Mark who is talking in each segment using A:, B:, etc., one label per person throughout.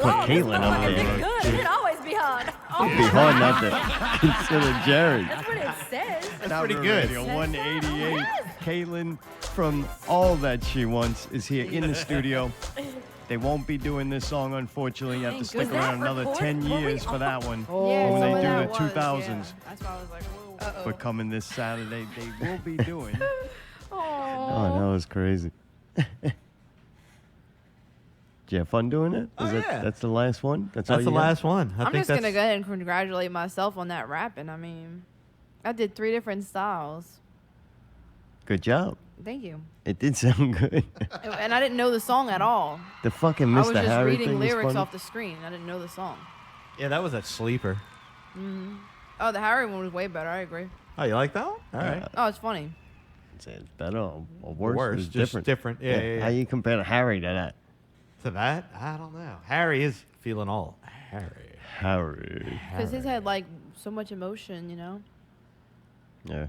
A: put Caitlin up
B: It's
A: there.
B: good. It should always be hard.
A: It'd be hard not to consider Jerry.
B: That's what it says.
C: That's pretty good.
A: Radio 188. Caitlin from All That She Wants is here in the studio. They won't be doing this song, unfortunately. You have to stick around another 10 years for that one.
B: Yeah,
A: when
B: some
A: they
B: of
A: do
B: that
A: the
B: was,
A: 2000s.
B: yeah. That's why I was like, whoa.
A: But coming this Saturday, they will be doing.
B: Oh,
A: Oh, that was crazy. Did you have fun doing it?
C: Oh, yeah.
A: That's the last one? That's all
C: That's
A: you
C: the
A: got?
C: last one.
B: I'm just going to go ahead and congratulate myself on that rapping. I mean, I did 3 different styles.
A: Good job.
B: Thank you.
A: It did sound good.
B: And I didn't know the song at all.
A: The fucking
B: I was
A: Mr.
B: just
A: Harry
B: reading
A: thing was
B: lyrics
A: funny.
B: off the screen. I didn't know the song.
C: Yeah, that was a sleeper.
B: Oh, the Harry one was way better. I agree.
C: Oh, you like that one? All right.
B: Oh, it's funny.
A: It's better or worse?
C: Worse,
A: It's
C: just
A: different.
C: different. Yeah.
A: How you compare to Harry to that?
C: To that? I don't know. Harry is feeling all Harry.
A: Harry.
B: Because his had like so much emotion, you know?
A: Yeah.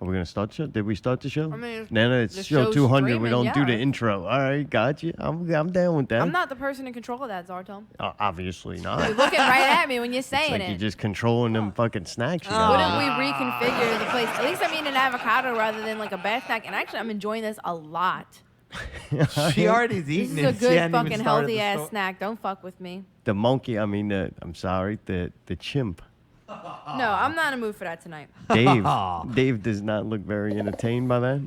A: Are we going to start the show? Did we start the show?
B: I mean,
A: no, it's
B: the
A: show
B: show's
A: 200. We
B: streaming,
A: don't do the
B: yeah.
A: intro. All right, got you. I'm down with that.
B: I'm not the person in control of that, Zartom.
A: Obviously not.
B: You're looking right at me when you're
A: It's
B: saying
A: like
B: it.
A: you're just controlling them fucking snacks you
B: Wouldn't
A: got.
B: we reconfigure the place? At least I'm eating an avocado rather than like a bad snack. And actually, I'm enjoying this a lot.
C: She already's
B: This
C: eating
B: is
C: it.
B: a
C: She
B: good
C: hadn't even
B: fucking
C: started
B: healthy
C: the
B: ass
C: sto-
B: snack. Don't fuck with me.
A: The monkey, I'm sorry, the chimp.
B: No, I'm not in a mood for that tonight.
A: Dave does not look very entertained by that.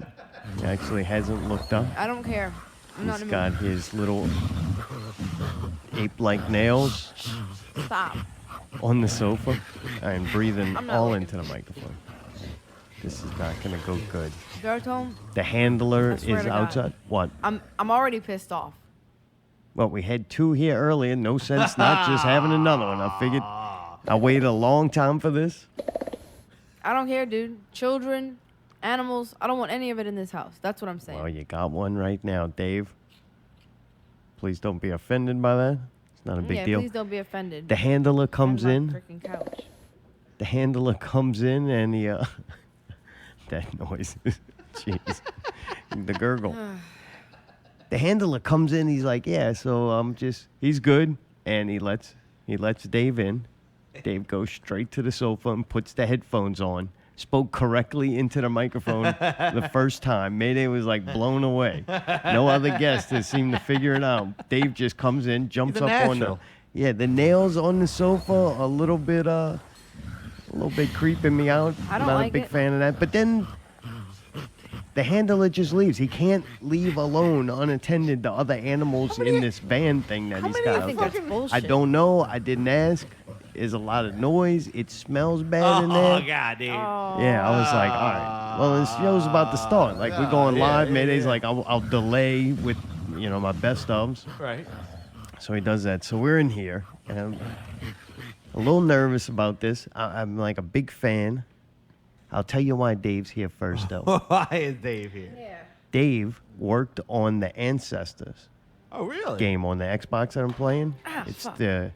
A: He actually hasn't looked up.
B: I don't care. I'm not
A: He's
B: in a
A: got
B: mood.
A: his little ape-like nails
B: Stop.
A: on the sofa and breathing
B: I'm not
A: all
B: looking.
A: into the microphone. This is not gonna go good.
B: Zartom,
A: The handler
B: I swear
A: is
B: to God.
A: outside. What?
B: I'm already pissed off.
A: Well, we had 2 here earlier. No sense not just having another one. I figured I waited a long time for this.
B: I don't care, dude. Children, animals, I don't want any of it in this house. That's what I'm saying.
A: Well, you got one right now, Dave. Please don't be offended by that. It's not a big
B: yeah,
A: deal.
B: please don't be offended.
A: The handler comes
B: On my
A: in.
B: freaking couch.
A: The handler comes in and he, that noise. Jeez. The gurgle. The handler comes in. He's like, yeah, so he's good. And he lets Dave in. Dave goes straight to the sofa and puts the headphones on. Spoke correctly into the microphone the first time. Mayday was like blown away. No other guest has seemed to figure it out. Dave just comes in, jumps
C: He's a
A: up on the
C: natural.
A: the nails on the sofa a little bit creeping me out.
B: I don't
A: Not
B: like
A: a big
B: it.
A: fan of that. But then the handler just leaves. He can't leave alone unattended the other animals in this van thing that he's got.
B: I think that's bullshit.
A: I don't know. I didn't ask. There's a lot of noise. It smells bad in there.
C: Oh, God, dude.
A: Yeah, I was like, all right. Well, this show's about to start. Like, we're going live. Mayday's like, I'll delay with, my best ofs.
C: Right.
A: So he does that. So we're in here, and I'm a little nervous about this. I'm like a big fan. I'll tell you why Dave's here first, though.
C: Why is Dave here?
B: Yeah.
A: Dave worked on the Ancestors
C: Oh, really?
A: game on the Xbox that I'm playing. It's
B: fuck.
A: the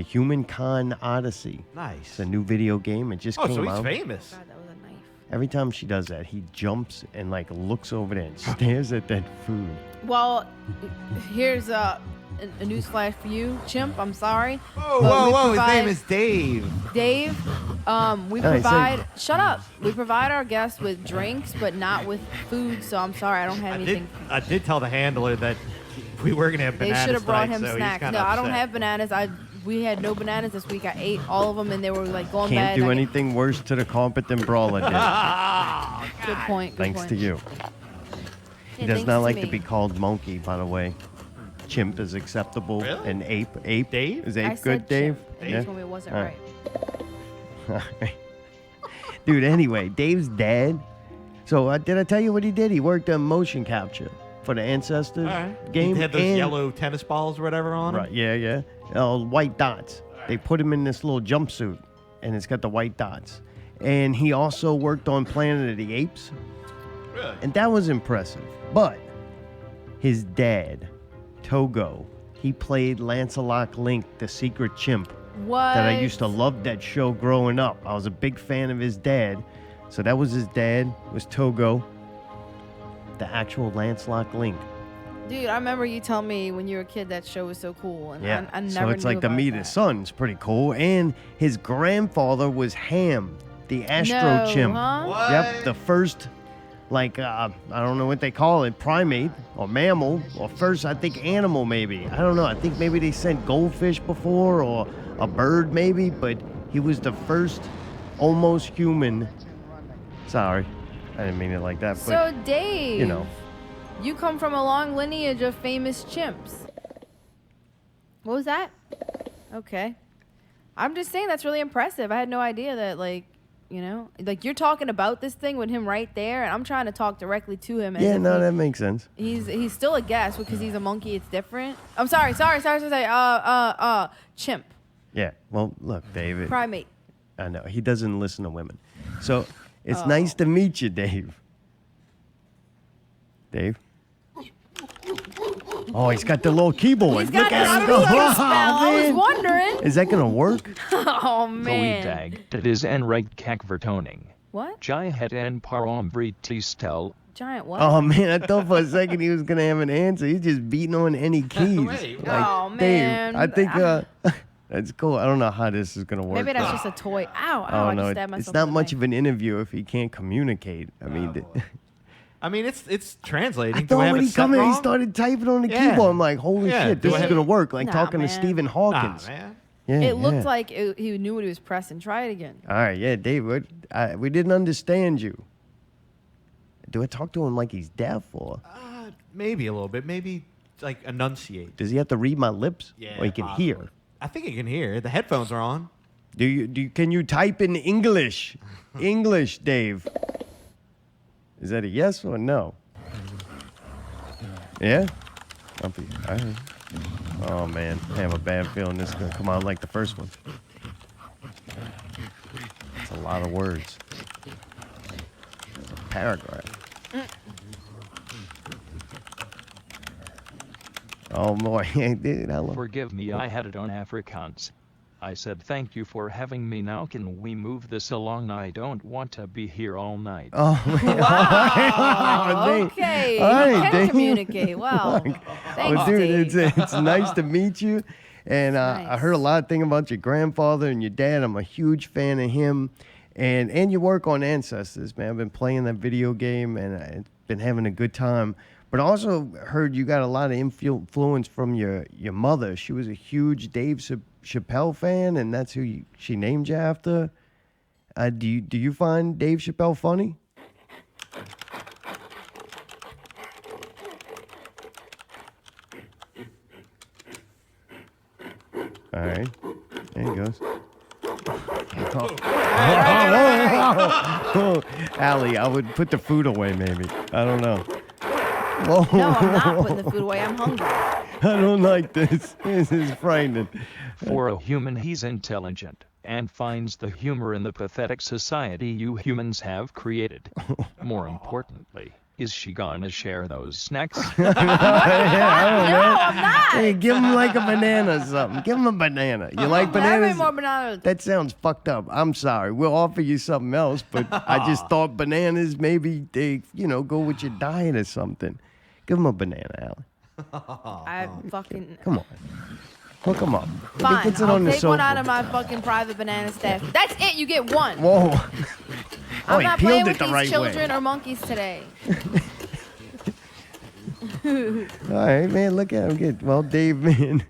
A: Humankind Odyssey.
C: Nice.
A: It's a new video game. It just
C: Oh,
A: came
C: so he's
A: out.
C: famous.
B: God, that was a knife.
A: Every time she does that, he jumps and like looks over there and stares at that food.
B: Well, here's a news flash for you, Chimp. I'm sorry.
C: Whoa,
B: but
C: whoa,
B: we
C: whoa. His
B: provide-
C: name is Dave.
B: Dave. We
A: No, he said-
B: provide. Shut up. We provide our guests with drinks, but not with food. So I'm sorry, I don't have anything.
C: I did tell the handler that we were going to have
B: They
C: bananas
B: should have brought
C: tonight,
B: him
C: so he's
B: snacks.
C: kinda
B: No, I don't
C: upset.
B: have bananas. We had no bananas this week. I ate all of them, and they were like going
A: Can't
B: bad.
A: do
B: I-
A: anything worse to the carpet than Brawler did.
B: Good point. Good
A: Thanks
B: point.
A: to you. He
B: Yeah,
A: does
B: thanks
A: not
B: to
A: like to
B: me.
A: be called monkey, by the way. Chimp is acceptable.
C: Really?
A: And ape. Ape?
C: Dave?
A: Is
B: I
A: ape
B: said
A: good, Dave?
B: Chimp. You told me it wasn't
A: All
B: right.
A: Dude, anyway, Dave's dad. So did I tell you what he did? He worked on motion capture for the Ancestors
C: All right.
A: game.
C: He had those
A: and-
C: yellow tennis balls or whatever on him.
A: Right, yeah. White dots. They put him in this little jumpsuit, and it's got the white dots. And he also worked on Planet of the Apes,
C: Really?
A: and that was impressive. But his dad, Togo, he played Lancelot Link, the secret chimp.
B: What?
A: That I used to love that show growing up. I was a big fan of his dad. So that was his dad, was Togo, the actual Lancelot Link.
B: Dude, I remember you telling me when you were a kid that show was so cool, and
A: Yeah.
B: I never
A: So it's
B: knew
A: like to
B: about
A: meet
B: that.
A: his son. It's pretty cool. And his grandfather was Ham, the astro
B: No,
A: chimp.
B: huh?
C: What?
A: Yep, the first, like, I don't know what they call it, primate or mammal, or first, I think, animal maybe. I don't know. I think maybe they sent goldfish before or a bird maybe, but he was the first almost human. Sorry, I didn't mean it like that, but,
B: So, Dave,
A: you know.
B: you come from a long lineage of famous chimps. What was that? Okay. I'm just saying that's really impressive. I had no idea that, like, you know, like you're talking about this thing with him right there, and I'm trying to talk directly to him. As
A: Yeah,
B: if
A: no, that makes sense.
B: he's still a guest because he's a monkey. It's different. I'm sorry. Chimp,
A: Yeah, well, look, David.
B: primate.
A: I know, he doesn't listen to women. So, it's
B: Oh.
A: nice to meet you, Dave. Dave? Oh, he's got the little keyboard.
B: He's got
A: Look at him
B: the
A: go.
B: speaking
A: Oh,
B: spell. I was
A: man.
B: wondering.
A: Is that going to work?
B: Oh man.
D: Goeiedag, dit is en rijk kakvertoning.
B: What?
D: Jij het en parombriti stel.
B: Giant what?
A: Oh, man, I thought for a second he was going to have an answer. He's just beating on any keys.
C: Wait,
A: Like,
B: oh
A: Dave,
B: man.
A: I think that's cool. I don't know how this is going to work.
B: Maybe that's just a toy. Ow! Ow!
A: I
B: I
A: don't know.
B: just stabbed myself.
A: It's not
B: in the
A: much
B: leg.
A: of an interview if he can't communicate. I mean,
C: boy. I mean, it's translating.
A: I
C: Do I
A: thought
C: have
A: when
C: it
A: he
C: set
A: come in, he
C: wrong?
A: started typing on the
C: Yeah.
A: keyboard. I'm like, holy
C: Yeah,
A: shit,
C: do
A: this
C: I
A: is
C: have-
A: going to work. Like
B: Nah,
A: talking to
B: man.
A: Stephen
C: Nah,
A: Hawkins.
C: man.
A: Yeah,
B: It looked
A: yeah.
B: like he knew what he was pressing. Try it again.
A: All right, yeah, Dave, we didn't understand you. Do I talk to him like he's deaf, or
C: Maybe a little bit. Maybe like enunciate.
A: does he have to read my lips?
C: Yeah.
A: Or he can
C: possibly.
A: hear?
C: I think he can hear. The headphones are on.
A: Can you type in English? English, Dave. Is that a yes or no? Yeah? All right. Oh, man. I have a bad feeling this is going to come out like the first one. It's a lot of words. It's a paragraph. Oh, boy. Dude, how long?
D: Forgive me, I had it on Afrikaans. I said thank you for having me. Now can we move this along? I don't want to be here all night.
A: Oh, man.
B: Wow.
A: Dave.
B: Okay.
A: All right,
B: You can
A: Dave.
B: communicate. Wow. Thanks,
A: Well, dude,
B: Dave.
A: it's nice to meet you. And I
B: Nice.
A: heard a lot of things about your grandfather and your dad. I'm a huge fan of him. And your work on Ancestors, man. I've been playing that video game and I've been having a good time. But I also heard you got a lot of influence from your mother. She was a huge Dave Chappelle fan, and that's who she named you after. Do you find Dave Chappelle funny? All right, there he goes. Oh, Allie, I would put the food away, maybe. I don't know. Whoa.
B: No, I'm not putting the food away. I'm hungry.
A: I don't like this. This is frightening.
D: For a human, he's intelligent and finds the humor in the pathetic society you humans have created. More importantly, is she gonna share those snacks?
B: No, I'm not.
A: Hey, give him like a banana or something. Give him a banana. You like
B: Can I have any
A: bananas?
B: more bananas?
A: That sounds fucked up. I'm sorry. We'll offer you something else, but I just thought bananas maybe they, go with your diet or something. Give him a banana, Allie.
B: I fucking.
A: Come on. Hook him up. If he
B: Fine.
A: gets it
B: I'll
A: on the
B: take one
A: sofa.
B: out of my fucking private banana stash. That's it. You get one.
A: Whoa.
B: I'm
A: he
B: not
A: peeled
B: playing
A: it
B: with
A: the
B: these
A: right
B: children
A: way.
B: or monkeys today.
A: All right, man. Look at him get. Well, Dave, man.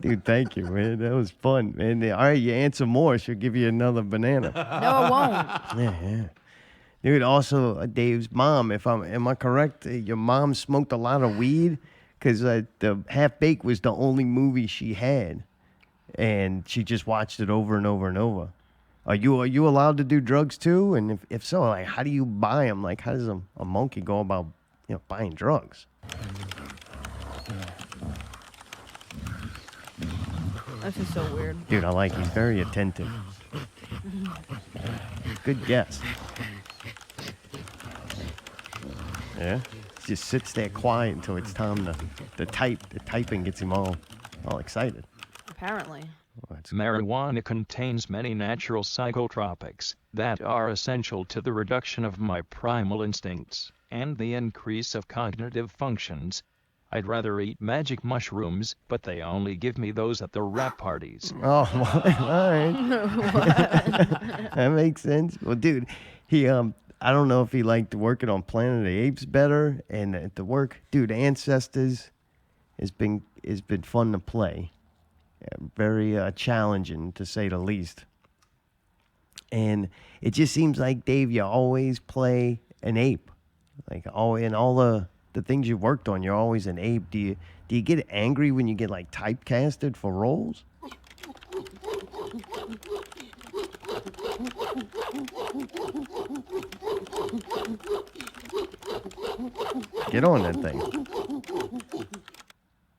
A: Dude, thank you, man. That was fun, man. All right, you answer more, she'll give you another banana.
B: No, it won't.
A: Yeah. Dude, also, Dave's mom, am I correct? Your mom smoked a lot of weed? Because the Half Baked was the only movie she had. And she just watched it over and over and over. Are you allowed to do drugs too? And if so, like, how do you buy them? Like, how does a monkey go about, buying drugs?
B: This is so weird.
A: Dude, he's very attentive. Good guess. Yeah? Just sits there quiet until it's time to type. The typing gets him all excited.
B: Apparently.
A: Oh, that's
D: Marijuana contains many natural psychotropics that are essential to the reduction of my primal instincts and the increase of cognitive functions. I'd rather eat magic mushrooms, but they only give me those at the rap parties.
A: Oh, all right. That makes sense. Well, dude, he I don't know if he liked working on Planet of the Apes better, and at the work, dude, Ancestors has been fun to play, very challenging to say the least. And it just seems like, Dave, you always play an ape, like in all the things you worked on, you're always an ape. Do you get angry when you get like typecasted for roles? Get on that thing.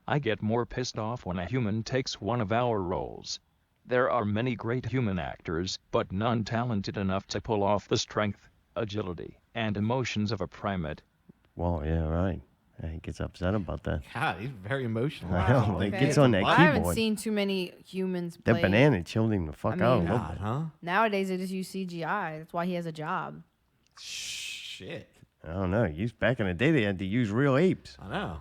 D: I get more pissed off when a human takes one of our roles. There are many great human actors, but none talented enough to pull off the strength, agility, and emotions of a primate.
A: Well, yeah, right. He gets upset about that.
C: God, he's very emotional.
A: I know,
B: Wow,
A: like,
B: okay.
A: gets on that
B: I haven't
A: keyboard.
B: seen too many humans
A: That
B: play.
A: banana chilled him the fuck
B: I
A: out.
B: mean,
A: a little
C: God,
A: bit.
C: huh?
B: Nowadays, they just use CGI. That's why he has a job.
C: Shit.
A: I don't know. Back in the day, they had to use real apes.
C: I know.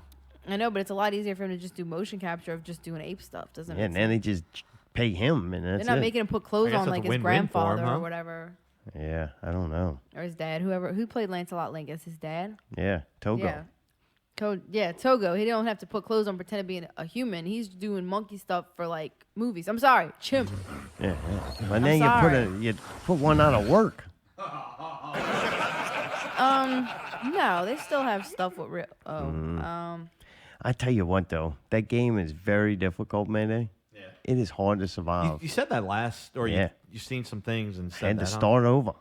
B: I know, but it's a lot easier for him to just do motion capture of just doing ape stuff, doesn't
A: Yeah,
B: it?
A: and then they just pay him, and
B: They're
A: that's
B: not
A: it.
B: making him put clothes
C: guess
B: on
C: that's
B: like
C: a
B: his
C: win-win for him,
B: grandfather
C: huh?
B: or whatever,
A: Yeah, I don't know.
B: or his dad. Who played Lancelot Lingus? His dad.
A: Yeah, Togo.
B: Yeah. Togo. He don't have to put clothes on, pretend to be a human. He's doing monkey stuff for like movies. I'm sorry, chimp.
A: Yeah. But then you put one out of work.
B: No, they still have stuff with real.
A: I tell you what, though, that game is very difficult, Mayday.
C: Yeah.
A: It is hard to survive.
C: You said that last, or
A: Yeah.
C: you've seen some things and said
A: Had to
C: that, huh?
A: start over.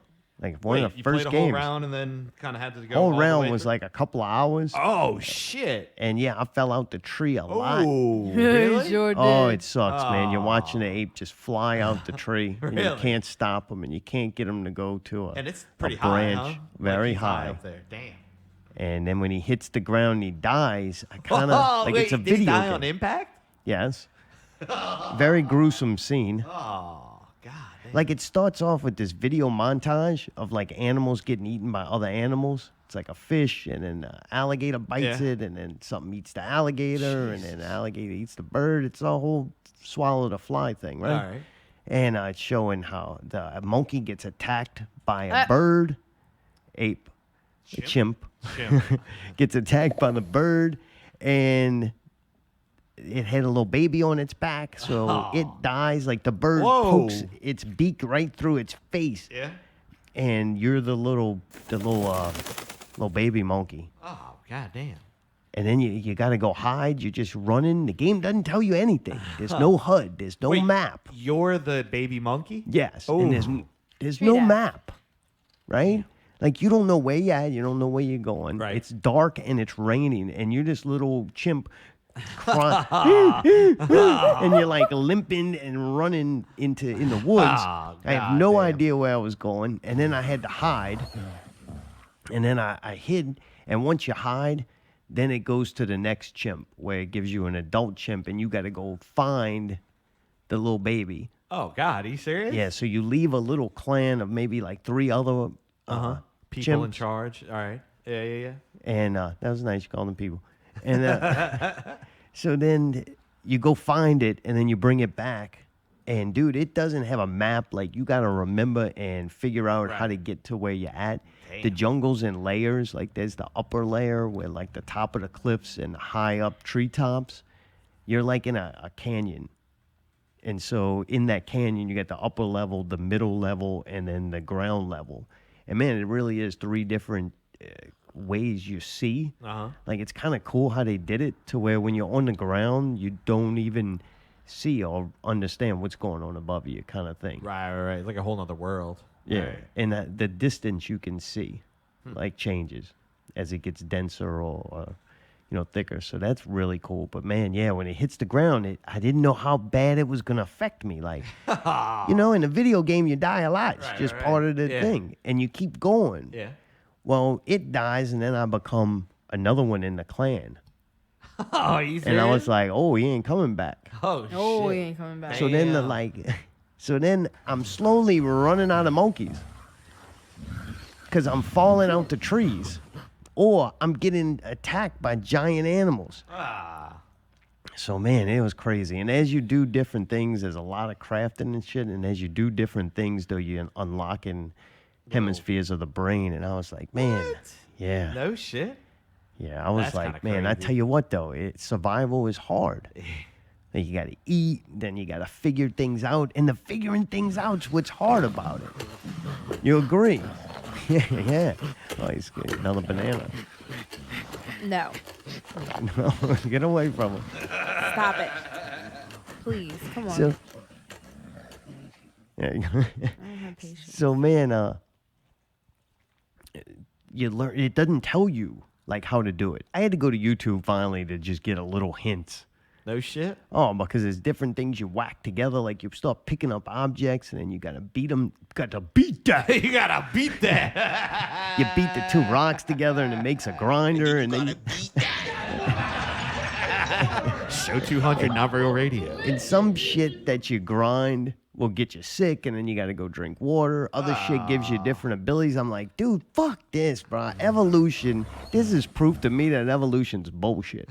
A: Like one
C: Wait,
A: of the
C: you
A: first
C: played a whole
A: games.
C: round and then kind of had to go.
A: Whole
C: all the
A: round
C: way
A: was
C: through?
A: like a couple of hours.
C: Oh shit!
A: And yeah, I fell out the tree a lot.
C: Oh,
B: He
C: really?
B: sure did.
A: Oh, it sucks, man. You're watching the
C: Aw.
A: ape just fly out the tree. And you
C: Really?
A: can't stop him, and you can't get him to go to
C: And it's
A: a
C: pretty high,
A: branch.
C: huh?
A: Very
C: Like he's
A: high.
C: up there. Damn.
A: And then when he hits the ground and he dies, I kind of
C: Oh,
A: like
C: wait,
A: it's a
C: did he
A: video
C: die
A: game.
C: on impact?
A: Yes. Very gruesome scene.
C: Oh, God. Damn.
A: Like it starts off with this video montage of like animals getting eaten by other animals. It's like a fish, and then an alligator bites
C: Yeah.
A: it, and then something eats the alligator, and then the alligator eats the bird. It's a whole swallow the fly thing, right?
C: All right.
A: And it's showing how the monkey gets attacked by a bird, ape, a chimp, gets attacked by the bird, and it had a little baby on its back, so it dies. Like the bird pokes its beak right through its face,
C: Yeah.
A: and you're the little baby monkey.
C: Oh, God damn.
A: And then you got to go hide. You're just running. The game doesn't tell you anything. There's no HUD. There's no
C: Wait,
A: map.
C: You're the baby monkey?
A: Yes,
C: Oh.
A: and there's
B: Straight
A: no
B: out.
A: map, right? Like you don't know where you're at. You don't know where you're going.
C: Right.
A: It's dark and it's raining, and you're this little chimp crying, and you're like limping and running in the woods.
C: Oh,
A: I have no
C: goddamn.
A: idea where I was going, and then I had to hide, and then I hid, and once you hide, then it goes to the next chimp where it gives you an adult chimp, and you got to go find the little baby.
C: Oh, God. Are you serious?
A: Yeah, so you leave a little clan of maybe like 3 other
C: People in
A: chimps.
C: charge. All right. Yeah.
A: And that was nice. You called them people. And so then you go find it, and then you bring it back. And, dude, it doesn't have a map. Like, you got to remember and figure out how to get to where you're at. The jungle's in layers. Like, there's the upper layer where, like, the top of the cliffs and high up treetops. You're, like, in a canyon. And so in that canyon, you got the upper level, the middle level, and then the ground level. And, man, it really is 3 different ways you see. Like, it's kind of cool how they did it to where when you're on the ground, you don't even see or understand what's going on above you kind of thing.
C: Right. It's like a whole nother world.
A: Yeah.
C: Right.
A: And the distance you can see, like, changes as it gets denser or thicker. So that's really cool. But, man, yeah, when it hits the ground, I didn't know how bad it was going to affect me. Like, in a video game, you die a lot. It's just part of the thing. And you keep going.
C: Yeah.
A: Well, it dies, and then I become another one in the clan.
C: Oh, you serious?
A: And I was like, oh, he ain't coming back.
C: Oh,
B: Oh,
C: shit.
B: he ain't coming back.
A: So then so then I'm slowly running out of monkeys because I'm falling out the trees. or I'm getting attacked by giant animals. So, man, it was crazy. And as you do different things, there's a lot of crafting and shit. And as you do different things, though, you're unlocking hemispheres of the brain. And I was like, man, yeah.
C: No shit.
A: Yeah, I was
C: That's
A: like,
C: kinda
A: man, I
C: crazy.
A: tell you what, though, survival is hard. Like, you got to eat, then you got to figure things out. And the figuring things out's what's hard about it. You agree? Yeah. Oh, he's getting another banana.
B: No.
A: No, get away from him.
B: Stop it. Please, come on.
A: So, yeah.
B: I don't have patience.
A: So, man, you learn. It doesn't tell you like how to do it. I had to go to YouTube finally to just get a little hints.
C: No shit.
A: Oh, because there's different things you whack together. Like you start picking up objects, and then you gotta beat them. Got to beat that.
C: You gotta beat that.
A: You beat the two rocks together, and it makes a grinder, and then.
C: Show 200 non-real radio.
A: And some shit that you grind will get you sick, and then you got to go drink water. Other shit gives you different abilities. I'm like, dude, fuck this, bro. Evolution, this is proof to me that evolution's bullshit.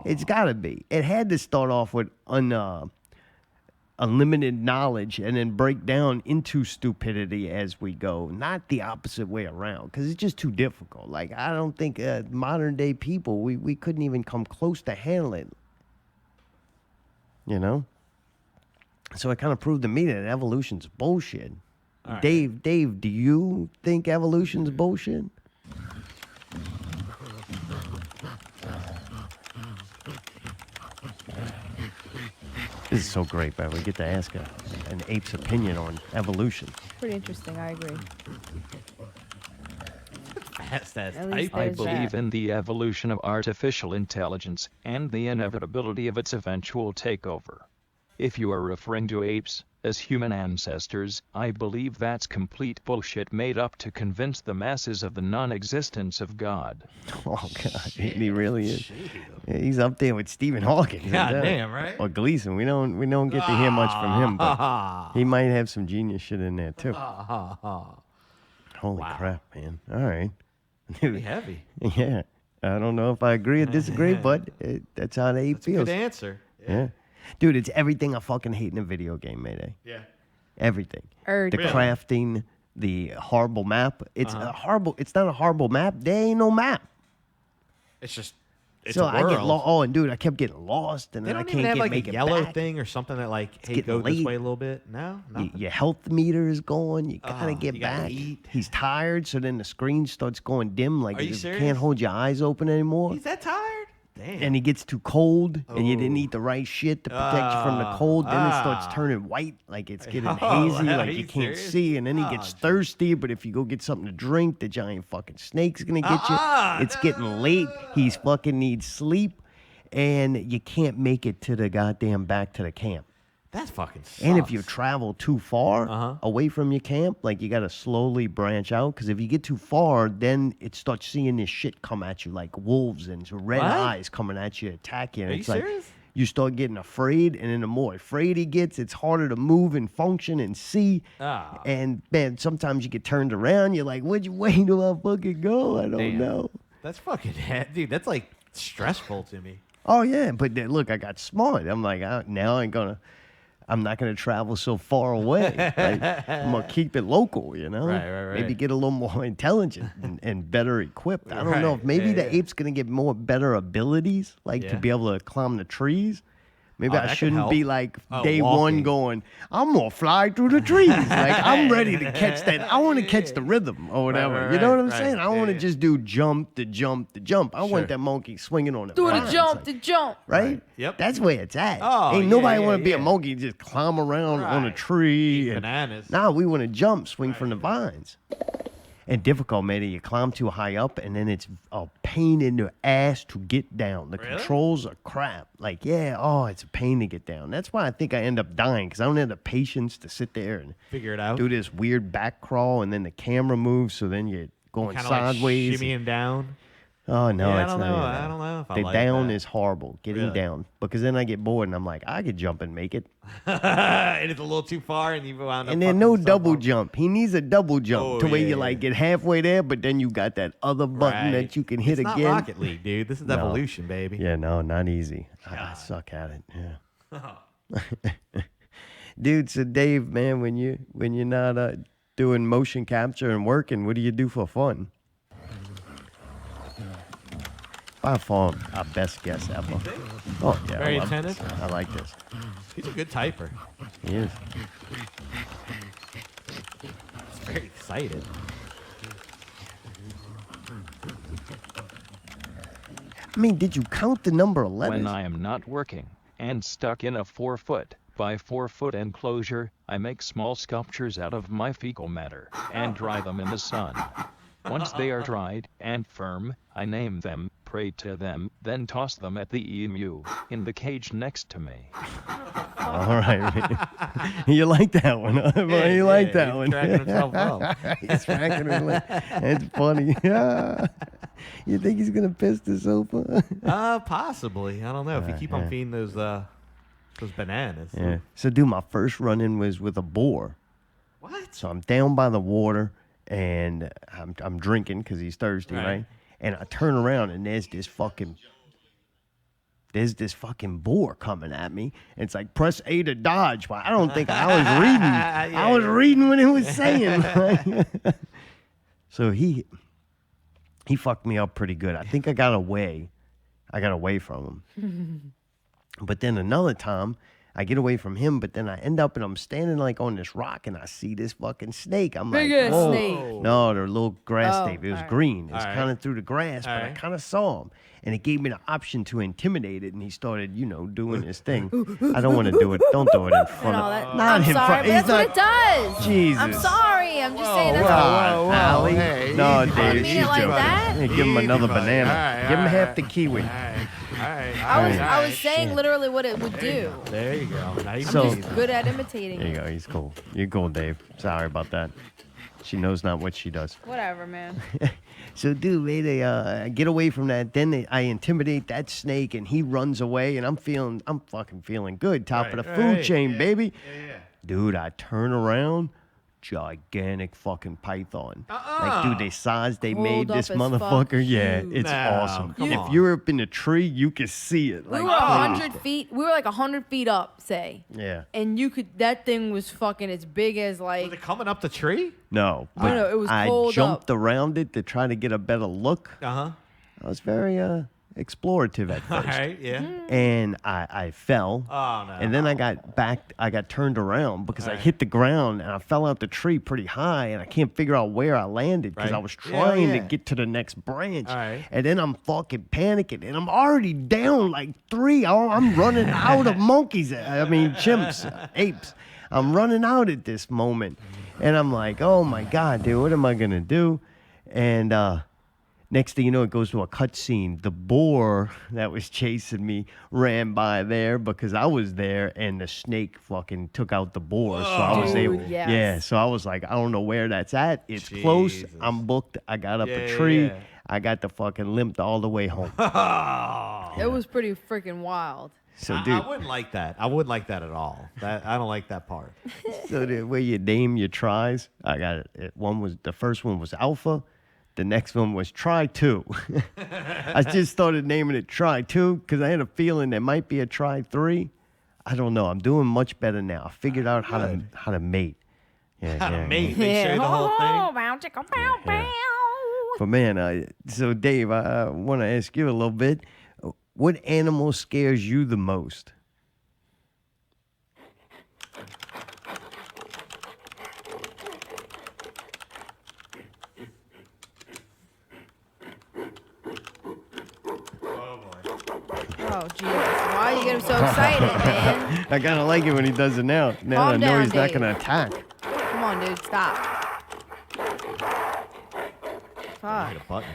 A: It's got to be. It had to start off with unlimited knowledge and then break down into stupidity as we go, not the opposite way around, because it's just too difficult. Like, I don't think modern day people, we couldn't even come close to handling it. You know? So it kind of proved to me that evolution's bullshit.
C: Right.
A: Dave, do you think evolution's bullshit? This is so great, man. We get to ask an ape's opinion on evolution.
B: Pretty interesting. I agree.
C: That's
B: At least
C: type.
D: I
B: There's
D: believe
B: that.
D: in the evolution of artificial intelligence and the inevitability of its eventual takeover. If you are referring to apes as human ancestors, I believe that's complete bullshit made up to convince the masses of the non-existence of God.
A: Oh, God. He really is. Yeah, he's up there with Stephen Hawking.
C: God damn, right?
A: Or Gleason. We don't get to hear much from him, but he might have some genius shit in there, too. Holy crap, man. All right.
C: Pretty heavy.
A: Yeah. I don't know if I agree or disagree, but that's how the ape
C: That's a
A: feels.
C: good answer.
A: Yeah. Dude, it's everything I fucking hate in a video game, Mayday.
C: Yeah.
A: Everything.
B: Or
A: The
C: Really?
A: crafting, the horrible map. It's a horrible. It's not a horrible map. There ain't no map.
C: It's just. It's
A: So
C: a
A: I get
C: world.
A: lost. Oh, and dude, I kept getting lost, and
C: They
A: then I
C: don't
A: can't
C: even have
A: get
C: like
A: make
C: a
A: it
C: yellow
A: back.
C: thing or something that like, hey,
A: getting
C: go this
A: late.
C: way a little bit. No, nothing.
A: Your health meter is going. You gotta get
C: you gotta
A: back.
C: eat.
A: He's tired, so then the screen starts going dim. Like
C: Are you
A: you
C: serious?
A: can't hold your eyes open anymore.
C: He's that tired? Damn.
A: And he gets too cold, and you didn't
C: Oh.
A: eat the right shit to protect you from the cold. Then it starts turning white, like it's getting hazy,
C: are
A: like
C: you
A: you can't
C: serious?
A: see. And then he gets thirsty, but if you go get something to drink, the giant fucking snake's gonna get you. It's getting late. He's fucking needs sleep, and you can't make it to the goddamn back to the camp.
C: That's fucking sucks.
A: And if you travel too far
C: Uh-huh.
A: away from your camp, like you got to slowly branch out. Because if you get too far, then it starts seeing this shit come at you like wolves and red
C: What?
A: eyes coming at you, attack you. And
C: Are you
A: it's like
C: serious?
A: you start getting afraid. And then the more afraid he gets, it's harder to move and function and see.
C: Ah.
A: And man, sometimes you get turned around. You're like, where'd you wait till I fucking go? I don't
C: Damn.
A: know.
C: That's fucking dude. That's like stressful to me.
A: Oh, yeah. But then, look, I got smart. I'm like, now I'm not going to travel so far away. Right? I'm going to keep it local, you know?
C: Right.
A: Maybe get a little more intelligent and better equipped. I don't know if maybe the ape's going to get more better abilities, like to
C: Yeah.
A: be able to climb the trees. Maybe
C: Oh,
A: I
C: that could
A: shouldn't be
C: help.
A: like
C: Oh,
A: day
C: walking.
A: one going, I'm going to fly through the trees. Like, I'm ready to catch that. I want to catch the rhythm or whatever. You know what I'm
C: right.
A: saying? I don't want to
C: Yeah.
A: just do jump to jump to jump. I
C: Sure.
A: want that monkey swinging on the
B: do the
A: vines,
B: jump,
A: like-
B: the jump.
A: Right?
C: Right. Yep.
A: That's where it's at.
C: Oh,
A: Ain't
C: yeah,
A: nobody
C: yeah,
A: want to be a
C: yeah.
A: monkey and just climb around on a
C: Right.
A: tree.
C: Eat
A: And,
C: bananas.
A: nah, we want to jump, swing from the vines. And difficult, maybe you climb too high up, and then it's a pain in the ass to get down. The
C: Really?
A: controls are crap. Like, yeah, it's a pain to get down. That's why I think I end up dying, because I don't have the patience to sit there and
C: Figure it out.
A: do this weird back crawl, and then the camera moves, so then you're going
C: Kind of
A: sideways.
C: like shimmying down.
A: Oh no,
C: Yeah, I
A: it's
C: don't
A: not
C: know.
A: even
C: I
A: that.
C: don't know if I
A: The
C: like
A: down
C: that.
A: is horrible. Getting
C: Really?
A: down, because then I get bored and I'm like, I could jump and make it.
C: And it's a little too far, and you wound up.
A: And then
C: fucking
A: no
C: yourself
A: double
C: up.
A: jump. He needs a double jump
C: Oh,
A: to where
C: yeah,
A: you
C: yeah.
A: like get halfway there, but then you got that other button
C: Right.
A: that you can hit
C: it's
A: again.
C: Not Rocket League, dude. This is
A: No.
C: evolution, baby.
A: Yeah, no, not easy. I suck at it. Yeah. Dude, so Dave, man, when you're not doing motion capture and working, what do you do for fun? By far, our best guess ever. Oh yeah,
C: Very
A: I love
C: attentive?
A: this. I like this.
C: He's a good typer.
A: He is.
C: He's very excited.
A: I mean, did you count the number of letters?
D: When I am not working and stuck in a 4-foot by 4-foot enclosure, I make small sculptures out of my fecal matter and dry them in the sun. Once they are dried and firm, I name them, pray to them, then toss them at the emu in the cage next to me.
A: All right. You like that one, huh? Well, you like that
C: he's
A: one.
C: cracking himself up.
A: He's cracking his leg. It's funny. You think he's going to piss the sofa?
C: Possibly. I don't know. If you keep on
A: yeah.
C: feeding those bananas.
A: Yeah. So, dude, my first run-in was with a boar.
C: What?
A: So I'm down by the water, and I'm drinking because he's thirsty, right? And I turn around, and there's this fucking boar coming at me. And it's like, press A to dodge. But I don't think I was reading. I was reading what it was saying. So he fucked me up pretty good. I think I got away. From him. But then another time, I get away from him, but then I end up and I'm standing like on this rock and I see this fucking snake. I'm
B: Big
A: like,
B: ass
A: whoa.
B: snake.
A: No, they're little grass
B: Oh,
A: snake. It was
B: alright.
A: green. It was
C: Alright.
A: kind of through the grass, but I
C: Alright.
A: kind of saw him. And it gave me the option to intimidate it, and he started, doing his thing. I don't want to do it. Don't do it in front
B: And all
A: of.
B: that.
A: Not
B: I'm
A: in
B: sorry,
A: front.
B: but that's
A: He's
B: what it does.
A: Jesus.
B: I'm sorry. I'm just saying that's
C: whoa,
A: Allie.
C: hey,
A: No,
C: easy,
A: Dave,
C: buddy.
B: mean
A: she's
B: it like
A: joking.
B: that?
A: Hey, give him
C: Easy,
A: another
C: buddy.
A: banana.
C: Alright,
A: Give him half
C: alright.
A: the kiwi.
C: All right.
B: I was saying literally what it would do.
C: There you go. Nice.
A: So-
C: and
B: Just
C: easy.
B: good at imitating
A: There you
B: it.
A: go. He's cool. You're cool, Dave. Sorry about that. She knows not what she does.
B: Whatever, man.
A: So, dude, I get away from that. Then I intimidate that snake, and he runs away, and I'm fucking feeling good. Top of the food chain, baby.
C: Yeah.
A: Dude, I turn around, gigantic fucking python. Like, dude, the size they made
B: Hold
A: this
B: up as
A: motherfucker.
B: fuck.
A: Yeah,
B: Huge.
A: it's
C: No,
A: awesome.
C: come
A: If
C: on.
A: you're up in a tree, you can see it.
B: We
A: Like,
B: were 100 feet. We were like 100 feet up, say.
A: yeah.
B: And that thing was fucking as big as
C: Was
B: like.
C: it coming up the tree?
A: No, but
B: no, it was
A: I
B: pulled
A: jumped
B: up.
A: around it to try to get a better look.
C: Uh-huh.
A: I was very explorative at
C: All
A: first.
C: right, yeah.
A: And I fell.
C: Oh, no.
A: And then I got turned around because I hit the ground and I fell out the tree pretty high and I can't figure out where I landed because I
C: Right.
A: was
C: Yeah,
A: trying to
C: yeah.
A: get to the next branch.
C: All right.
A: And then I'm fucking panicking and I'm already down like 3. I'm running out of monkeys. Chimps, apes. I'm running out at this moment. And I'm like, oh my God, dude, what am I going to do? And next thing you know, it goes to a cutscene. The boar that was chasing me ran by there because I was there, and the snake fucking took out the boar. So I was
B: Dude,
A: able,
B: yes.
A: yeah. So I was like, I don't know where that's at. It's close.
C: Jesus.
A: I'm booked. I got up
C: Yeah,
A: a tree.
C: yeah.
A: I got the fucking limped all the way home.
B: It was pretty freaking wild.
A: So dude,
C: I wouldn't like that. I wouldn't like that at all. I don't like that part.
A: so the way you name your tries, I got it. The first one was Alpha. The next one was Try 2. I just started naming it Try 2 because I had a feeling there might be a Try 3. I don't know. I'm doing much better now. I figured out how to mate. Yeah,
C: How
A: yeah,
C: to mate.
A: yeah.
C: They show you the whole thing.
B: Bow, chicka, bow, bow.
A: But man, so Dave, I want to ask you a little bit. What animal scares you the most?
B: Oh, Jesus. Why you get him so excited, man?
A: I kind of like it when he does it now. Now
B: Calm
A: I know
B: down,
A: he's not
B: Dave.
A: going to attack.
B: Come on, dude. Stop. Fuck.
C: Hit a button.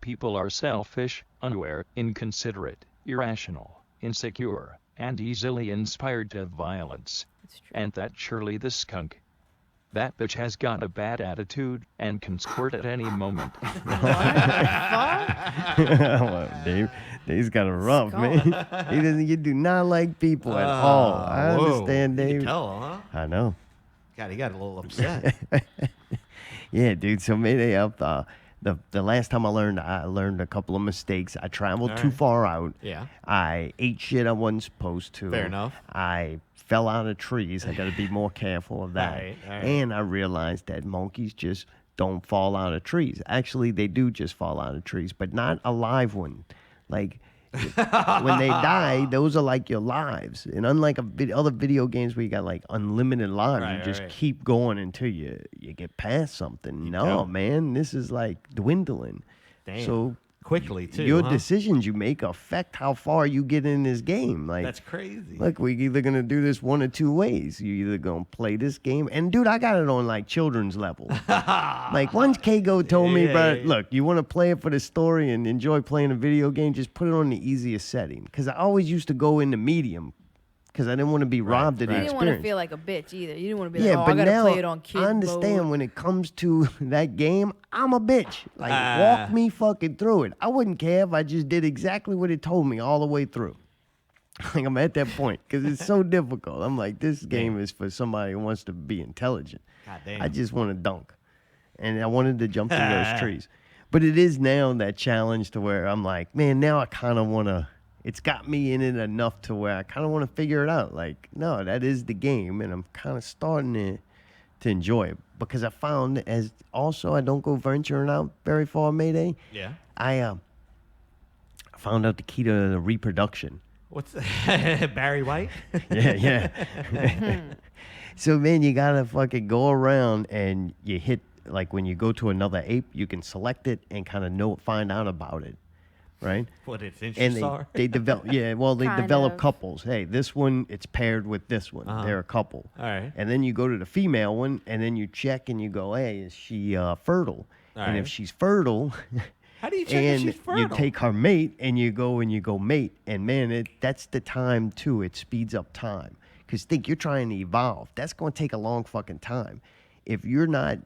D: People are selfish, unaware, inconsiderate, irrational, insecure, and easily inspired to violence.
B: That's true.
D: And that surely the skunk. That bitch has got a bad attitude and can squirt at any moment.
A: Well, Dave's got a rough, man. He do not like people at all. I understand,
C: You
A: Dave.
C: can tell, huh?
A: I know.
C: God, he got a little upset.
A: Yeah, dude. So Mayday up. The last time I learned a couple of mistakes. I traveled too far out.
C: Yeah.
A: I ate shit I wasn't supposed to.
C: Fair enough.
A: I fell out of trees. I got to be more careful of that.
C: All right.
A: And I realized that monkeys just don't fall out of trees. Actually, they do just fall out of trees, but not a live one. Like when they die, those are like your lives. And unlike other video games where you got like unlimited lives, you just keep going until you get past something. No, man, this is like dwindling.
C: Damn.
A: So
C: quickly too.
A: Your decisions you make affect how far you get in this game. Like
C: that's crazy.
A: Look, we're either gonna do this one or two ways. You either gonna play this game, and dude, I got it on like children's level. Like once Kago told me, bro, look, you want to play it for the story and enjoy playing a video game, just put it on the easiest setting. Because I always used to go into medium. Because I didn't want to be robbed of the experience.
B: You didn't want to feel like a bitch either. You didn't want to be like, oh,
A: but
B: I got to
A: now
B: play it on kid
A: I understand
B: mode.
A: when it comes to that game, I'm a bitch. Like, walk me fucking through it. I wouldn't care if I just did exactly what it told me all the way through. Like, I'm at that point because it's so difficult. I'm like, this game is for somebody who wants to be intelligent.
C: God damn.
A: I just want to dunk. And I wanted to jump through those trees. But it is now that challenge to where I'm like, man, now I kind of want to. It's got me in it enough to where I kind of want to figure it out. Like, no, that is the game, and I'm kind of starting to enjoy it because I found as also I don't go venturing out very far, Mayday.
C: Yeah.
A: I found out the key to the reproduction.
C: What's that? Barry White?
A: Yeah. So, man, you got to fucking go around and you hit, like when you go to another ape, you can select it and kind of find out about it. Right?
C: What its interests
A: and
C: are?
A: they develop, they
B: Kind
A: develop
B: of.
A: couples. Hey, this one, it's paired with this one. They're a couple.
C: All right.
A: And then you go to the female one, and then you check and you go, hey, is she fertile?
C: All
A: and
C: right.
A: if she's fertile,
C: How do you check if
A: and
C: she's fertile?
A: you take her mate and you go mate. And man, that's the time too. It speeds up time. Because think you're trying to evolve. That's going to take a long fucking time. If you're not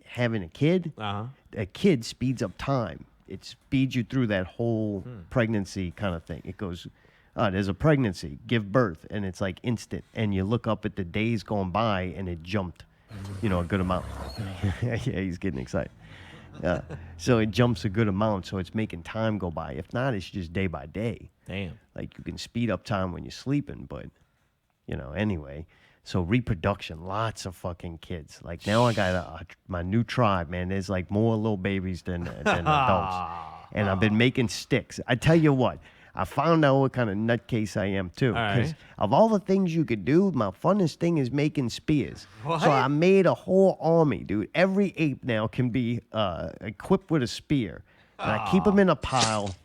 A: having a kid, a kid speeds up time. It speeds you through that whole pregnancy kind of thing. It goes, there's a pregnancy, give birth, and it's like instant. And you look up at the days going by, and it jumped, a good amount. Yeah, he's getting excited. So it jumps a good amount, so it's making time go by. If not, it's just day by day.
C: Damn.
A: Like you can speed up time when you're sleeping, but, anyway. So reproduction, lots of fucking kids. Like now I got my new tribe, man. There's like more little babies than adults. And I've been making sticks. I tell you what, I found out what kind of nutcase I am too. Because of all the things you could do, my funnest thing is making spears.
C: What?
A: So I made a whole army, dude. Every ape now can be equipped with a spear. And I keep them in a pile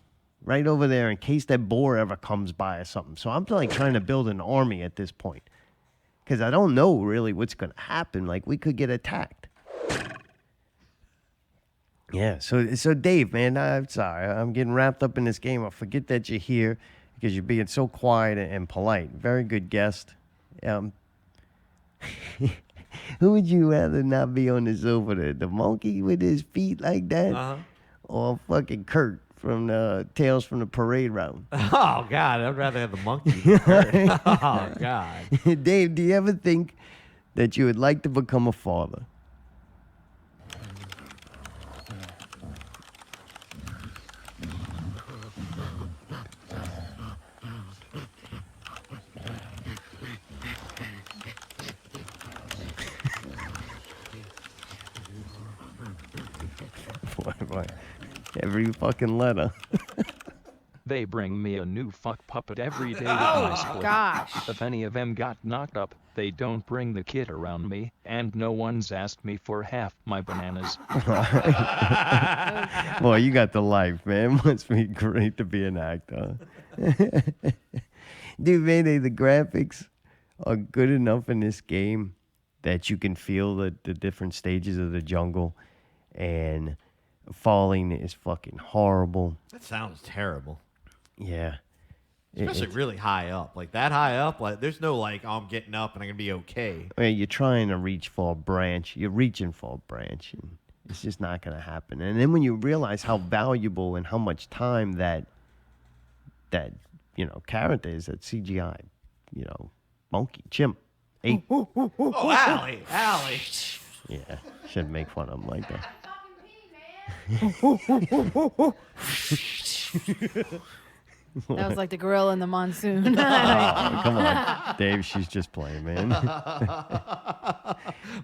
A: right over there in case that boar ever comes by or something. So I'm like trying to build an army at this point. Because I don't know really what's going to happen. Like, we could get attacked. Yeah, so Dave, man, I'm sorry. I'm getting wrapped up in this game. I forget that you're here because you're being so quiet and polite. Very good guest. Who would you rather not be on the sofa? The monkey with his feet like that? Or fucking Kurt from Tales from the Parade Route?
C: Oh, God. I'd rather have the monkey. Oh, God.
A: Dave, do you ever think that you would like to become a father? Boy. Every fucking letter.
D: They bring me a new fuck puppet every day with my split.
B: Gosh.
D: If any of them got knocked up, they don't bring the kid around me, and no one's asked me for half my bananas.
A: Boy, you got the life, man. Must be great to be an actor. Dude, Mayday, the graphics are good enough in this game that you can feel the different stages of the jungle, and falling is fucking horrible.
C: That sounds terrible.
A: Yeah.
C: Especially really high up. Like that high up, like there's no like, oh, I'm getting up and I'm going to be okay.
A: You're trying to reach for a branch. You're reaching for a branch, and it's just not going to happen. And then when you realize how valuable and how much time that character is, that CGI, monkey, chimp, ape.
C: Oh, Allie.
A: Yeah, shouldn't make fun of him like that.
B: That was like the gorilla in the monsoon.
A: Oh, come on, Dave. She's just playing, man.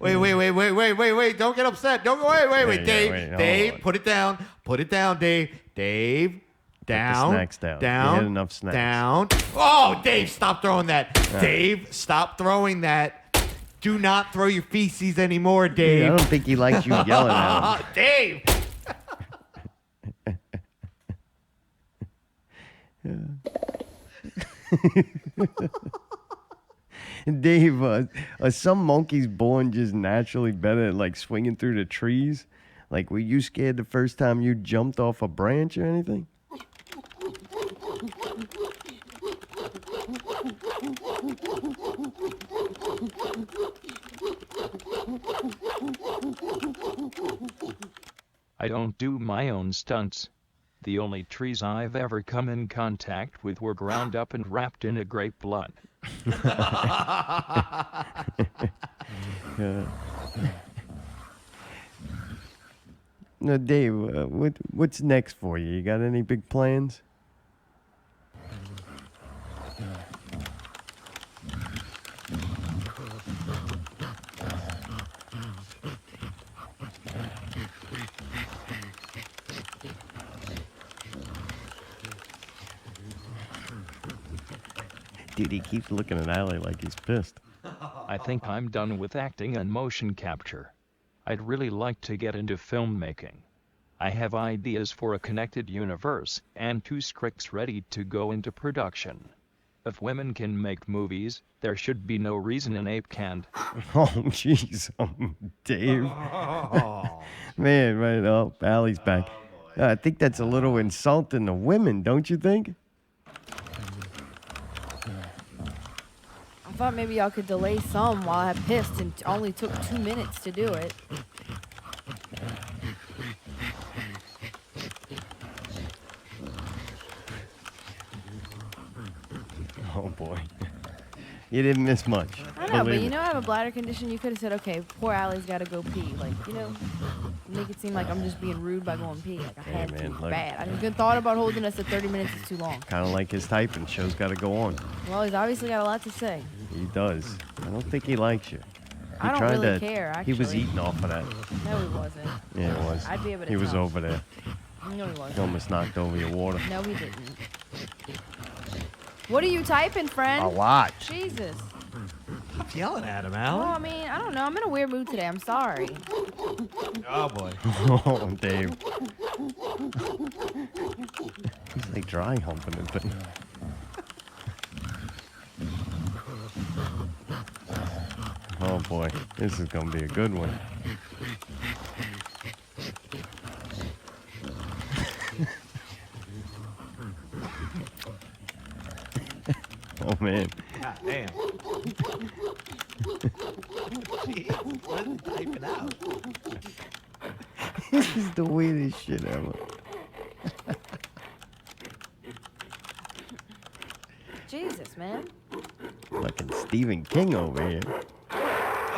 C: Wait. Don't get upset. Don't go. Wait.
A: Yeah,
C: Dave,
A: wait, hold
C: Dave,
A: on.
C: put it down. Put it down, Dave. Dave, down.
A: snacks down. You
C: Down.
A: had enough snacks.
C: Down. Oh, Dave, stop throwing that. Dave, stop throwing that. Do not throw your feces anymore, Dave.
A: I don't think he likes you yelling at him.
C: Dave.
A: Dave, are some monkeys born just naturally better at like swinging through the trees? Like, were you scared the first time you jumped off a branch or anything?
D: I don't do my own stunts. The only trees I've ever come in contact with were ground up and wrapped in a grape blood.
A: No, Dave, what's next for you? You got any big plans? Dude, he keeps looking at Allie like he's pissed.
D: I think I'm done with acting and motion capture. I'd really like to get into filmmaking. I have ideas for a connected universe and 2 scripts ready to go into production. If women can make movies, there should be no reason an ape can't.
A: Oh, jeez, Dave. Man, right up. Allie's back. I think that's a little insulting to women, don't you think?
B: I thought maybe y'all could delay some while I pissed and only took 2 minutes to do it.
A: Oh, boy. You didn't miss much.
B: I know, but
A: Believe
B: you
A: me.
B: know I have a bladder condition. You could have said, okay, poor Allie's got to go pee. Like, make it seem like I'm just being rude by going pee. Like, I
A: Hey,
B: had
A: man,
B: to.
A: look.
B: Bad. I even thought about holding us at 30 minutes is too long.
A: Kind of like his type, and show's got to go on.
B: Well, he's obviously got a lot to say.
A: He does. I don't think he likes you.
B: I don't really care, actually.
A: He was eating off of that.
B: No, he wasn't.
A: Yeah, it was.
B: I'd be able to
A: He was
B: tell.
A: over there.
B: No, he
A: He
B: wasn't.
A: almost knocked over your water.
B: No, he didn't. What are you typing, friend?
A: A lot.
B: Jesus.
C: Stop yelling at him,
B: Well,
C: Allie.
B: I mean, I don't know. I'm in a weird mood today. I'm sorry.
C: Oh, boy.
A: Oh, Dave. He's like dry humping it, but... Oh, boy. This is going to be a good one. Oh, man.
C: God damn. Jeez, what is he typing out?
A: This is the weirdest shit ever.
B: Jesus, man.
A: Fucking Stephen King over here.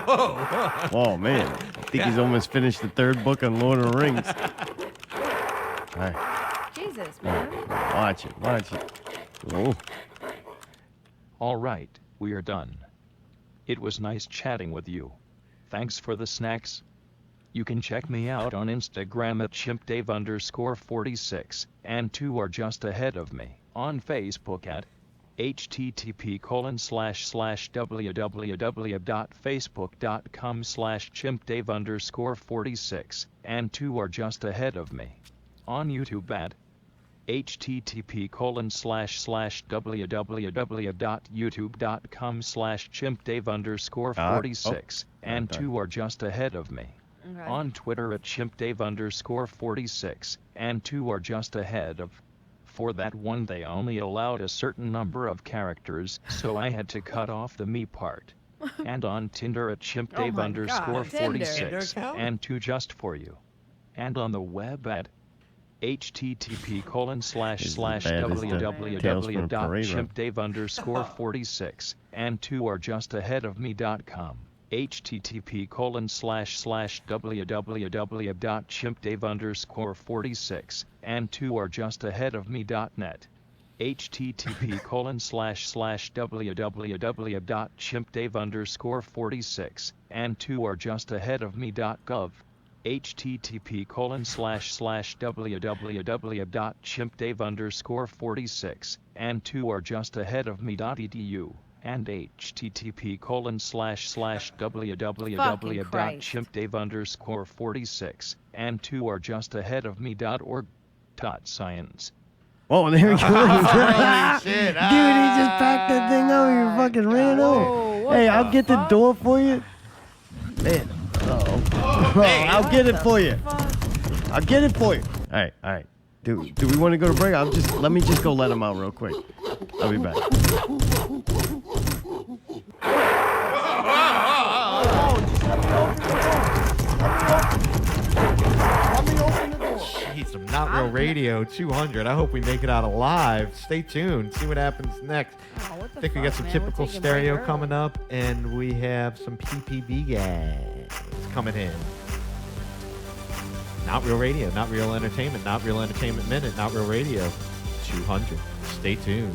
A: Oh, man. I think he's almost finished the 3rd book on Lord of the Rings. All right.
B: Jesus, man.
A: Watch it. Watch it. Oh.
D: All right, we are done. It was nice chatting with you. Thanks for the snacks. You can check me out on Instagram at chimpdave_46, and 2 are just ahead of me on Facebook at http://www.facebook.com/chimpdave_46, and 2 are just ahead of me on YouTube at http://www.youtube.com/chimpdave_46, and 2 are just ahead of me
B: Okay.
D: on Twitter at chimpdave_46, and 2 are just ahead of for that one they only allowed a certain number of characters, so I had to cut off the me part. And on Tinder at
B: Oh my God,
D: chimpdave_46
C: Tinder account?
D: and 2 just for you. And on the web at http://www.chimpdave_46 and 2 are just ahead of me.com. http://www.chimpdave_46 and 2 are just ahead of me.net. http://www.chimpdave_46 and 2 are just ahead of me.gov. http://www.chimpdave_46 and 2 are just ahead of me.edu. And http://www.chimpdave_46 and 2 are just ahead of me.org. Science.
A: Oh, there he goes.
C: Holy shit.
A: Dude, he just packed that thing up. He fucking ran
B: Whoa,
A: over.
B: what
A: Hey,
B: the
A: I'll get the
B: fuck?
A: door for you. Man. Uh-oh. I'll get it for you. I'll get it for you. All right. Do we want to go to break? Let me just go let him out real quick. I'll be back.
C: Jeez, some Not Real Radio 200. I hope we make it out alive. Stay tuned. See what happens next.
B: Oh, what the
C: I think we got
B: fuck,
C: some
B: man? We're
C: typical
B: taking
C: stereo
B: break
C: coming
B: early.
C: up, and we have some PPVGuys coming in. Not Real Radio, Not Real Entertainment, Not Real Entertainment Minute, Not Real Radio 200. Stay tuned.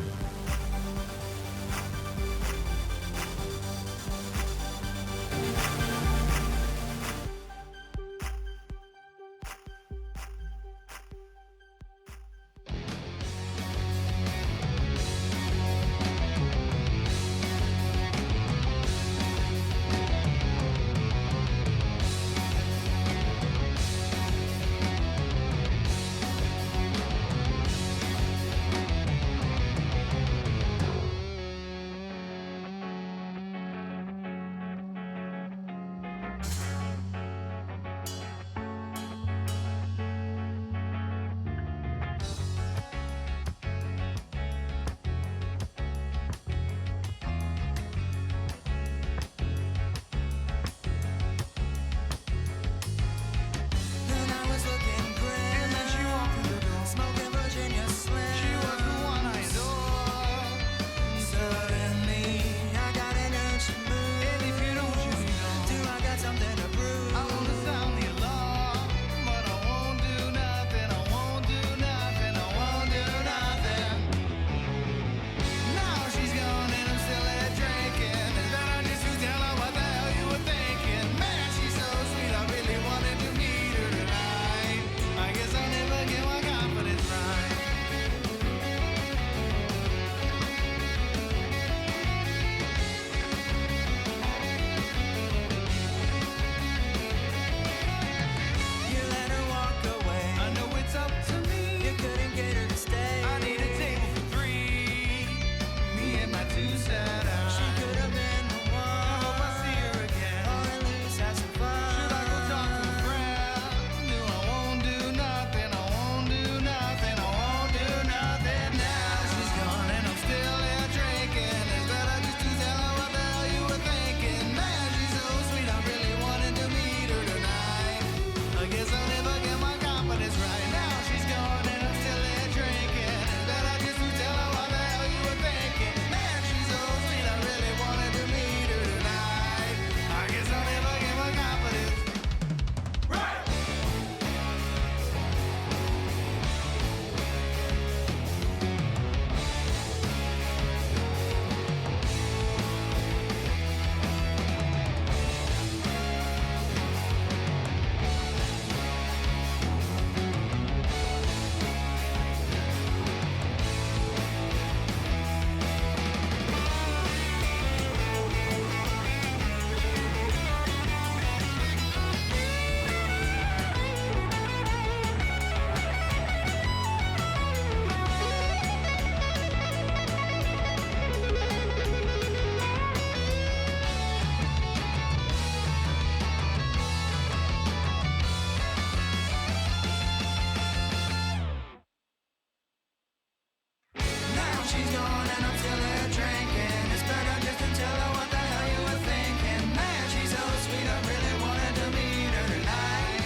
E: she's gone and I'm still here drinking. It's better just to tell her what the hell you were thinking. Man, she's so sweet, I really wanted to meet her tonight.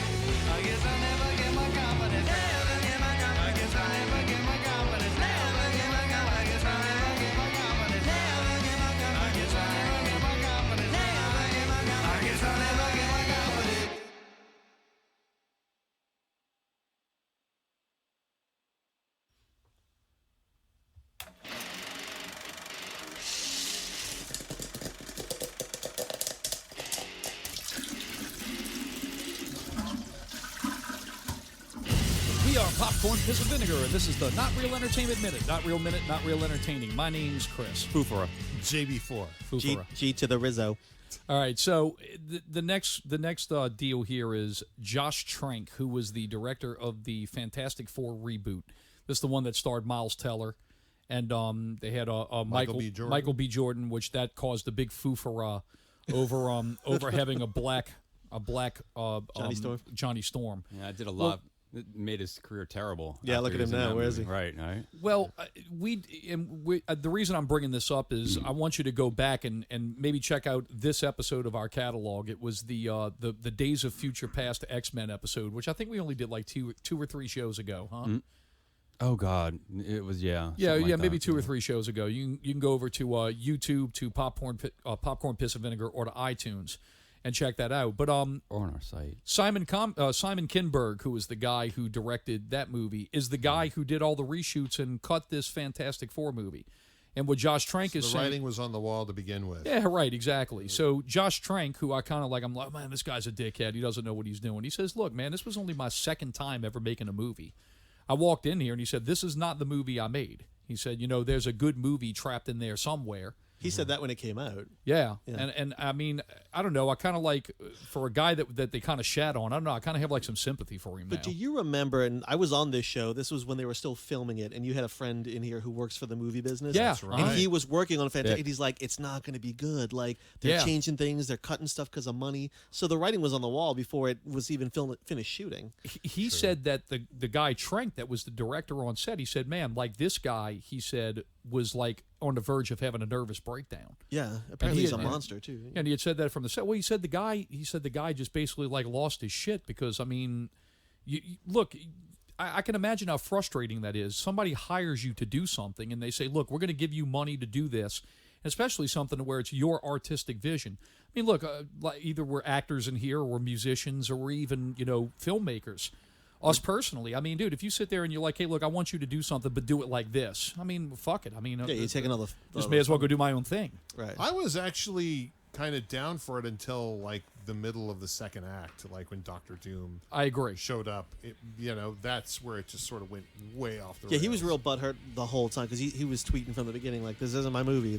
E: I guess I'll never get my confidence. Never get my confidence. I guess I'll never get my confidence. Never get my confidence. I guess I'll never get my confidence. Never get my confidence. I guess I'll never get my confidence. Never get my confidence. I guess I'll never get my confidence.
F: We are Popcorn, Piss and Vinegar, and this is the Not Real Entertainment Minute. Not real minute, not real entertaining. My name's Chris.
G: Fufara.
H: JB4.
F: Fufara.
G: G to the Rizzo.
F: All right, so the next deal here is Josh Trank, who was the director of the Fantastic Four reboot. This is the one that starred Miles Teller, and they had Michael B. Jordan, which that caused a big foofara over having a black Johnny Storm.
I: Yeah, I did a lot. It made his career terrible.
G: Yeah, look at him now. Where is he?
I: Right.
F: Well, the reason I'm bringing this up is I want you to go back and maybe check out this episode of our catalog. It was the Days of Future Past X-Men episode, which I think we only did like two or three shows ago, huh?
I: Mm. Oh God, it was
F: maybe
I: that.
F: 2 or 3 shows ago. You can go over to YouTube, to Popcorn Piss and Vinegar, or to iTunes and check that out. But
I: or on our site.
F: Simon Kinberg, who was the guy who directed that movie, is the guy who did all the reshoots and cut this Fantastic Four movie. And what Josh Trank is saying,
H: the writing was on the wall to begin with.
F: Yeah, right, exactly. So Josh Trank, who I'm like, man, this guy's a dickhead. He doesn't know what he's doing. He says, look, man, this was only my second time ever making a movie. I walked in here and he said, this is not the movie I made. He said, there's a good movie trapped in there somewhere.
G: He said that when it came out.
F: Yeah. And I mean, I don't know. I kind of like, for a guy that they kind of shat on, I don't know, I kind of have like some sympathy for him now.
G: But do you remember, and I was on this show, this was when they were still filming it, and you had a friend in here who works for the movie business.
F: Yeah.
H: That's right.
G: And he was working on Fantastic. He's like, it's not going to be good. Like, they're
F: Yeah.
G: changing things, they're cutting stuff because of money. So the writing was on the wall before it was even finished shooting.
F: He said that the guy Trank, that was the director on set, he said, man, like this guy, he said, was like on the verge of having a nervous breakdown.
G: Yeah, apparently he's a monster too.
F: And he had said that from the set. Well, he said the guy just basically like lost his shit because, I mean, look, I can imagine how frustrating that is. Somebody hires you to do something and they say, look, we're going to give you money to do this, especially something where it's your artistic vision. I mean, look, like either we're actors in here or we're musicians or we're even, filmmakers. Us personally, I mean, dude, if you sit there and you're like, hey, look, I want you to do something, but do it like this. I mean, fuck it. I mean,
G: Yeah, you're taking all the
F: just may as well go do my own thing.
G: Right.
H: I was actually kind of down for it until like the middle of the second act, like when Doctor Doom
F: I agree.
H: showed up. That's where it just sort of went way off the
G: Yeah,
H: rails.
G: he was real butthurt the whole time because he was tweeting from the beginning like, this isn't my movie.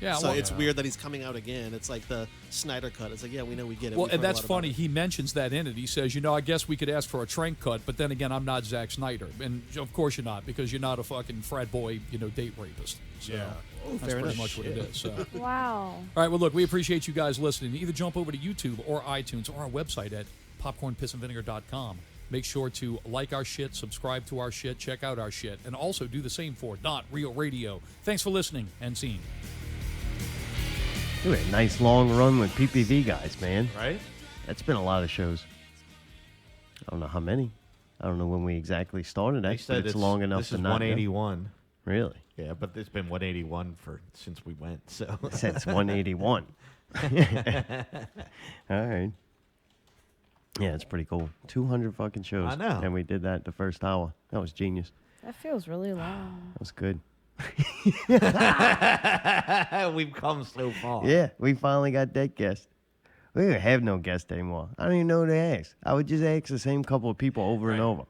F: Yeah,
G: So
F: well,
G: it's weird that he's coming out again. It's like the Snyder cut. It's like, yeah, we know, we get it.
F: Well,
G: We've
F: and
G: heard a
F: that's
G: lot about
F: funny.
G: it.
F: He mentions that in it. He says, I guess we could ask for a Trank cut, but then again, I'm not Zack Snyder. And of course you're not, because you're not a fucking frat boy, date rapist. So
H: Yeah.
F: that's
G: fair
F: pretty
G: enough.
F: much what it is. So.
B: Wow.
F: All right, well, look, we appreciate you guys listening. Either jump over to YouTube or iTunes or our website at popcornpissandvinegar.com. Make sure to like our shit, subscribe to our shit, check out our shit, and also do the same for Not Real Radio. Thanks for listening and seeing.
A: We had a nice long run with PPVGuys, man.
C: Right?
A: That's been a lot of shows. I don't know how many. I don't know when we exactly started.
C: They
A: But it's long enough
C: this
A: to
C: is
A: not know.
C: 181.
A: Really?
C: Yeah, but it's been 181 since we went. So
A: Since 181. All right. Yeah, it's pretty cool. 200 fucking shows.
C: I know.
A: And we did that the first hour. That was genius.
B: That feels really long.
A: That was good.
C: we've come so far.
A: Yeah, we finally got that guest. We don't have no guest anymore. I don't even know who to ask. I would just ask the same couple of people over and over.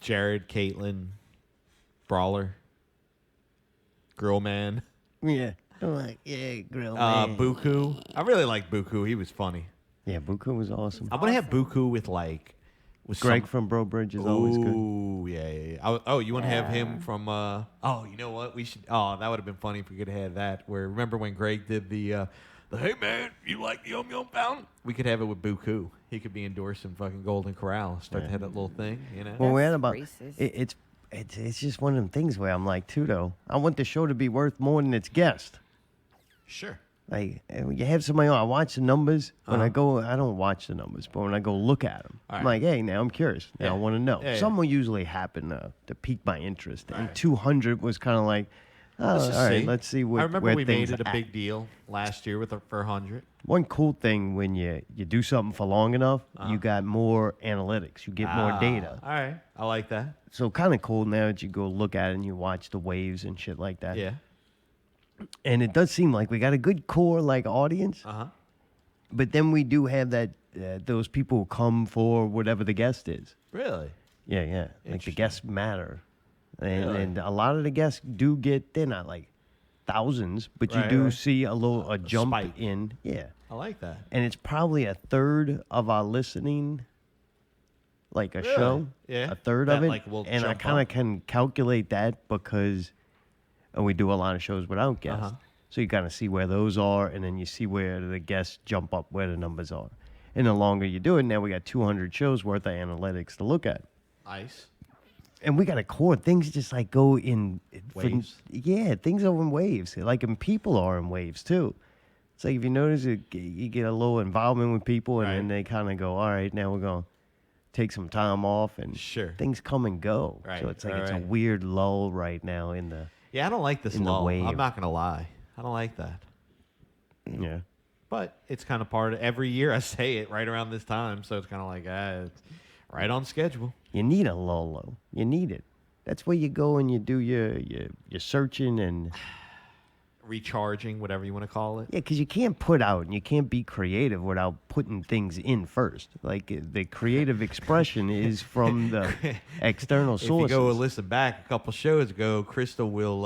C: Jared, Caitlin, Brawler, Grill Man,
A: Yeah. I'm like, yeah, grill man.
C: Buku. I really like Buku. He was funny.
A: Yeah, Buku was awesome.
C: I'm gonna have Buku with
A: Greg
C: some,
A: from Bro Bridge is always good.
C: Ooh, yeah. Oh, you want to have him from? Oh, you know what? We should. Oh, that would have been funny if we could have had that. Where remember when Greg did the hey man, you like the Yum Yum Fountain? We could have it with Buku. He could be endorsing fucking Golden Corral. Start to have that little thing,
A: Well, we had
B: That's
A: about
B: racist.
A: it's it's just one of them things where I'm like, too, though, I want the show to be worth more than its guest.
C: Sure.
A: Like, when you have somebody on, I watch the numbers. When I go, I don't watch the numbers, but when I go look at them,
C: All
A: I'm
C: right.
A: like, hey, now I'm curious. Now
C: Yeah.
A: I want to know.
C: Yeah, yeah.
A: Some will usually happen to pique my interest. And
C: Right.
A: 200 was kind of like, oh,
C: Let's just
A: all right,
C: see.
A: let's see what
C: I remember
A: where
C: we
A: things
C: made it a
A: at.
C: big deal last year for 100.
A: One cool thing when you do something for long enough, you got more analytics. You get more data.
C: All right. I like that.
A: So kind of cool now that you go look at it and you watch the waves and shit like that.
C: Yeah.
A: And it does seem like we got a good core like audience.
C: Uh-huh.
A: But then we do have that those people who come for whatever the guest is.
C: Really?
A: Yeah, yeah. Like the
C: Interesting.
A: guests matter. And,
C: Really?
A: and a lot of the guests do get, they're not like thousands, but you
C: Right,
A: do
C: right.
A: see a jump
C: spike.
A: in. Yeah.
C: I like that.
A: And it's probably a third of our listening, like a
C: Really?
A: show.
C: Yeah.
A: A third
C: That,
A: of it.
C: like, will
A: and I
C: jump
A: kind of
C: up.
A: can calculate that because we do a lot of shows without guests.
C: Uh-huh.
A: So you kind of see where those are, and then you see where the guests jump up, where the numbers are. And the longer you do it, now we got 200 shows worth of analytics to look at.
C: Nice.
A: And we got a core. Things just like go in
C: Waves?
A: Yeah, things are in waves. Like, and people are in waves too. It's like if you notice it, you get a little involvement with people, and then
C: Right.
A: they kind of go, all right, now we're going to take some time off, and
C: Sure.
A: things come and go.
C: Right,
A: So it's like
C: right,
A: it's a
C: right.
A: weird lull right now in the,
C: Yeah, I don't like this
A: In the
C: lull.
A: wave.
C: I'm not going to lie. I don't like that.
A: yeah.
C: But it's kind of part of every year I say it right around this time. So it's kind of like, it's right on schedule.
A: You need a lull, though. You need it. That's where you go and you do your searching and
C: Recharging, whatever you want to call it.
A: yeah, because you can't put out and you can't be creative without putting things in first. Like the creative expression is from the external
C: If you
A: sources.
C: go and listen back a couple shows ago, Crystal will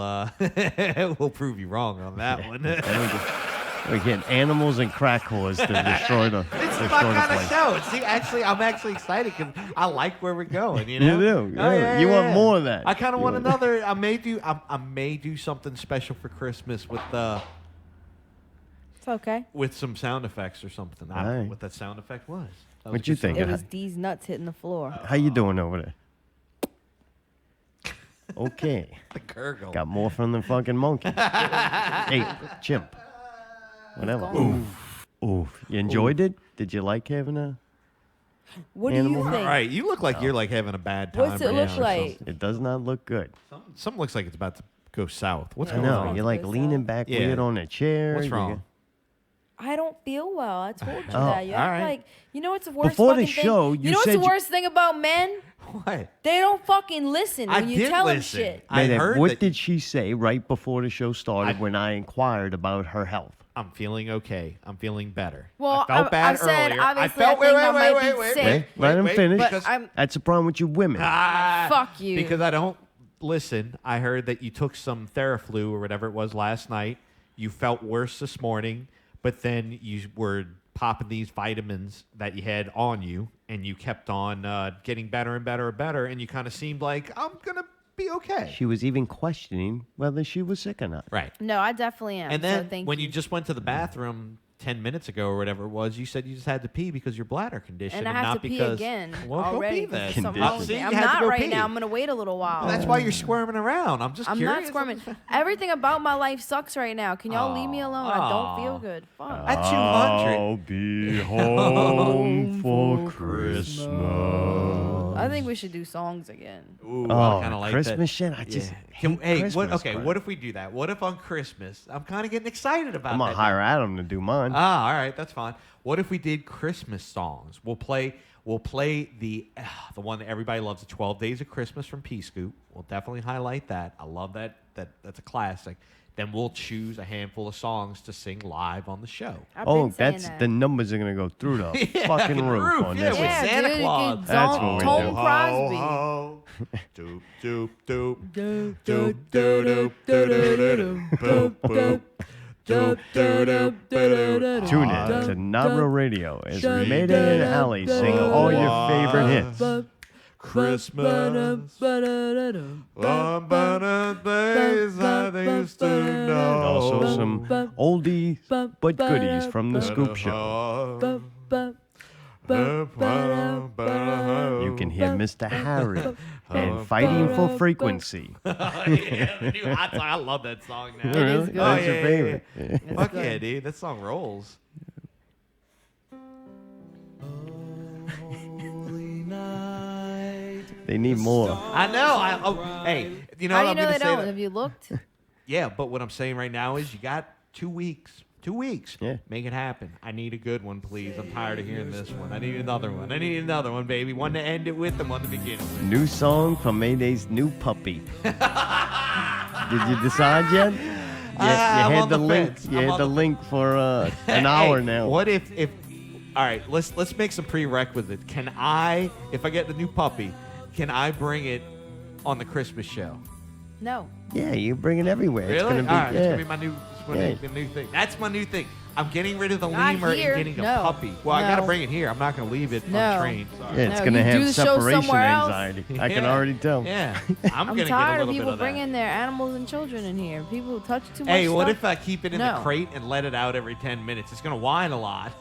C: will prove you wrong on that one.
A: We get animals and crack whores to destroy the
C: It's
A: destroy
C: my
A: the
C: kind of
A: place.
C: show. See, actually, I'm actually excited because I like where we're going. You
A: You
C: know,
A: do, yeah. You want more of that.
C: I kind of
A: You
C: want
A: want-
C: another. I may do something special for Christmas
B: It's okay.
C: with some sound effects or something. I don't know
A: Alright.
C: what that sound effect was. That
A: What
C: was
A: you
C: just
A: think?
C: something-
B: It was these nuts hitting the floor.
A: How you doing over there? Okay.
C: The gurgle.
A: Got more from the fucking monkey. Hey, chimp. Whatever.
B: gone.
A: Oof. You enjoyed it? Did you like having a...
B: What do
A: Animal?
B: you
C: All
B: think?
C: right, you look like you're like having a bad time.
B: What's it
C: right
B: look
C: now or
B: like?
C: something.
A: It does not look good.
C: Something looks like it's about to go south. What's
A: I
C: going
A: know.
C: on?
A: You're like
B: Goes
A: leaning
B: out.
A: back
C: Yeah.
A: weird on a chair.
C: What's
A: You
C: wrong?
B: I don't feel well. I told you
A: Oh,
B: that. You act
C: all right.
B: like you know what's the worst
A: Before the
B: fucking
A: show,
B: thing?
A: you
B: know what's
A: said
B: the
A: you-
B: worst thing about men?
C: What?
B: They don't fucking listen
C: I
B: when you
C: did
B: tell them
C: listen.
B: shit.
C: I
A: Mayday,
C: heard
A: what
C: that-
A: did she say right before the show started when I inquired about her health?
C: I'm feeling okay. I'm feeling better.
B: Well,
C: I felt
B: I
C: bad
B: said,
C: earlier.
B: obviously,
C: I felt
B: I think I might be
C: wait,
B: sick.
A: Wait, let him finish.
B: But
C: because-
B: I'm
A: That's the problem with you women.
B: fuck you.
C: Because I don't listen. I heard that you took some Theraflu or whatever it was last night. You felt worse this morning, but then you were popping these vitamins that you had on you, and you kept on getting better and better and better, and you kind of seemed like, I'm going to be okay.
A: She was even questioning whether she was sick or not.
C: Right.
B: no, I definitely am.
C: And
B: so
C: then
B: thank
C: when you just went to the bathroom 10 minutes ago or whatever it was, you said you just had to pee because your bladder condition
B: and I have
C: not
B: to pee
C: because
B: again
C: well,
B: already.
C: Go pee then.
B: because something
A: Condition.
B: wrong with
C: See,
B: me.
C: you
B: I'm
C: had to
B: not
C: go
B: right
C: pee.
B: now. I'm gonna wait a little while.
C: That's why you're squirming around. I'm just
B: I'm
C: curious.
B: not squirming. Everything about my life sucks right now. Can y'all leave me alone? I don't feel good. Fuck.
C: At 200.
A: I'll be home for Christmas.
B: I think we should do songs again.
C: Ooh,
A: Oh,
C: I kinda like
A: Christmas
C: that.
A: shit? I just
C: Can,
A: hate
C: hey,
A: Christmas
C: okay,
A: crap.
C: what if we do that? What if on Christmas, I'm kind of getting excited about
A: I'm
C: that.
A: going to hire Adam to do mine.
C: Ah, all right, that's fine. What if we did Christmas songs? We'll play the one that everybody loves, the 12 Days of Christmas from P Scoop. We'll definitely highlight that. I love that. That's a classic. Then we'll choose a handful of songs to sing live on the show.
B: I've been saying
A: that's
B: that.
A: the numbers are going to go through the
C: Yeah,
A: fucking roof on
C: yeah,
A: this.
C: with
B: Yeah,
C: Santa
B: dude,
C: Claus.
B: get
A: That's what we
B: Tone
A: do.
B: Crosby.
C: Doop doop doop doop doop doop doop doop doop.
A: Tune in to Nabra Radio as Mayday and Ali sing all your favorite hits.
C: Christmas. Days I used to
A: And
C: know.
A: also some oldies but goodies from the Scoop Show. You can hear Mr. Harry and Fighting for Frequency.
C: Yeah, the new hot song. I love that song now.
B: It is good.
A: That's
C: Oh,
A: your
C: yeah,
A: favorite.
B: It's
C: Fuck
B: good.
C: yeah, dude. That song rolls.
A: They need more.
C: I know. Hey, you know
B: How
C: what
B: do you
C: I'm
B: know
C: going to
B: they
C: say?
B: don't?
C: that-
B: Have you looked?
C: Yeah, but what I'm saying right now is you got 2 weeks. 2 weeks.
A: Yeah.
C: Make it happen. I need a good one, please. I'm tired of hearing this one. I need another one. I need another one, baby. One to end it with and one to begin it with.
A: New song from Mayday's new puppy. Did you decide yet? You
C: I'm
A: had
C: on
A: the
C: the
A: link.
C: fence.
A: You
C: I'm
A: had
C: on
A: the
C: the-
A: link for an hour
C: Hey,
A: now.
C: What if all right, let's make some prerequisites. Can I, if I get the new puppy, can I bring it on the Christmas show?
B: No.
A: Yeah, you bring it everywhere. It's
C: Really?
A: gonna be,
C: All right,
A: yeah.
C: it's gonna be my new, it's gonna
A: Yeah.
C: be the new thing. That's my new thing. I'm getting rid of the
B: Not
C: lemur
B: here.
C: and getting a
B: No.
C: puppy. Well, I gotta
B: No.
C: bring it here. I'm not gonna leave it
B: No.
C: untrained. Sorry.
A: Yeah, it's
B: No,
A: gonna
B: you do
A: have
B: the show
A: separation
B: somewhere else.
A: anxiety. I can
C: Yeah.
A: already tell.
C: Yeah, I'm
B: I'm
C: gonna
B: tired
C: get a
B: of
C: little
B: people
C: bit of that.
B: bringing their animals and children in here. People touch too much
C: Hey, what
B: stuff.
C: if I keep it in
B: No.
C: the crate and let it out every 10 minutes? It's gonna whine a lot.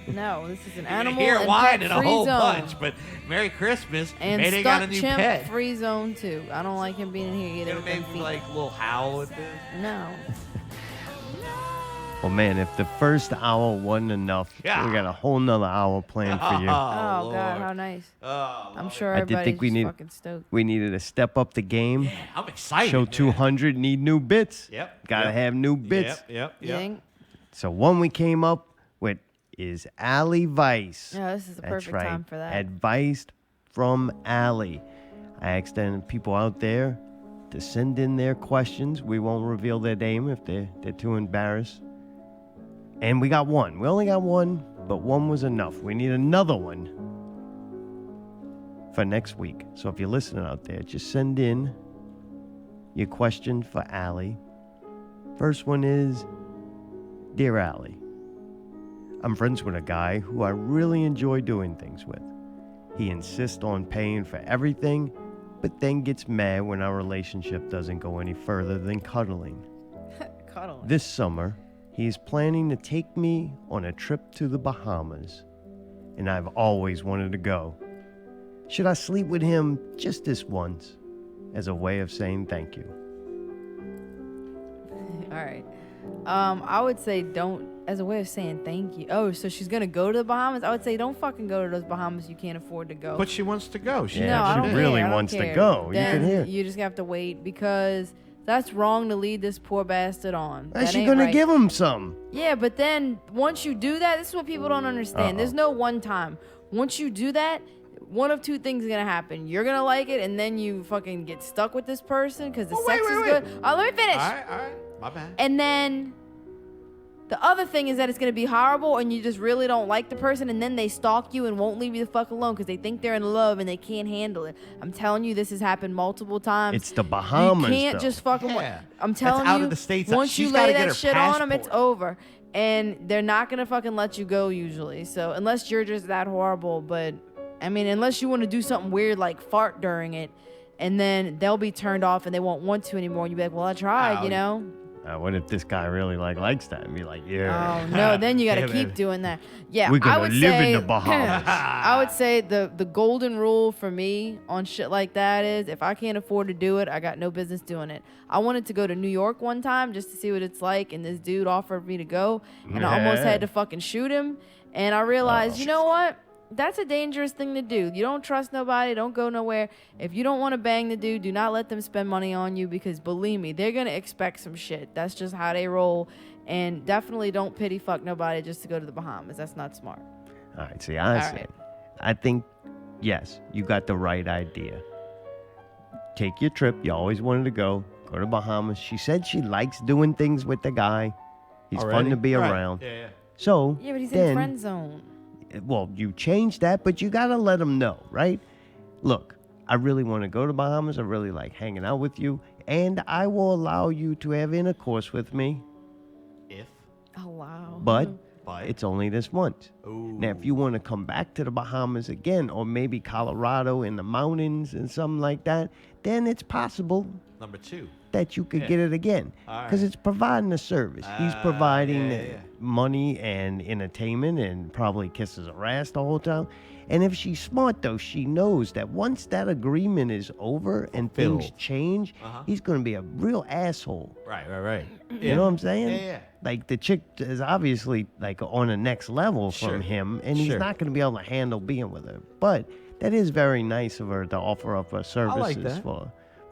B: No, this is an
C: You're gonna
B: animal
C: hear it
B: and
C: whining
B: pet
C: a
B: free
C: whole
B: zone.
C: bunch, but Merry Christmas.
B: And
C: Mayday got a
B: stunt
C: new
B: chimp
C: pet.
B: free zone too. I don't like him being in here either.
C: Gonna
B: with them
C: make
B: feet.
C: like a little howl with this.
B: No.
A: Well, man, if the first hour wasn't enough,
C: Yeah.
A: we got a whole nother hour planned for you.
B: Oh,
C: Lord.
B: God, how nice.
C: Oh,
B: I'm
C: love
B: sure
A: I did
B: everybody's
A: think we
B: just
A: need-
B: fucking stoked.
A: We needed to step up the game.
C: it. I'm excited.
A: Show
C: man.
A: 200 need new bits.
C: Yep.
A: Gotta
C: yep,
A: have new bits.
C: Yep.
B: You
C: Yep.
B: think?
A: So one we came up with is Alivice.
B: Yeah, this is the
A: That's
B: perfect
A: right.
B: time for that.
A: Advice from Ali. I asked them people out there to send in their questions. We won't reveal their name if they're too embarrassed. And we got one. We only got one, but one was enough. We need another one for next week. So if you're listening out there, just send in your question for Ali. First one is, Dear Ali, I'm friends with a guy who I really enjoy doing things with. He insists on paying for everything, but then gets mad when our relationship doesn't go any further than cuddling.
B: Cuddling.
A: This summer, he is planning to take me on a trip to the Bahamas, and I've always wanted to go. Should I sleep with him just this once, as a way of saying thank you?
B: All right. I would say don't, as a way of saying thank you. Oh, so she's gonna go to the Bahamas? I would say don't fucking go to those Bahamas you can't afford to go.
C: But she wants to go. She,
A: Yeah,
B: no, I
A: she
B: don't
A: really
B: care. I don't
A: wants to
B: care.
A: go. You
B: Then
A: can hear.
B: You just have to wait because that's wrong to lead this poor bastard on.
A: Is
B: That
A: she
B: ain't
A: gonna
B: right.
A: give him some?
B: Yeah, but then once you do that, this is what people don't understand. There's no one time. Once you do that, one of two things is gonna happen. You're gonna like it, and then you fucking get stuck with this person because the sex is good. Oh, let me finish.
C: All right. My bad.
B: And then the other thing is that it's going to be horrible and you just really don't like the person and then they stalk you and won't leave you the fuck alone because they think they're in love and they can't handle it. I'm telling you, this has happened multiple times.
A: It's the Bahamas,
B: You can't
A: though.
B: just fucking...
C: Yeah.
B: I'm
C: That's
B: telling
C: out
B: you,
C: of the States.
B: once
C: She's
B: you
C: gotta
B: lay
C: get
B: that
C: her
B: shit on them, it's
C: passport.
B: over. And they're not going to fucking let you go usually. So unless you're just that horrible, but... I mean, unless you want to do something weird like fart during it, and then they'll be turned off and they won't want to anymore. And you'll be like, well, I tried, you know?
A: What if this guy really likes that and be like, yeah.
B: Oh no! Then you got to
C: Yeah,
B: keep
C: man.
B: doing that. Yeah,
A: We're gonna
B: I would
A: live in
B: say,
A: the Bahamas.
B: I would say the golden rule for me on shit like that is if I can't afford to do it, I got no business doing it. I wanted to go to New York one time just to see what it's like, and this dude offered me to go, and I almost had to fucking shoot him. And I realized, you know what? That's a dangerous thing to do. You don't trust nobody. Don't go nowhere. If you don't want to bang the dude, do not let them spend money on you because believe me, they're going to expect some shit. That's just how they roll. And definitely don't pity fuck nobody just to go to the Bahamas. That's not smart.
A: All right, see, I
B: All
A: said,
B: right.
A: I think, yes, you got the right idea. Take your trip. You always wanted to go to Bahamas. She said she likes doing things with the guy. He's fun
C: Already?
A: to be
C: Right.
A: around.
C: Yeah.
A: So,
B: Yeah, but he's
A: then,
B: in friend zone.
A: well, you changed that, but you got to let him know, right? Look, I really want to go to Bahamas. I really like hanging out with you, and I will allow you to have intercourse with me,
C: If.
B: Oh, wow.
A: but
C: But.
A: it's only this once.
C: Ooh.
A: Now, if you want to come back to the Bahamas again, or maybe Colorado in the mountains and something like that, then it's possible
C: Number 2.
A: that you could
C: Yeah.
A: get it again.
C: All
A: Because
C: right.
A: it's providing a service. He's providing
C: yeah, yeah.
A: money and entertainment and probably kisses her ass the whole time. And if she's smart, though, she knows that once that agreement is over and things
C: Fulfilled.
A: change, he's going to be a real asshole.
C: Right.
A: You know what I'm saying?
C: Yeah.
A: Like, the chick is obviously, like, on the next level
C: Sure.
A: from him, and he's
C: Sure.
A: not going to be able to handle being with her. But that is very nice of her to offer up her services
C: that.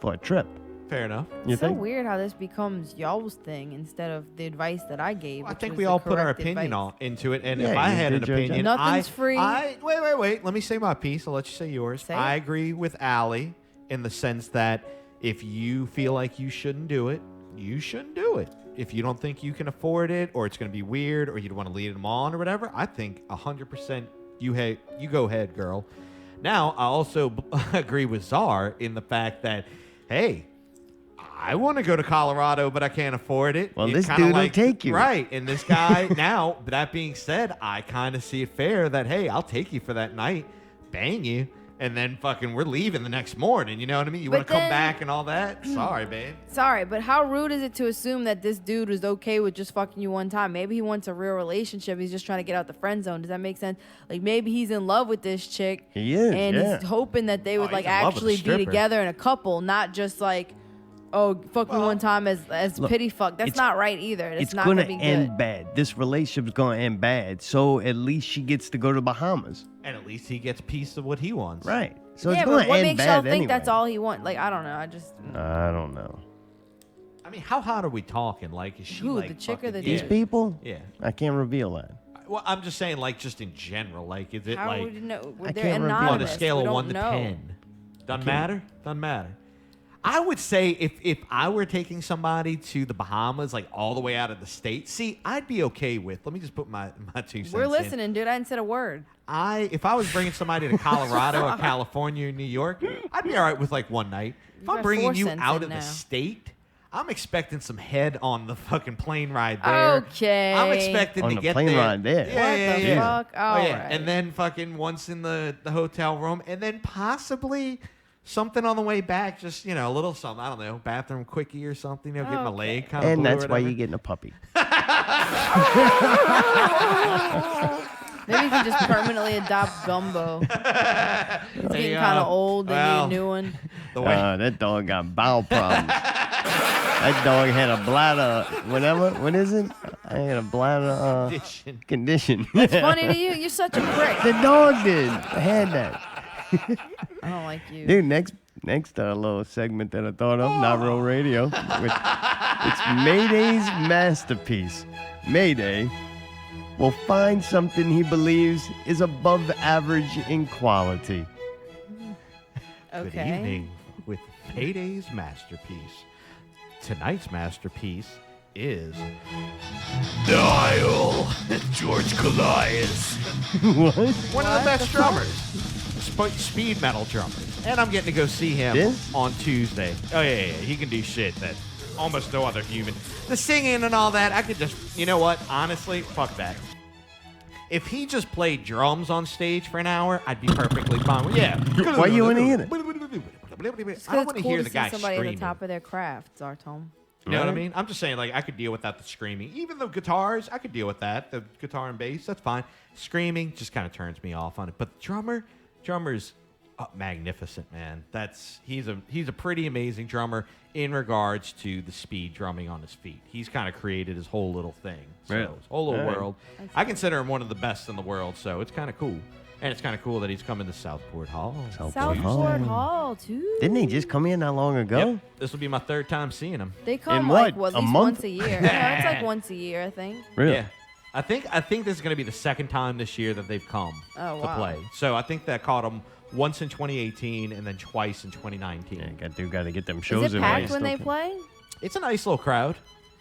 A: for a trip.
C: Fair enough.
A: You
B: It's so
A: think?
B: weird how this becomes y'all's thing instead of the advice that I gave.
C: I
B: which
C: think
B: was
C: we
B: the
C: all put our
B: correct
C: opinion
B: advice.
C: into it, and
A: Yeah,
C: if I
A: you
C: had an
A: did your job.
C: opinion,
B: Nothing's free.
C: Wait. Let me say my piece. I'll let you say yours.
B: Say
C: I
B: it.
C: agree with Allie in the sense that if you feel like you shouldn't do it, you shouldn't do it. If you don't think you can afford it, or it's going to be weird, or you don't want to lead them on, or whatever, I think 100% you go ahead, girl. Now, I also agree with Czar in the fact that, hey, I want to go to Colorado, but I can't afford it.
A: Well,
C: It
A: this
C: kinda
A: dude will take you.
C: Right. And this guy, now, that being said, I kind of see it fair that, hey, I'll take you for that night, bang you, and then fucking we're leaving the next morning. You know what I mean? You want
B: But
C: to come
B: then-
C: back and all that? Sorry, babe.
B: Sorry, but how rude is it to assume that this dude was okay with just fucking you one time? Maybe he wants a real relationship. He's just trying to get out the friend zone. Does that make sense? Like, maybe he's in love with this chick.
A: He is,
B: And
A: yeah.
B: he's hoping that they would,
C: he's
B: like,
C: in love with the
B: actually be
C: stripper.
B: together in a couple, not just, like, oh, fuck me one time as
A: Look,
B: pity fuck. That's
A: it's-
B: not right either. It's not
A: going
B: going
A: to
B: to be
A: end
B: good.
A: bad. This relationship's going to end bad. So at least she gets to go to Bahamas.
C: And at least he gets a piece of what he wants.
A: Right. So
B: Yeah,
A: it's going
B: but
A: to
B: what
A: end
B: makes
A: bad
B: y'all
A: anyway.
B: think that's all he wants? Like, I don't know.
A: I don't know.
C: I mean, how hot are we talking? Like, is she
B: Who,
C: like
B: the chick or
C: fucking-
B: the
A: These
B: dude?
A: people?
C: Yeah.
A: I can't reveal that.
C: Well, I'm just saying, like, just in general. Like, is it
B: How
C: like
B: would you know?
A: I
B: They're
A: can't reveal.
C: on a
B: anonymous.
C: scale
B: We
C: of
B: don't
C: 1 to
B: know.
C: 10? Doesn't matter. Doesn't matter. I would say if I were taking somebody to the Bahamas, like all the way out of the state, see, I'd be okay with. Let me just put my 2 cents
B: We're
C: in.
B: listening, dude. I didn't say a word.
C: If I was bringing somebody to Colorado or California or New York, I'd be all right with like one night. If I'm
B: got
C: bringing
B: 4
C: you
B: cents
C: out
B: in
C: of
B: now.
C: the state, I'm expecting some head on the fucking plane ride there.
B: Okay.
C: I'm expecting
A: On
C: to
A: the
C: get
A: plane
C: there.
A: ride there.
C: Yeah,
B: What
C: yeah,
B: the
C: yeah.
B: fuck?
C: Oh,
B: All
C: yeah.
B: right.
C: And then fucking once in the hotel room, and then possibly something on the way back, just, a little something. I don't know, bathroom quickie or something, get my
B: Okay.
C: leg kind of
A: And
C: blue or
A: that's why
C: whatever.
A: you're getting a puppy.
B: Maybe you can just permanently adopt Gumbo. He's getting kind of old. They need
C: well,
B: a new one.
C: The way,
A: That dog got bowel problems. That dog had a bladder, what is it? I had a bladder
C: Condition.
A: condition.
B: It's funny to you. You're such a prick.
A: The dog did. I had that.
B: I don't like you.
A: Dude, next little segment that I thought of, Not Real Radio. It's Mayday's masterpiece. Mayday will find something he believes is above average in quality.
C: Good
B: Okay.
C: evening with Mayday's masterpiece. Tonight's masterpiece is Niall George Colias.
A: What?
C: One of the best drummers. Speed metal drummers. And I'm getting to go see him
A: This?
C: on Tuesday. Oh, yeah. He can do shit that almost no other human. The singing and all that, I could just, you know what? Honestly, fuck that. If he just played drums on stage for an hour, I'd be perfectly fine with yeah.
A: Why you wanna hear it?
B: It's
C: I don't
B: 'cause
C: want
B: it's
C: to
B: cool
C: hear
B: to
C: the
B: see
C: guy
B: somebody
C: screaming.
B: at the top of their craft, Zartom.
C: You know what I
A: Right.
C: mean? I'm just saying, like, I could deal without the screaming. Even the guitars, I could deal with that. The guitar and bass, that's fine. Screaming just kind of turns me off on it. But the drummer's magnificent, man. He's a pretty amazing drummer in regards to the speed drumming on his feet. He's kind of created his whole little thing. So
A: Really?
C: his whole little
A: All right.
C: world. I consider him one of the best in the world, so it's kind of cool. And it's kind of cool that he's coming to Southport Hall.
B: Southport Hall, too.
A: Didn't he just come here not long ago?
C: Yep. This will be my 3rd time seeing him.
B: They come
A: In
B: like
A: what,
B: at
A: a
B: least
A: month?
B: once a year. Yeah, it's like once a year, I think.
A: Really?
C: Yeah. I think this is going to be the 2nd time this year that they've come
B: Oh,
C: to
B: wow.
C: play. So I think that caught them once in 2018 and then twice in 2019.
A: Yeah, got to get them shows
B: Is it
A: in
B: packed
A: place,
B: when they
A: don't
B: play?
C: It's a nice little crowd.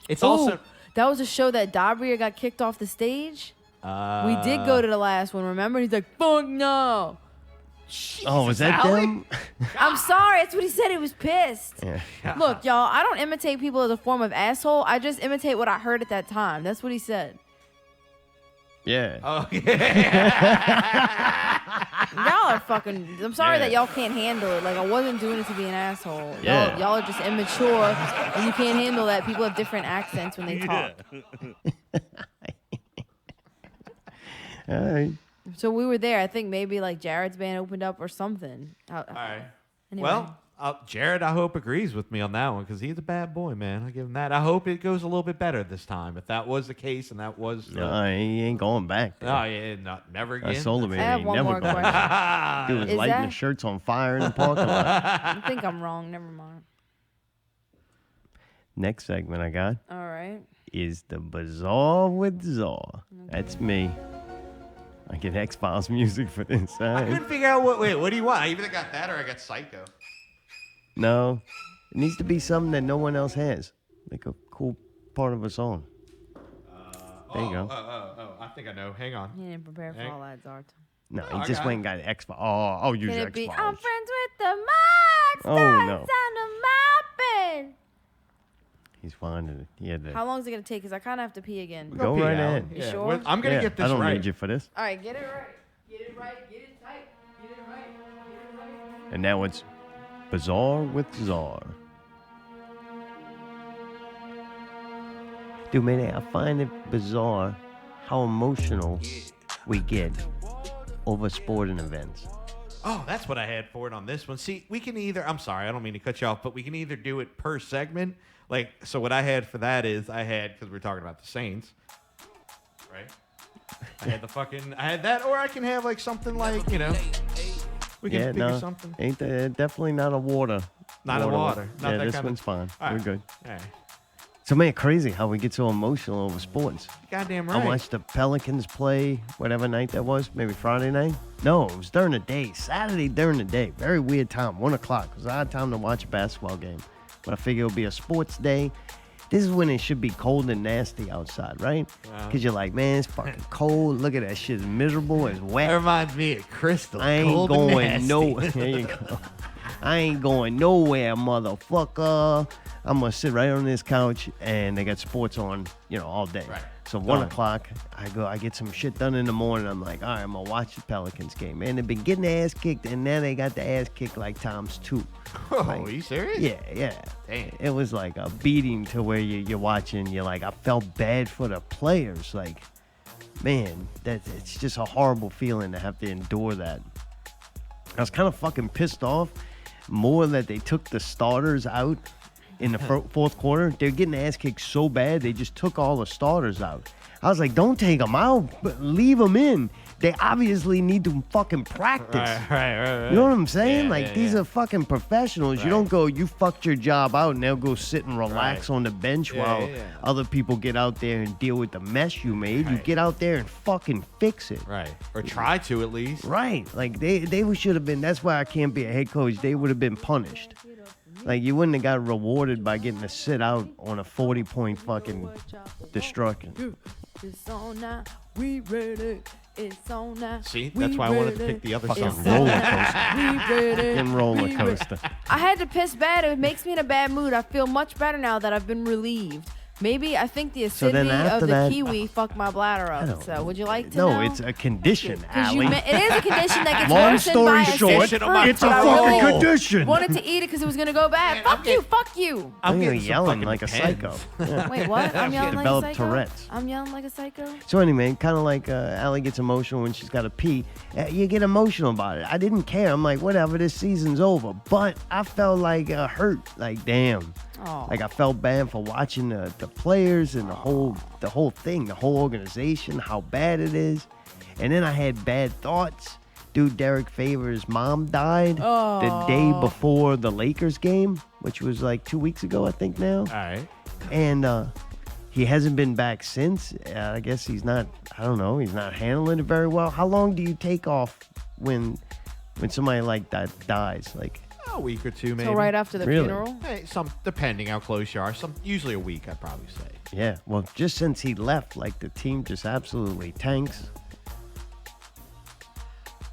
C: It's
B: Ooh,
C: also
B: that was a show that Dabria got kicked off the stage. We did go to the last one, remember? He's like, fuck no.
A: Oh, was that
C: Allie?
A: them?
B: I'm sorry. That's what he said. He was pissed.
A: Yeah.
B: Look, y'all, I don't imitate people as a form of asshole. I just imitate what I heard at that time. That's what he said.
A: Yeah.
C: Oh, yeah.
B: Y'all are fucking. I'm sorry
C: Yeah.
B: that y'all can't handle it. Like I wasn't doing it to be an asshole.
A: Yeah.
B: Y'all are just immature, and you can't handle that. People have different accents when they talk.
A: All right.
B: So we were there. I think maybe like Jared's band opened up or something.
C: All right.
B: Anyway.
C: Well, Jared, I hope agrees with me on that one because he's a bad boy, man. I give him that. I hope it goes a little bit better this time. If that was the case, and that was,
A: No, he ain't going back.
C: oh yeah, never again.
A: I sold him.
B: I have
A: Ain't
B: one
A: never
B: more
A: going
B: question.
A: back. Dude was
B: Is
A: lighting the
B: that-
A: shirts on fire in the parking lot.
B: I think I'm wrong. Never mind.
A: Next segment I got
B: All right.
A: is the Bizarre with Czar. That's me. I get X-Files music for this. All
C: I
A: right.
C: couldn't figure out what do you want? I either got that or I got Psycho.
A: No, it needs to be something that no one else has, like a cool part of a song. There you go.
C: I think I know. Hang on.
B: He didn't prepare for
C: Hey.
B: all that, Zart.
A: No,
C: I
A: he just
C: got
A: went and got X-Files. Oh, I'll use
B: Can it be? I'm
A: X-Files.
B: friends with the monsters.
A: Oh, no.
B: Sound of my bed.
A: He's finding it. He had to
B: How long is it gonna take? Cause I kind of have to pee again.
A: go
C: pee,
A: right
C: Alan.
A: ahead.
B: You
C: Yeah,
B: sure?
C: well, I'm gonna
A: Yeah,
C: get this
A: I don't
C: right.
A: need you for this.
B: All right, get it right. Get it right. Get it tight. Get it right. Get it right.
A: And now it's Bizarre with Czar. Dude, Mayday, I find it bizarre how emotional we get over sporting events.
C: Oh, that's what I had for it on this one. See, we can either, I'm sorry, I don't mean to cut you off, but we can either do it per segment. Like, so what I had for that is because we're talking about the Saints, right? I had that, or I can have like something like, we can
A: Yeah,
C: figure
A: no,
C: something.
A: ain't definitely not a water.
C: Not a water. Not
A: Yeah,
C: that
A: this
C: kind of-
A: one's fine.
C: All
A: We're
C: right.
A: good.
C: All right.
A: So, man, crazy how we get so emotional over sports.
C: Goddamn right.
A: I watched the Pelicans play whatever night that was, maybe Friday night. No, it was during the day, Saturday during the day. Very weird time, 1 o'clock. It was odd time to watch a basketball game. But I figure it'll be a sports day. This is when it should be cold and nasty outside, right? Because you're like, man, it's fucking cold. Look at that shit. It's miserable. It's wet.
C: That reminds me of Crystal.
A: I ain't
C: Cold and
A: going
C: nasty.
A: nowhere. There you go. I ain't going nowhere, motherfucker. I'm gonna sit right on this couch, and they got sports on, all day.
C: Right.
A: So 1 o'clock, I get some shit done in the morning. I'm like, all right, I'm gonna watch the Pelicans game. Man, they've been getting their ass kicked, and now they got the ass kicked like times 2.
C: Oh,
A: Like,
C: are you serious?
A: Yeah.
C: Damn.
A: It was like a beating to where you're watching. You're like, I felt bad for the players. Like, man, it's just a horrible feeling to have to endure that. I was kind of fucking pissed off more that they took the starters out in the fourth quarter. They're getting the ass kicked so bad, they just took all the starters out. I was like, don't take them out, but leave them in. They obviously need to fucking practice.
C: Right.
A: You know what I'm saying?
C: Yeah,
A: like,
C: yeah,
A: these
C: yeah.
A: are fucking professionals.
C: Right.
A: You don't go, you fucked your job out, and they'll go sit and relax
C: Right.
A: on the bench
C: Yeah,
A: while
C: yeah.
A: other people get out there and deal with the mess you made. You
C: Right.
A: get out there and fucking fix it.
C: Right. Or try to at least.
A: Right. Like, they should have been, that's why I can't be a head coach. They would have been punished. Like, you wouldn't have got rewarded by getting to sit out on a 40-point fucking destruction.
B: It's on now. We ready. It's on now.
C: See,
B: We
C: that's why I wanted to
B: ready.
C: pick the other
A: Fucking
C: song.
A: roller coaster.
B: We ready.
A: Fucking roller
B: We ready.
A: coaster.
B: I had to piss bad. It makes me in a bad mood. I feel much better now that I've been relieved. Maybe I think the
A: So then
B: acidity
A: after
B: of the
A: that-
B: kiwi fucked my bladder
A: I
B: up.
A: don't-
B: So would you like to know?
A: No, it's a condition,
B: 'Cause
A: Allie.
B: it is a condition that gets
A: Long
B: worsened
A: story
B: by
A: short,
B: acidic fruit,
A: it's a
B: but I
A: fucking
B: really
A: condition.
B: wanted to eat it because it was gonna go bad.
C: Man,
B: Fuck you, fuck you.
A: I'm
C: getting some
A: yelling
C: fucking
A: like a
C: Depends.
A: psycho. Yeah.
B: Wait, what? I'm yelling like a
A: developed
B: psycho.
A: Tourette's.
B: I'm yelling like a psycho.
A: So anyway, kind of like Allie gets emotional when she's got to pee. You get emotional about it. I didn't care. I'm like, whatever, this season's over. But I felt like hurt. Like, damn.
B: Oh.
A: Like, I felt bad for watching the players and the whole thing, the whole organization, how bad it is. And then I had bad thoughts. Dude, Derek Favors' mom died the day before the Lakers game, which was like 2 weeks ago, I think now.
C: All right.
A: And he hasn't been back since. I guess he's not, I don't know, he's not handling it very well. How long do you take off when somebody like that dies? Like,
C: A week or two, maybe.
B: So right after the
A: Really?
B: funeral.
C: Hey, depending how close you are. Usually a week, I'd probably say.
A: yeah, well, just since he left, like, the team just absolutely tanks.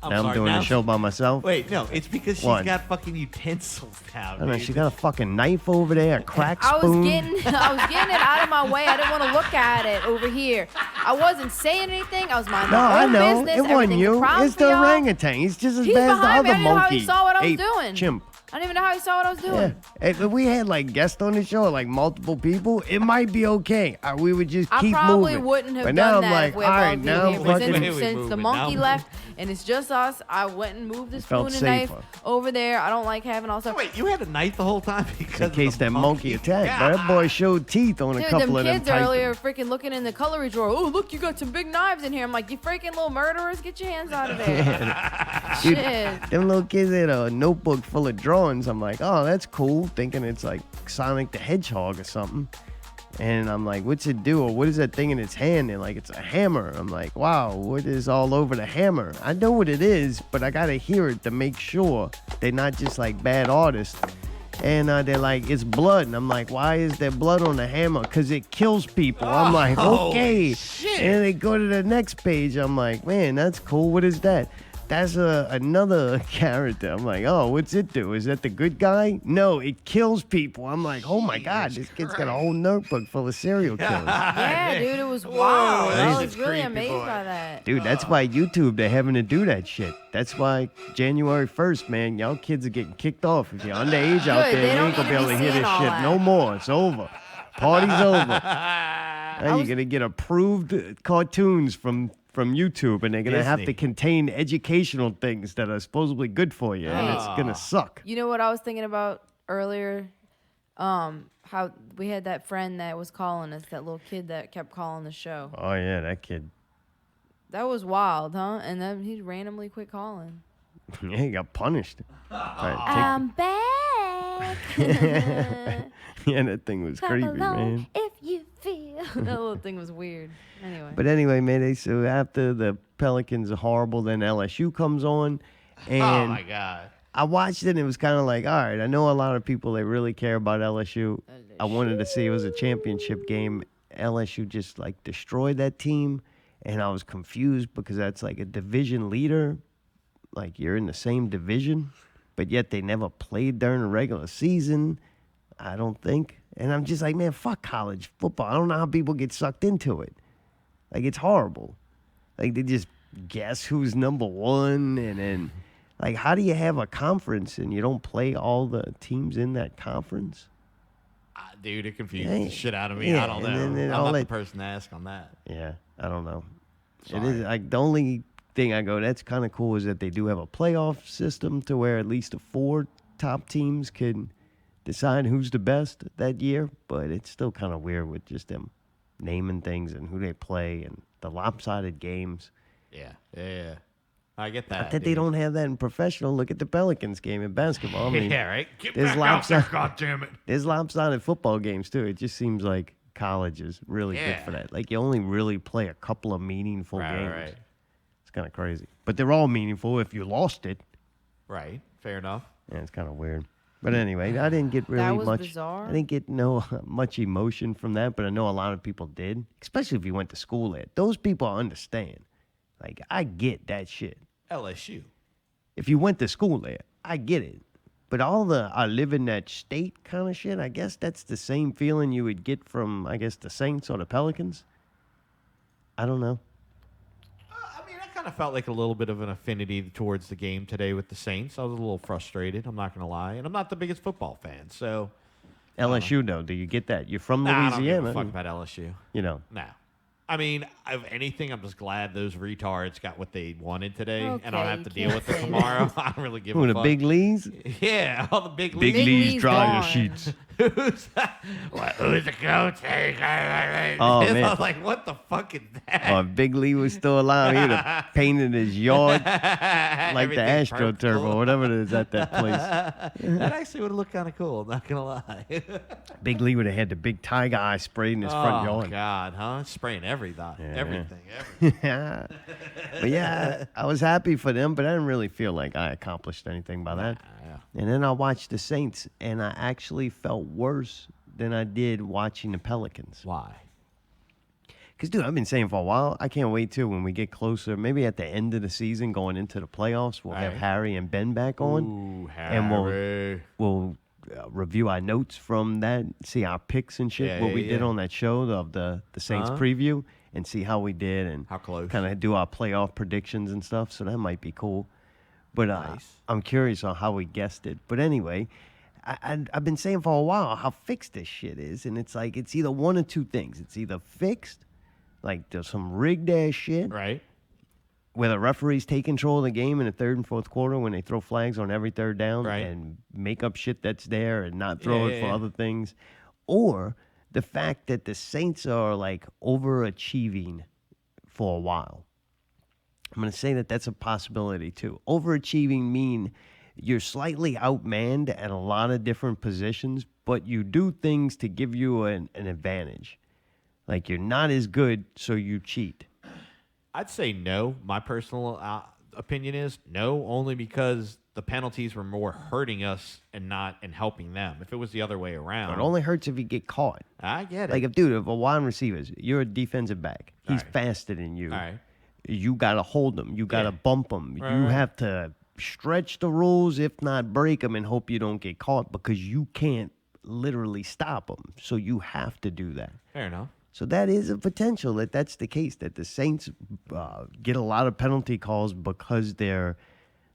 C: I'm
A: now I'm
C: sorry,
A: doing
C: now-
A: a show by myself.
C: Wait, no, it's because she's
A: What?
C: got fucking utensils now.
A: I don't know.
C: dude.
A: She got a fucking knife over there, a crack
B: I was
A: spoon.
B: getting it out of my way. I didn't want to look at it over here. I wasn't saying anything. I was minding
A: No,
B: my
A: I
B: own
A: know.
B: business.
A: It wasn't
B: Everything's a
A: you.
B: problem
A: It's
B: for
A: the
B: y'all.
A: orangutan. He's just as
B: He's
A: bad as the
B: behind me.
A: other
B: I didn't know how
A: monkey.
B: he saw what I was
A: Ape,
B: doing.
A: Chimp.
B: I didn't even know how he saw what I was
A: Yeah.
B: doing.
A: If we had like guests on the show, like multiple people, it might be okay. We would just
B: I
A: keep
B: probably
A: moving.
B: wouldn't have
A: but now
B: done
A: I'm
B: that
A: like,
B: if we
A: all
B: had
A: right,
B: more
A: now
B: people here. But
A: fucking
B: since,
C: Wait,
B: since the
C: moving.
B: monkey
C: Now-
B: left and it's just us, I went and moved the
A: felt
B: spoon and knife
A: safer.
B: over there. I don't like having all stuff.
C: Wait, you had a knife the whole time because
A: in
C: of
A: case
C: the
A: that monkey attacked. But that boy showed teeth on a
B: Dude,
A: couple
B: them
A: of them
B: kids earlier
A: titans.
B: freaking looking in the cutlery drawer. Oh, look, you got some big knives in here. I'm like, you freaking little murderers, get your hands out of there.
A: Dude,
B: Shit.
A: them little kids had a notebook full of drawings. I'm like, oh, that's cool. Thinking it's like Sonic the Hedgehog or something. And I'm like, what's it do? Or what is that thing in its hand? And like, it's a hammer. I'm like, wow, what is all over the hammer? I know what it is, but I got to hear it to make sure they're not just like bad artists. And they're like, it's blood. And I'm like, why is there blood on the hammer? Because it kills people. I'm like, okay.
C: shit.
A: And they go to the next page. I'm like, man, that's cool. What is that? That's another character. I'm like, oh, what's it do? Is that the good guy? No, it kills people. I'm like, oh my God, this kid's got a whole notebook full of serial killers.
B: Yeah, dude, it was wild. I
C: this
B: was
C: is
B: really
C: creepy,
B: amazed
C: boy.
B: by that.
A: Dude, that's why YouTube, they're having to do that shit. That's why January 1st, man, y'all kids are getting kicked off. If you're underage out
B: Good,
A: there,
B: they
A: you
B: don't
A: ain't going to
B: need
A: be
B: to
A: able to
B: be
A: hear
B: seeing
A: this
B: all
A: shit
B: that.
A: no more. It's over. Party's over. Now you're going to get approved cartoons from YouTube, and they're going to have to
C: Disney.
A: contain educational things that are supposedly good for you, and it's going to suck.
B: You know what I was thinking about earlier? How we had that friend that was calling us, that little kid that kept calling the show.
A: Oh, yeah, that kid.
B: That was wild, huh? And then he randomly quit calling.
A: Yeah, he got punished. All
B: I'm back.
A: yeah, that thing was
B: Clap
A: creepy,
B: along
A: man.
B: if you feel. That little thing was weird. Anyway.
A: But anyway, Mayday, so after the Pelicans are horrible, then LSU comes on. And
C: Oh my god.
A: I watched it and it was kind of like, all right, I know a lot of people, they really care about LSU. I wanted to see it was a championship game. LSU just like destroyed that team. And I was confused because that's like a division leader. Like you're in the same division, but yet they never played during the regular season. I don't think. And I'm just like, man, fuck college football. I don't know how people get sucked into it. Like, it's horrible. Like, they just guess who's number one. And then, like, how do you have a conference and you don't play all the teams in that conference?
C: Dude, it confused
A: Yeah,
C: the shit out of me.
A: yeah,
C: I don't
A: and
C: know.
A: then
C: I'm
A: all
C: not the
A: that-
C: person to ask on that.
A: Yeah, I don't know. It
C: Sorry.
A: is like the only thing I go, that's kind of cool, is that they do have a playoff system to where at least the 4 top teams can decide who's the best that year. But it's still kind of weird with just them naming things and who they play and the lopsided games.
C: Yeah. I get that.
A: Not that they
C: dude.
A: don't have that in professional. Look at the Pelicans game in basketball. I mean,
C: Yeah, right. Get
A: there's
C: back out there,
A: lopsided-
C: goddammit.
A: there's lopsided football games too. It just seems like college is really good
C: Yeah.
A: for that. Like you only really play a couple of meaningful games.
C: Right.
A: It's kind of crazy, but they're all meaningful if you lost it.
C: Right. Fair enough.
A: Yeah, it's kind of weird. But anyway, I didn't get really
B: was
A: much.
B: bizarre.
A: I didn't get much emotion from that, but I know a lot of people did, especially if you went to school there. Those people understand. Like I get that shit.
C: LSU.
A: If you went to school there, I get it. But all the I live in that state kind of shit, I guess that's the same feeling you would get from, I guess, the Saints or the Pelicans. I don't know.
C: I mean, I kind of felt like a little bit of an affinity towards the game today with the Saints. I was a little frustrated. I'm not going to lie. And I'm not the biggest football fan, so.
A: LSU, though, do you get that? You're from
C: Nah, I don't give
A: Louisiana.
C: a fuck about LSU.
A: You know.
C: No. I mean, of anything, I'm just glad those retards got what they wanted today, and I'll
B: Okay,
C: have
B: you
C: to deal
B: can't
C: with it
B: say
C: tomorrow. I don't really give
A: Who,
C: a
A: the
C: fuck.
A: big Lees?
C: Yeah, all the big
A: Big
C: leagues.
A: Lees dryer
B: gone.
A: sheets.
C: Who's that? Who's the coach?
A: Oh,
C: I
A: man.
C: was like, what the fuck is that?
A: Oh, if Big Lee was still alive, he'd have painted his yard like the
C: Everything's
A: Astro
C: purple.
A: Turbo, whatever it is at that place.
C: That actually would have looked kind of cool. I'm not gonna lie.
A: Big Lee would have had the big tiger eye sprayed in his front
C: Oh
A: yard.
C: God, huh? Spraying everything.
A: Yeah.
C: Everything.
A: Yeah. But yeah, I was happy for them, but I didn't really feel like I accomplished anything by that.
C: Yeah.
A: And then I watched the Saints, and I actually felt worse than I did watching the Pelicans.
C: Why?
A: Because, dude, I've been saying for a while, I can't wait till when we get closer, maybe at the end of the season, going into the playoffs, we'll have
C: Right.
A: Harry and Ben back on.
C: Ooh,
A: And
C: Harry.
A: we'll review our notes from that, see our picks and shit,
C: Yeah,
A: what
C: yeah,
A: we did
C: yeah.
A: on that show of the Saints preview, and see how we did and
C: How close.
A: kind of do our playoff predictions and stuff. So that might be cool. But
C: Nice.
A: I'm curious on how we guessed it. But anyway, I've been saying for a while how fixed this shit is. And it's like, it's either one of two things. It's either fixed, like there's some rigged ass shit,
C: Right.
A: where the referees take control of the game in the third and fourth quarter when they throw flags on every third down
C: Right.
A: and make up shit that's there and not throw
C: Yeah,
A: it for
C: yeah.
A: other things. Or the fact that the Saints are like overachieving for a while. I'm going to say that that's a possibility too. Overachieving mean you're slightly outmanned at a lot of different positions, but you do things to give you an advantage. Like you're not as good, so you cheat.
C: I'd say no. My personal opinion is no, only because the penalties were more hurting us and helping them. If it was the other way around,
A: It only hurts if you get caught.
C: I get it.
A: Like if a wide receiver, you're a defensive back. He's
C: Right.
A: faster than you.
C: All right.
A: You got to hold him. You got to
C: Yeah.
A: bump him.
C: Right,
A: You
C: right.
A: have to stretch the rules, if not break them, and hope you don't get caught because you can't literally stop them. So you have to do that.
C: Fair enough.
A: So that is a potential that's the case, that the Saints get a lot of penalty calls because they're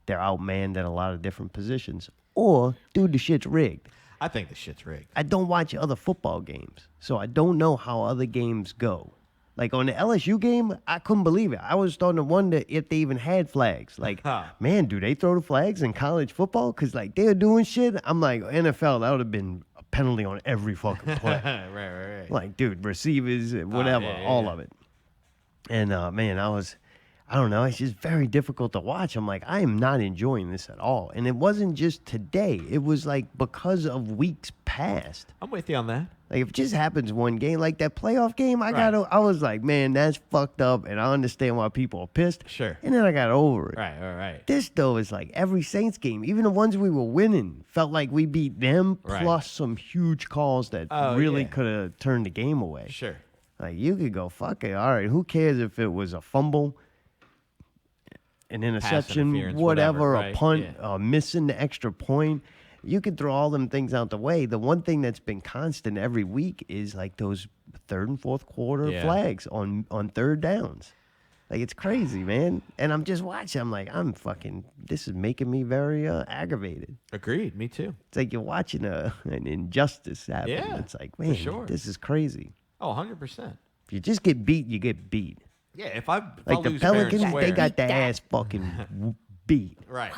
A: outmanned at a lot of different positions. Or, dude, the shit's rigged.
C: I think the shit's rigged.
A: I don't watch other football games, so I don't know how other games go. Like on the LSU game, I couldn't believe it. I was starting to wonder if they even had flags. Like, man, do they throw the flags in college football? Because, like, they're doing shit. I'm like, NFL, that would have been a penalty on every fucking play.
C: right.
A: Like, dude, receivers, whatever, all of it. And, man, I don't know, it's just very difficult to watch. I'm like, I am not enjoying this at all. And it wasn't just today. It was like because of weeks past.
C: I'm with you on that.
A: Like, if it just happens one game, like that playoff game, I was like, man, that's fucked up. And I understand why people are pissed.
C: Sure.
A: And then I got over it.
C: Right.
A: This, though, is like every Saints game, even the ones we were winning, felt like we beat them,
C: Right.
A: plus some huge calls that really could have turned the game away.
C: Sure.
A: Like, you could go, fuck it. All right, who cares if it was a fumble, an interception,
C: interference,
A: whatever,
C: whatever,
A: a punt,
C: right,
A: missing the extra point. You could throw all them things out the way. The one thing that's been constant every week is like those third and fourth quarter flags on third downs. Like, it's crazy, man. And I'm just watching. I'm like, this is making me very aggravated.
C: Agreed. Me too.
A: It's like you're watching an injustice happen.
C: Yeah,
A: It's like,
C: for
A: man,
C: sure.
A: this is crazy.
C: Oh, 100%.
A: If you just get beat, you get beat.
C: Yeah, if I
A: Like the
C: lose fair and
A: Pelicans, they
C: square-
A: got their ass fucking beat.
C: Right.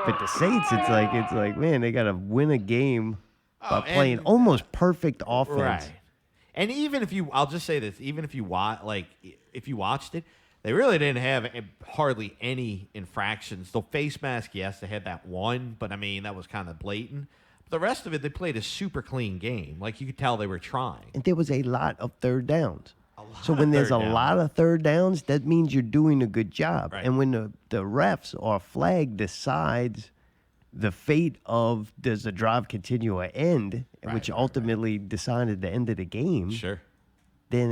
A: But the Saints, it's like, man, they got to win a game by
C: and-
A: playing almost perfect offense.
C: Right. And even if I'll just say this, even if you if you watched it, they really didn't have hardly any infractions. The face mask, yes, they had that one, but I mean, that was kind of blatant. But the rest of it, they played a super clean game. Like, you could tell they were trying.
A: And there was a lot of third downs. So
C: of
A: when there's a
C: third downs.
A: lot of third downs, that means you're doing a good job.
C: Right.
A: And when the refs or flag decides the fate of does the drive continue or end, which ultimately decided the end of the game,
C: Sure.
A: then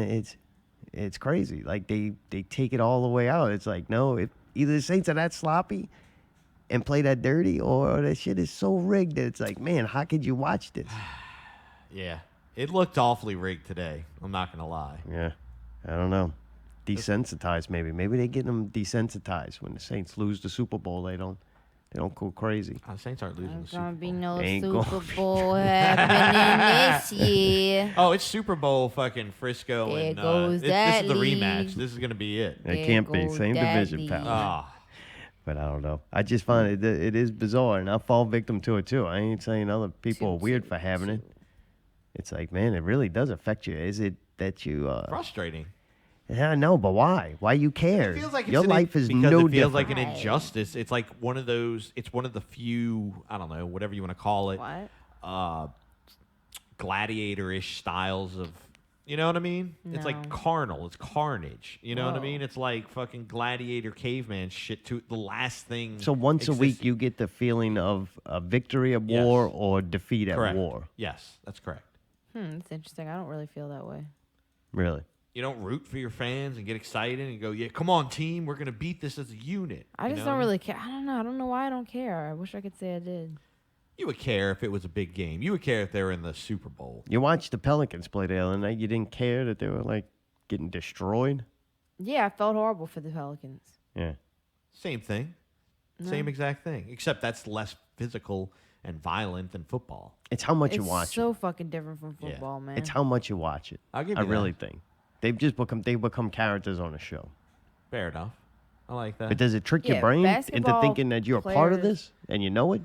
A: it's crazy. Like they take it all the way out. It's like, no, if either the Saints are that sloppy and play that dirty, or that shit is so rigged that it's like, man, how could you watch this?
C: Yeah. It looked awfully rigged today. I'm not going to lie.
A: Yeah, I don't know. Desensitized, maybe. Maybe they get them desensitized when the Saints lose the Super Bowl. They don't go crazy.
C: The Saints aren't losing the
B: There's
C: Super
B: gonna be
C: Bowl.
B: no
A: Ain't
B: Super
A: gonna-
B: Bowl happening this year.
C: Oh, it's Super Bowl fucking Frisco.
B: There
C: and
B: goes
C: this
B: that
C: is the
B: league.
C: rematch. This is going to be it.
A: It
B: There
A: can't be.
B: goes
A: Same
B: that
A: division, pal.
B: league.
C: Ah.
A: But I don't know. I just find it is bizarre, and I fall victim to it, too. I ain't saying other people are weird for having it. It's like, man, it really does affect you. Is it that you...
C: Frustrating.
A: Yeah, I know, but why? Why you care?
C: It feels like
A: Your
C: it's
A: life is
C: because
A: no
C: it feels
A: different.
C: like an injustice. It's like one of those. It's one of the few. I don't know, whatever you want to call it.
B: What?
C: Gladiator-ish styles of. You know what I mean? It's like
B: No.
C: carnal. It's carnage. You know what I
B: Whoa.
C: mean? It's like fucking gladiator caveman shit. To the last thing.
A: So once a week,
C: existing.
A: you get the feeling of a victory at
C: Yes.
A: war or defeat at
C: Correct.
A: war.
C: Yes, that's correct.
B: That's interesting. I don't really feel that way.
A: Really?
C: You don't root for your fans and get excited and go, yeah, come on, team. We're going to beat this as a unit.
B: I
C: you
B: just
C: know?
B: don't really care. I don't know. I don't know why I don't care. I wish I could say I did.
C: You would care if it was a big game. You would care if they were in the Super Bowl.
A: You watched the Pelicans play the other night. You didn't care that they were like getting destroyed.
B: Yeah, I felt horrible for the Pelicans.
A: Yeah.
C: Same thing.
B: No.
C: Same exact thing. Except that's less physical and violent than football.
A: It's how much
B: It's
A: you watch
B: so
A: it.
B: fucking different from football, man.
A: It's how much you watch it.
C: I'll give
A: I
C: you
A: really
C: that.
A: think they become characters on a show.
C: Fair enough. I like that.
A: But does it trick your
B: Yeah,
A: brain into
B: basketball
A: thinking that you're a part of
B: players-
A: this and you know it?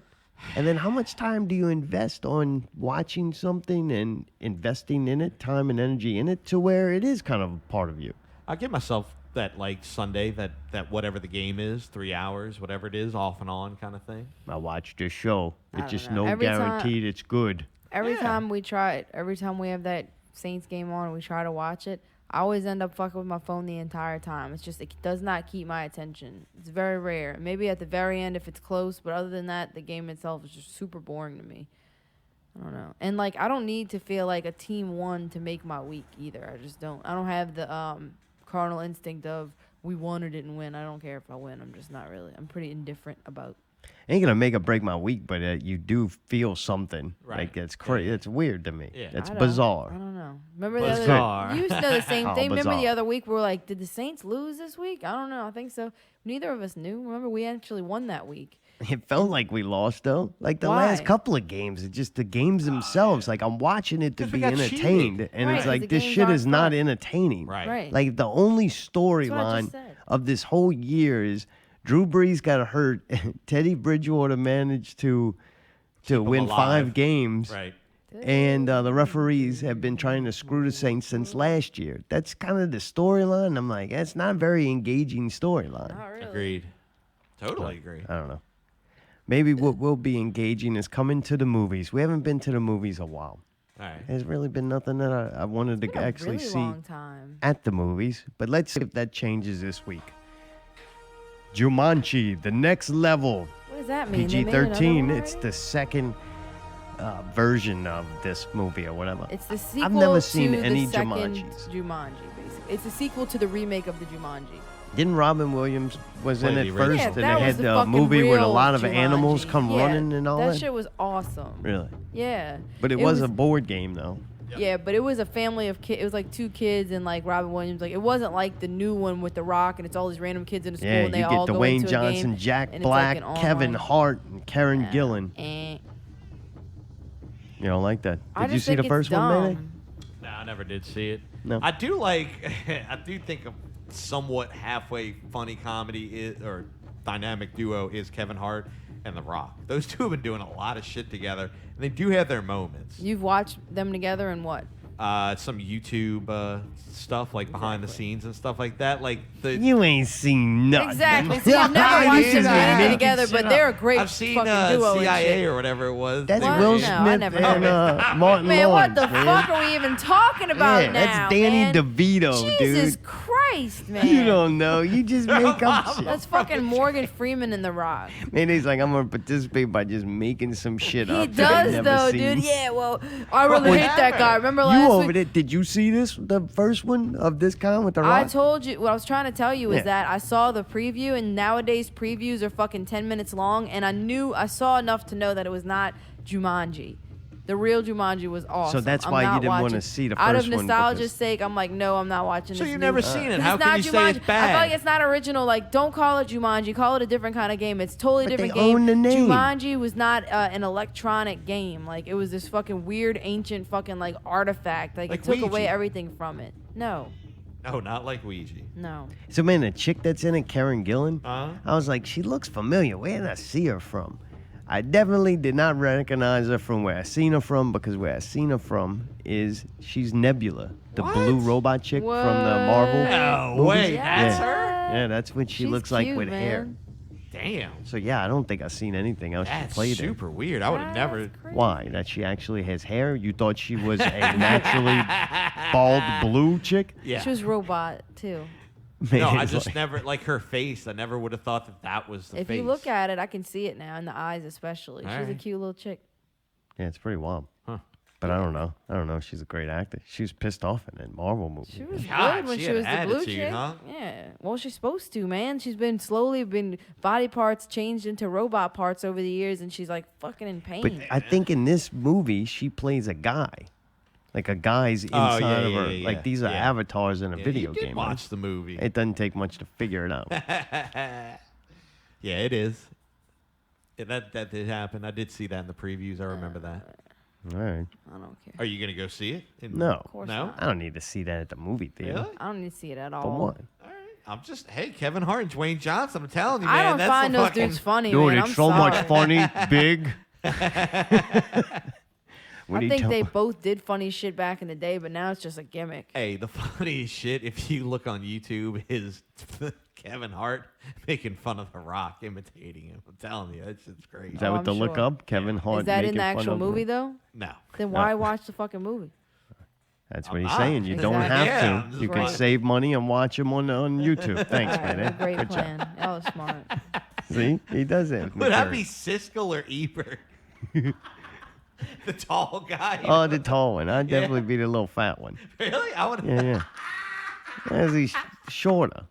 A: And then how much time do you invest on watching something and investing in it, time and energy in it, to where it is kind of a part of you?
C: I'll give myself that like Sunday, that whatever the game is, 3 hours, whatever it is, off and on kind of thing.
A: I watch this show.
B: I
A: It's
B: don't
A: just
B: know.
A: no
B: Every time-
A: guaranteed it's good.
B: Every
C: Yeah.
B: time we try it, every time we have that Saints game on and we try to watch it, I always end up fucking with my phone the entire time. It's just, it does not keep my attention. It's very rare. Maybe at the very end if it's close, but other than that, the game itself is just super boring to me. I don't know. And like, I don't need to feel like a team won to make my week either. I just don't. I don't have the carnal instinct of we won or didn't win. I don't care if I win. I'm just not really. I'm pretty indifferent about.
A: Ain't gonna make or break my week, but you do feel something.
C: Right.
A: Like it's crazy.
C: Yeah.
A: It's weird to me.
C: Yeah.
A: It's
B: I don't-
A: bizarre.
B: I don't know. Remember the
C: Bizarre.
B: other? You used to know the same
A: How
B: thing. Remember the
A: bizarre.
B: other week we were like, did the Saints lose this week? I don't know. I think so. Neither of us knew. Remember we actually won that week.
A: It felt like we lost though. Like the
B: Why?
A: last couple of games, it's just the games themselves. Like I'm watching it to
C: 'Cause we
A: be
C: got
A: entertained,
C: cheated.
A: and
B: Right,
A: it's
B: 'cause
A: like
B: the
A: this
B: games
A: shit
B: aren't
A: is not
B: fun.
A: entertaining.
C: Right.
B: Right.
A: Like the only
B: That's what I
A: storyline
B: just said.
A: of this whole year is Drew Brees got hurt. Teddy Bridgewater managed to
C: him
A: win
C: alive.
A: 5 games.
C: Right.
A: And the referees have been trying to screw the Saints since last year. That's kind of the storyline. I'm like, that's not a very engaging storyline.
B: Not really.
C: Agreed. Totally agree.
A: I don't know. Maybe what will be engaging is coming to the movies. We haven't been to the movies a while.
C: All right.
A: There's really been nothing that I wanted
B: It's
A: to
B: been a
A: actually
B: really
A: see
B: long time.
A: at the movies. But let's see if that changes this week. Jumanji, the next level.
B: What does that mean? They made
A: PG-13.
B: another one
A: It's
B: already?
A: the second version of this movie or whatever.
B: It's the sequel.
A: I've never seen
B: to
A: any
B: the second
A: Jumanjis.
B: Jumanji, basically. It's a sequel to the remake of the Jumanji.
A: Didn't Robin Williams was in
C: Played
A: it
C: the
A: first,
C: original.
A: and
B: that
A: they
B: was
A: had
B: the
A: the
B: fucking
A: movie with a
B: real
A: lot of animals
B: Jumanji.
A: come
B: Yeah,
A: running and all that?
B: That shit was awesome.
A: Really?
B: Yeah.
A: But it was a board game, though.
B: Yeah, but it was a family of kids. It was like 2 kids and like Robin Williams. Like it wasn't like the new one with The Rock and it's all these random kids in a school
A: Yeah,
B: and they
A: you
B: all
A: get
B: go
A: Dwayne
B: into a
A: Johnson,
B: game,
A: Jack
B: and
A: Black,
B: it's like an
A: Kevin
B: online-
A: Hart, and Karen
B: Yeah.
A: Gillan. You don't like that?
B: I
A: Did you
B: just
A: see
B: think
A: the
B: it's
A: first one, Mayday?
B: dumb.
C: No, I never did see it.
A: No.
C: I do like. I do think a somewhat halfway funny comedy is, or dynamic duo is Kevin Hart and The Rock. Those two have been doing a lot of shit together, and they do have their moments.
B: You've watched them together and what?
C: Some YouTube stuff like behind the scenes and stuff like that. Like the
A: You ain't seen nothing.
B: Exactly. See, I've never watched
A: You
B: them
A: just
B: do
A: been
B: anything
A: making
B: together,
A: shit
B: but
A: up.
B: they're a great
C: I've seen
B: fucking duo and
C: CIA
B: shit.
C: or whatever it was.
A: That's
C: They were
A: Will
C: in-
A: Smith
B: I never heard
A: and
B: of
A: Martin
B: Man, what
A: Lawrence,
B: the
A: man.
B: fuck are we even talking about
A: Yeah,
B: now?
A: that's Danny
B: man?
A: DeVito,
B: Jesus
A: dude.
B: Christ, man.
A: You don't know. You just make up shit.
B: That's fucking Morgan Freeman in The Rock.
A: Mayday's like, I'm gonna participate by just making some shit
B: He
A: up. that I
B: does
A: never
B: though,
A: seen.
B: dude. Yeah, well, I really
A: What
B: hate that guy. Remember
A: You
B: last
A: over
B: week?
A: there? Did you see this? The first one of this kind with the
B: I
A: Rock?
B: told you what I was trying to tell you is
A: Yeah.
B: that I saw the preview, and nowadays previews are fucking 10 minutes long, and I saw enough to know that it was not Jumanji. The real Jumanji was awesome.
A: that's
B: I'm
A: why you
B: not
A: didn't wanna
B: watching-
A: see the
B: Out
A: first
B: of
A: one
B: nostalgia's
A: because-
B: sake, I'm like, no, I'm not watching
C: So
B: this.
C: you've
B: new
C: never
B: one.
C: seen it.
B: 'Cause
C: How
B: it's
C: can
B: not
C: you say it's
B: Jumanji. I
C: bad?
B: feel like it's not original. Like, don't call it Jumanji. Call it a different kind of game. It's totally
A: But
B: different
A: they
B: game.
A: own the name.
B: Jumanji was not an electronic game. Like, it was this fucking weird, ancient fucking, like, artifact. Like
C: Like
B: it took away
C: Ouija.
B: everything from it. No.
C: No, not like Ouija.
B: No.
A: So man, the chick that's in it, Karen Gillan.
C: Uh-huh.
A: I was like, she looks familiar. Where did I see her from? I definitely did not recognize her from where I seen her from, because where I seen her from is she's Nebula, the
C: What?
A: blue robot chick from the Marvel.
C: No
A: movies.
C: way, that's
A: Yeah.
C: her?
A: Yeah, that's what she
B: She's
A: looks like
B: cute,
A: with hair.
B: man.
C: Damn.
A: So yeah, I don't think I've seen anything else
C: That's
A: she played
C: super weird. I would have
B: That's
C: never.
B: crazy.
A: Why? That she actually has hair? You thought she was a naturally bald blue chick?
C: Yeah.
B: She was robot too.
C: No, I
A: May's
C: just
A: like-
C: never like her face. I never would have thought that that was the
B: If
C: face.
B: you look at it, I can see it now in the eyes, especially.
C: All
B: She's a
C: right.
B: cute little chick.
A: Yeah, it's pretty wild.
C: Huh.
A: But I don't know. I don't know. She's a great actor. She was pissed off in that Marvel movie.
B: She was
C: God,
B: good when
C: she
B: she
C: had
B: was the blue
C: attitude,
B: chick.
C: huh?
B: Yeah. Well, she's supposed to, man. She's been slowly body parts changed into robot parts over the years, and she's like fucking in pain.
A: But I think in this movie, she plays a guy. Like a guy's inside of her. Like these are avatars in a video
C: you did
A: game.
C: watch
A: right?
C: the movie.
A: It doesn't take much to figure it out.
C: Yeah, it is. Yeah, that did happen. I did see that in the previews. I remember that.
A: All right.
B: I don't care.
C: Are you gonna go see it?
A: No.
B: Of course
C: No?
B: not.
A: I don't need to see that at the movie theater.
C: Really?
B: I don't need to see it at all.
A: For what?
C: All right. I'm just Kevin Hart and Dwayne Johnson. I'm telling you,
B: I
C: man.
B: don't
C: that's
B: find
C: the
B: those
C: fucking,
B: dudes funny,
A: Dude,
B: man.
A: it's
B: I'm
A: so much
B: sorry.
A: funny, big.
B: I think they both did funny shit back in the day, but now it's just a gimmick.
C: Hey, the funniest shit, if you look on YouTube, is Kevin Hart making fun of The Rock, imitating him. I'm telling you, that's just crazy.
A: Is that what
B: I'm
A: to look
B: sure.
A: up? Kevin Hart
B: Is that in
A: making
B: the
A: fun
B: actual
A: of
B: movie,
A: him?
B: though?
C: No.
B: Then why watch the fucking movie?
A: That's what he's
C: not.
A: saying. You don't
B: Exactly.
A: have
C: Yeah,
A: to.
C: that's
A: You can
B: right.
A: save money and watch him on YouTube. Thanks,
B: All right,
A: man.
B: great
A: Good job.
B: plan. That was smart.
A: See? He does it.
C: Would that be Siskel or Ebert? The tall guy?
A: Oh, the tall one. I'd definitely be the little fat one.
C: Really? I would.
A: Yeah. As he's shorter.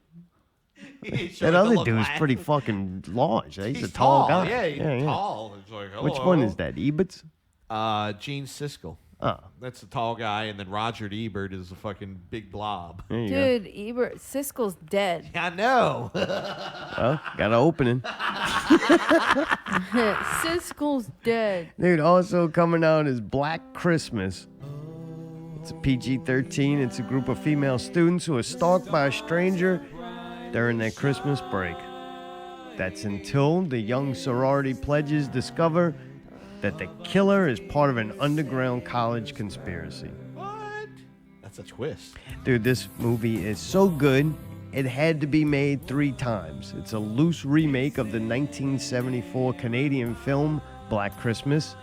A: That other dude's pretty fucking large. He's a tall guy.
C: Yeah, he's tall. It's like,
A: Which one is that? Eberts?
C: Gene Siskel.
A: Oh,
C: That's the tall guy, and then Roger Ebert is a fucking big blob.
A: there you go.
B: Dude, Ebert, Siskel's dead.
C: I know.
A: Well, got an opening.
B: Siskel's dead.
A: Dude, also coming out is Black Christmas. It's a PG-13. It's a group of female students who are stalked by a stranger during their Christmas break. That's until the young sorority pledges discover that the killer is part of an underground college conspiracy.
C: What? That's a twist.
A: Dude, this movie is so good, it had to be made 3 times. It's a loose remake of the 1974 Canadian film Black Christmas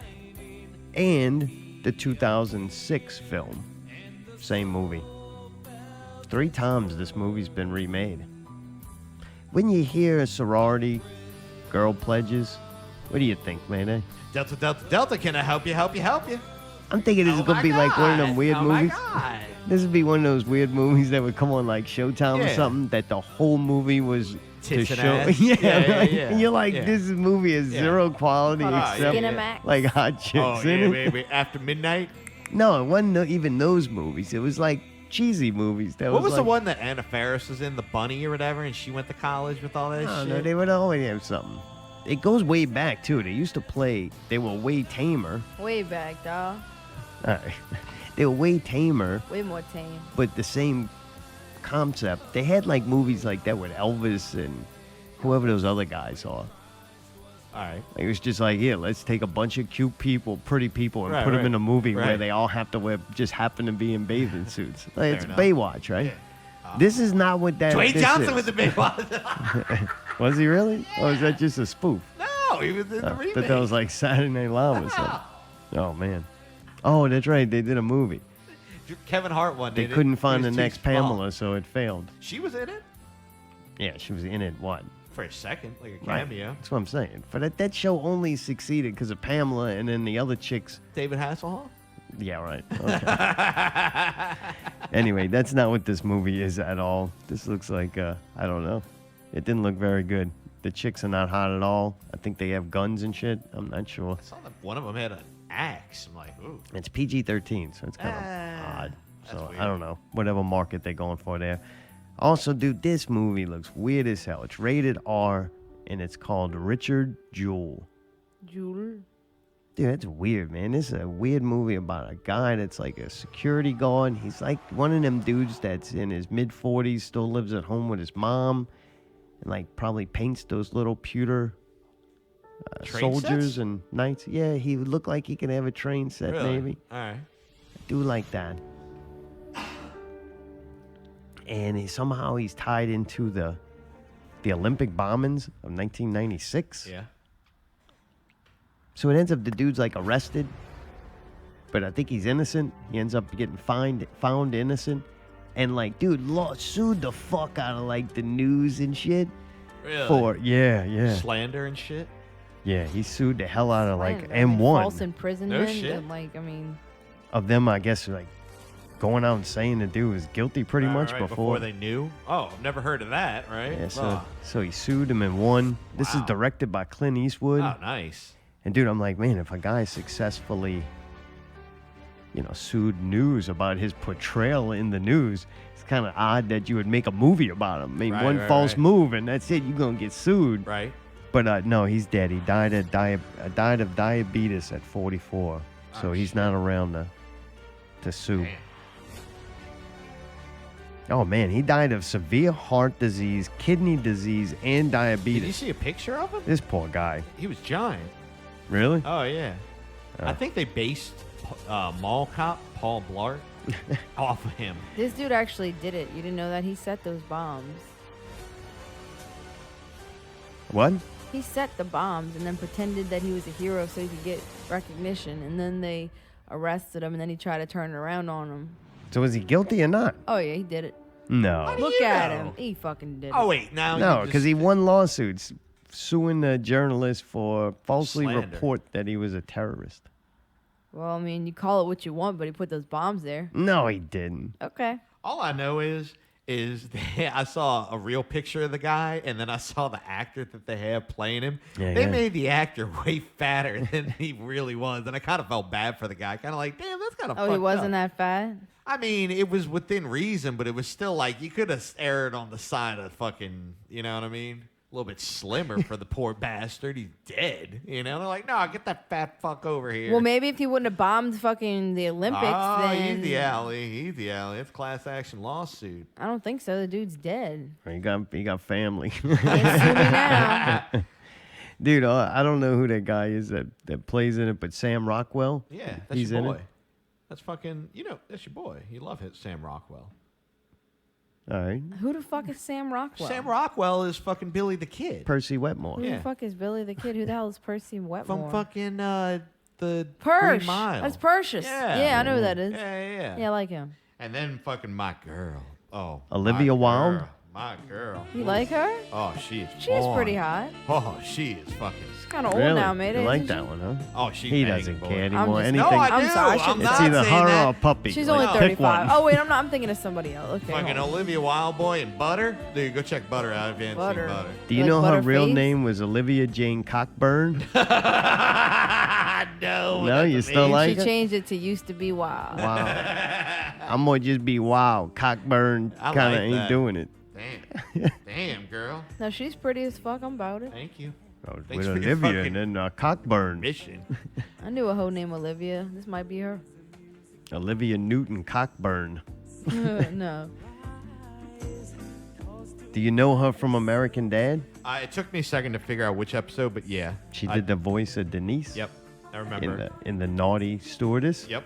A: and the 2006 film. Same movie. 3 times this movie's been remade. When you hear a sorority, girl pledges, what do you think, Mayday?
C: Delta, Delta, Delta, can I help you, help you, help you?
A: I'm thinking this is going to be like one of them weird movies.
C: God.
A: This would be one of those weird movies that would come on like Showtime or
C: Yeah.
A: something that the whole movie was to
C: Tits and
A: show.
C: ass.
A: Yeah,
C: Yeah,
A: right?
C: yeah,
A: And you're like,
C: yeah.
A: this movie is
C: Yeah.
A: zero quality except
B: Skinamax.
A: like hot chicks
C: Oh,
A: in
C: yeah,
A: it.
C: baby. After midnight?
A: No, it wasn't even those movies. It was like cheesy movies. That
C: What was the
A: like,
C: one that Anna Faris was in, the bunny or whatever, and she went to college with all that
A: I don't
C: shit?
A: know. They would always have something. It goes way back too. They used to play. They were way tamer.
B: Way back, dog.
A: All right. They were way tamer,
B: Way more tame.
A: but the same concept. They had like movies like that with Elvis and whoever those other guys are.
C: All right.
A: Like, it was just like, here, let's take a bunch of cute people, pretty people, and
C: Right,
A: put them
C: right.
A: in a movie where
C: Right.
A: they all have to wear, just happen to be in bathing suits. Like, it's
C: enough.
A: Baywatch, right? This is not what that
C: Dwayne
A: this
C: Johnson
A: is.
C: with the big one.
A: Was he really? Or is that just a spoof?
C: No, he was in the
A: I
C: remake.
A: thought that was like Saturday Night Live or something. Oh, man. Oh, that's right. They did a movie.
C: Kevin Hart one.
A: They
C: did it.
A: couldn't
C: It
A: find the
C: was too
A: next
C: small.
A: Pamela, so it failed.
C: She was in it
A: Yeah, she was in it, what?
C: for a second, like a
A: Right.
C: cameo.
A: That's what I'm saying. But that show only succeeded because of Pamela and then the other chicks.
C: David Hasselhoff.
A: Yeah, right. Okay. Anyway, that's not what this movie is at all. This looks like, I don't know. It didn't look very good. The chicks are not hot at all. I think they have guns and shit. I'm not sure.
C: I saw that one of them had an axe. I'm like, ooh.
A: It's PG-13, so it's kind of odd.
C: that's
A: So
C: weird.
A: I don't know. Whatever market they're going for there. Also, dude, this movie looks weird as hell. It's rated R, and it's called Richard Jewell.
B: Jewel.
A: Dude, that's weird, man. This is a weird movie about a guy that's like a security guard. He's like one of them dudes that's in his mid-40s, still lives at home with his mom, and like probably paints those little pewter
C: Train
A: soldiers
C: sets?
A: and knights. Yeah, he would look like he could have a train set,
C: Really?
A: maybe.
C: All right.
A: Do like that. And somehow he's tied into the Olympic bombings of 1996.
C: Yeah.
A: So it ends up the dude's like arrested, but I think he's innocent. He ends up getting found innocent, and like, dude, sued the fuck out of like the news and shit
C: Really?
A: for yeah.
C: Slander and shit.
A: Yeah, he sued the hell out of like
B: I mean,
A: M1.
B: false imprisonment.
C: No shit.
B: And, like, I mean,
A: of them, I guess, like going out and saying the dude was guilty pretty much
C: Right, before they knew. Oh, I've never heard of that. Right?
A: Yeah, so
C: Oh.
A: so he sued him and won. This is
C: Wow.
A: directed by Clint Eastwood.
C: Oh, nice.
A: And dude, I'm like, man, if a guy successfully, sued news about his portrayal in the news, it's kind of odd that you would make a movie about him. I mean,
C: Right,
A: one
C: right,
A: false
C: right.
A: move and that's it. You're gonna get sued.
C: Right.
A: But no, he's dead. He died of diabetes at 44. So
C: Oh,
A: he's
C: shit.
A: not around to sue.
C: Damn.
A: Oh man, he died of severe heart disease, kidney disease, and
C: Did you
A: diabetes.
C: see a picture of him?
A: This poor guy.
C: He was giant.
A: Really?
C: Oh yeah.
A: Oh.
C: I think they based mall cop Paul Blart off of him.
B: This dude actually did it. You didn't know that? He set those bombs.
A: What?
B: He set the bombs and then pretended that he was a hero so he could get recognition. And then they arrested him and then he tried to turn it around on him.
A: So is he guilty or not?
B: Oh, yeah, he did it.
A: No.
B: Look
C: you
B: at
C: know?
B: him. He fucking did
C: Oh
B: it.
C: wait, now
A: No,
C: you
A: because
C: just-
A: he won lawsuits suing the journalist for falsely
C: Slander.
A: report that he was a terrorist.
B: Well, I mean, you call it what you want, but he put those bombs there.
A: No, he didn't.
B: Okay.
C: All I know is I saw a real picture of the guy, and then I saw the actor that they have playing him.
A: Yeah,
C: They
A: yeah.
C: made the actor way fatter than he really was, and I kind of felt bad for the guy. Kind of like, damn, that's kind of.
B: Oh, he wasn't that fat?
C: I mean, it was within reason, but it was still like you could have erred on the side of fucking. You know what I mean? A little bit slimmer for the poor bastard. He's dead. You know, they're like, no, get that fat fuck over here.
B: Well, maybe if he wouldn't have bombed fucking the Olympics,
C: Oh,
B: then...
C: easy alley, easy alley. It's class action lawsuit.
B: I don't think so. The dude's dead.
A: He got family.
B: Can't sue me now.
A: Dude, I don't know who that guy is that plays in it, but Sam Rockwell.
C: Yeah, that's
A: He's
C: your
A: in
C: boy.
A: it?
C: That's fucking, that's your boy. You love it, Sam Rockwell.
A: All right.
B: Who the fuck is Sam Rockwell?
C: Sam Rockwell is fucking Billy the Kid.
A: Percy Wetmore.
B: Who
C: Yeah.
B: the fuck is Billy the Kid? Who the hell is Percy Wetmore?
C: From fucking the Green
B: Persh.
C: Mile.
B: That's Persius.
C: Yeah.
B: Yeah, I know who that is.
C: Yeah.
B: Yeah, I like him.
C: And then fucking my girl. Oh.
A: Olivia
C: my
A: Wilde?
C: girl. My girl.
B: You like her?
C: Oh, she is
B: She's
C: born.
B: pretty hot.
C: Oh, she is fucking.
B: She's kind of old
A: Really?
B: now, Mayday.
A: You like
B: isn't
A: that one, huh?
C: Oh, she's
A: He
C: banging,
A: doesn't
C: boy.
A: care
B: I'm
A: anymore.
B: just-
A: Anything.
C: No, I do.
B: I'm sorry,
C: I'm
B: it's
A: it's
C: not
A: either
C: saying
A: her
C: that.
A: or a puppy.
B: She's
A: Like,
B: only
A: pick
B: 35.
A: one.
B: Oh, wait, I'm thinking of somebody else. Okay.
C: Fucking
B: hold on.
C: Olivia Wildboy and Butter. Dude, go check Butter out if you haven't
B: Butter.
C: seen Butter.
A: Do you
B: Like
A: know her real
B: Butterface?
A: name was Olivia Jane Cockburn?
C: No.
A: No, you still like
B: She
A: her?
B: changed it to used to be wild.
A: Wow. I'm gonna just be wild. Cockburn
C: I
A: kind of
C: like
A: ain't
C: that.
A: doing it.
C: Damn. Damn, girl.
B: No, she's pretty as fuck. I'm about it.
C: Thank you.
A: Oh,
C: Thanks
A: with
C: for your
A: Olivia
C: fucking
A: and then Cockburn.
C: mission.
B: I knew a hoe named Olivia. This might be her.
A: Olivia Newton Cockburn.
B: No.
A: Do you know her from American Dad?
C: It took me a second to figure out which episode, but yeah.
A: She
C: I-
A: did the voice of Denise.
C: Yep. I remember.
A: In the Naughty Stewardess.
C: Yep.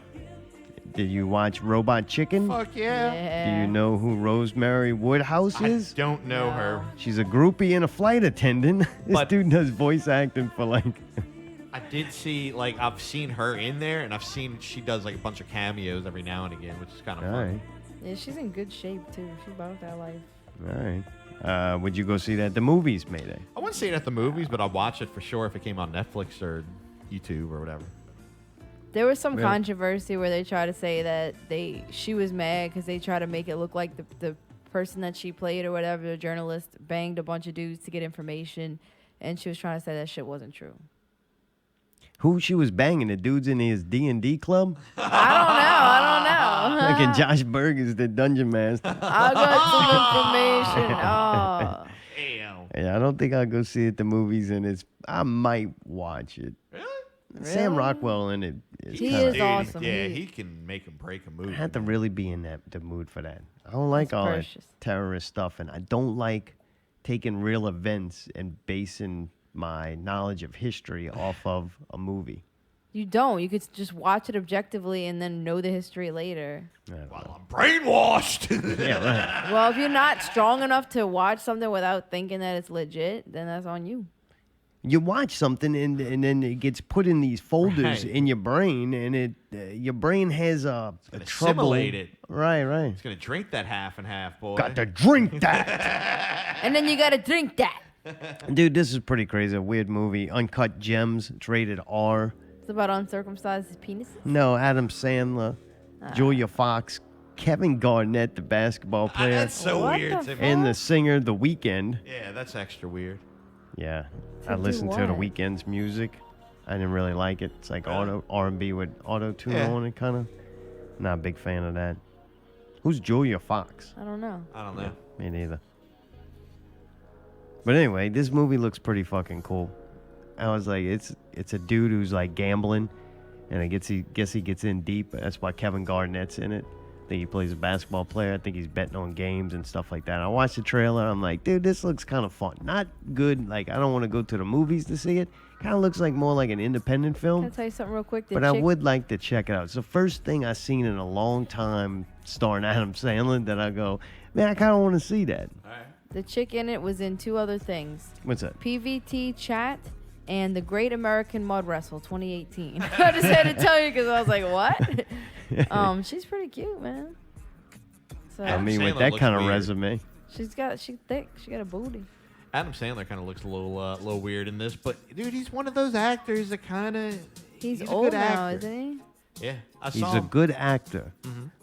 A: Did you watch Robot Chicken?
C: Fuck yeah.
B: Yeah.
A: Do you know who Rosemary Woodhouse
C: I
A: is?
C: don't know her.
A: She's a groupie and a flight attendant. This
C: But-
A: dude does voice acting for like.
C: I did see, I've seen her in there, and I've seen she does, a bunch of cameos every now and again, which is kind of
A: All
C: fun.
A: right,
B: Yeah, she's in good shape too. She's about that life.
A: all right. Would you go see that at the movies, Mayday?
C: I wouldn't see it at the movies, but I'll watch it for sure if it came on Netflix or YouTube or whatever.
B: There was some
A: Really?
B: controversy where they try to say that she was mad because they try to make it look like the person that she played or whatever, the journalist, banged a bunch of dudes to get information, and she was trying to say that shit wasn't true.
A: Who she was banging? The dudes in his D&D club?
B: I don't know.
A: Like in Josh Burgers, the dungeon master.
B: I got some information. Oh.
C: Damn.
A: Yeah, I don't think I'll go see it at the movies, and I might watch it.
C: Really?
A: Sam
B: Really?
A: Rockwell in it.
B: He
A: kinda-
B: is
C: Dude,
B: awesome.
C: Yeah,
B: He-
C: he can make and break a movie.
A: I have to really be in the mood for that. I don't like
B: That's
A: all that
B: precious.
A: terrorist stuff, and I don't like taking real events and basing my knowledge of history off of a movie.
B: You don't. You could just watch it objectively and then know the history later.
C: Well, I'm brainwashed.
A: Yeah, right.
B: Well, if you're not strong enough to watch something without thinking that it's legit, then that's on you.
A: You watch something and then it gets put in these folders
C: Right.
A: in your brain, and your brain has a
C: gonna
A: trouble.
C: assimilate it.
A: Right, right.
C: He's gonna drink that half and half, boy.
A: Got to drink that.
B: And then you got to drink that.
A: Dude, this is pretty crazy. A weird movie. Uncut Gems. It's rated R.
B: It's about uncircumcised penises.
A: No, Adam Sandler, Julia Fox, Kevin Garnett, the basketball player,
C: That's so
B: What
C: weird
B: the
C: to me.
A: and the singer, The Weeknd.
C: Yeah, that's extra weird.
A: Yeah,
B: To
A: I
B: do
A: listened to The
B: what?
A: Weeknd's music. I didn't really like it. It's like
C: Really?
A: R&B with auto tune
C: Yeah.
A: on it, kind of. Not a big fan of that. Who's Julia Fox?
B: I don't know.
C: I don't know.
A: Me neither. But anyway, this movie looks pretty fucking cool. I was like, it's a dude who's like gambling, and I guess he gets in deep. That's why Kevin Garnett's in it. I think he plays a basketball player. I think he's betting on games and stuff like that. I watched the trailer. I'm like, dude, this looks kind of fun. Not good. Like, I don't want to go to the movies to see it. Kind of looks like more like an independent
B: Can I
A: film.
B: tell you something real quick?
A: But I would like to check it out. It's the first thing I've seen in a long time starring Adam Sandler that I go, man, I kind of want to see that.
C: All right.
B: The chick in it was in 2 other things.
A: What's that?
B: PVT Chat and the Great American Mud Wrestle 2018. I just had to tell you because I was like, what? She's pretty cute, man. So
A: I mean, with
C: Sandler
A: that
C: looks
A: kind of
C: weird.
A: resume.
B: she's thick. She got a booty.
C: Adam Sandler kind of looks a little weird in this, but dude, he's one of those actors that kind of
B: He's
C: a
B: old
C: good
B: now,
C: actor.
B: isn't
C: Yeah, I
A: He's
C: saw
A: a
C: him.
A: good actor.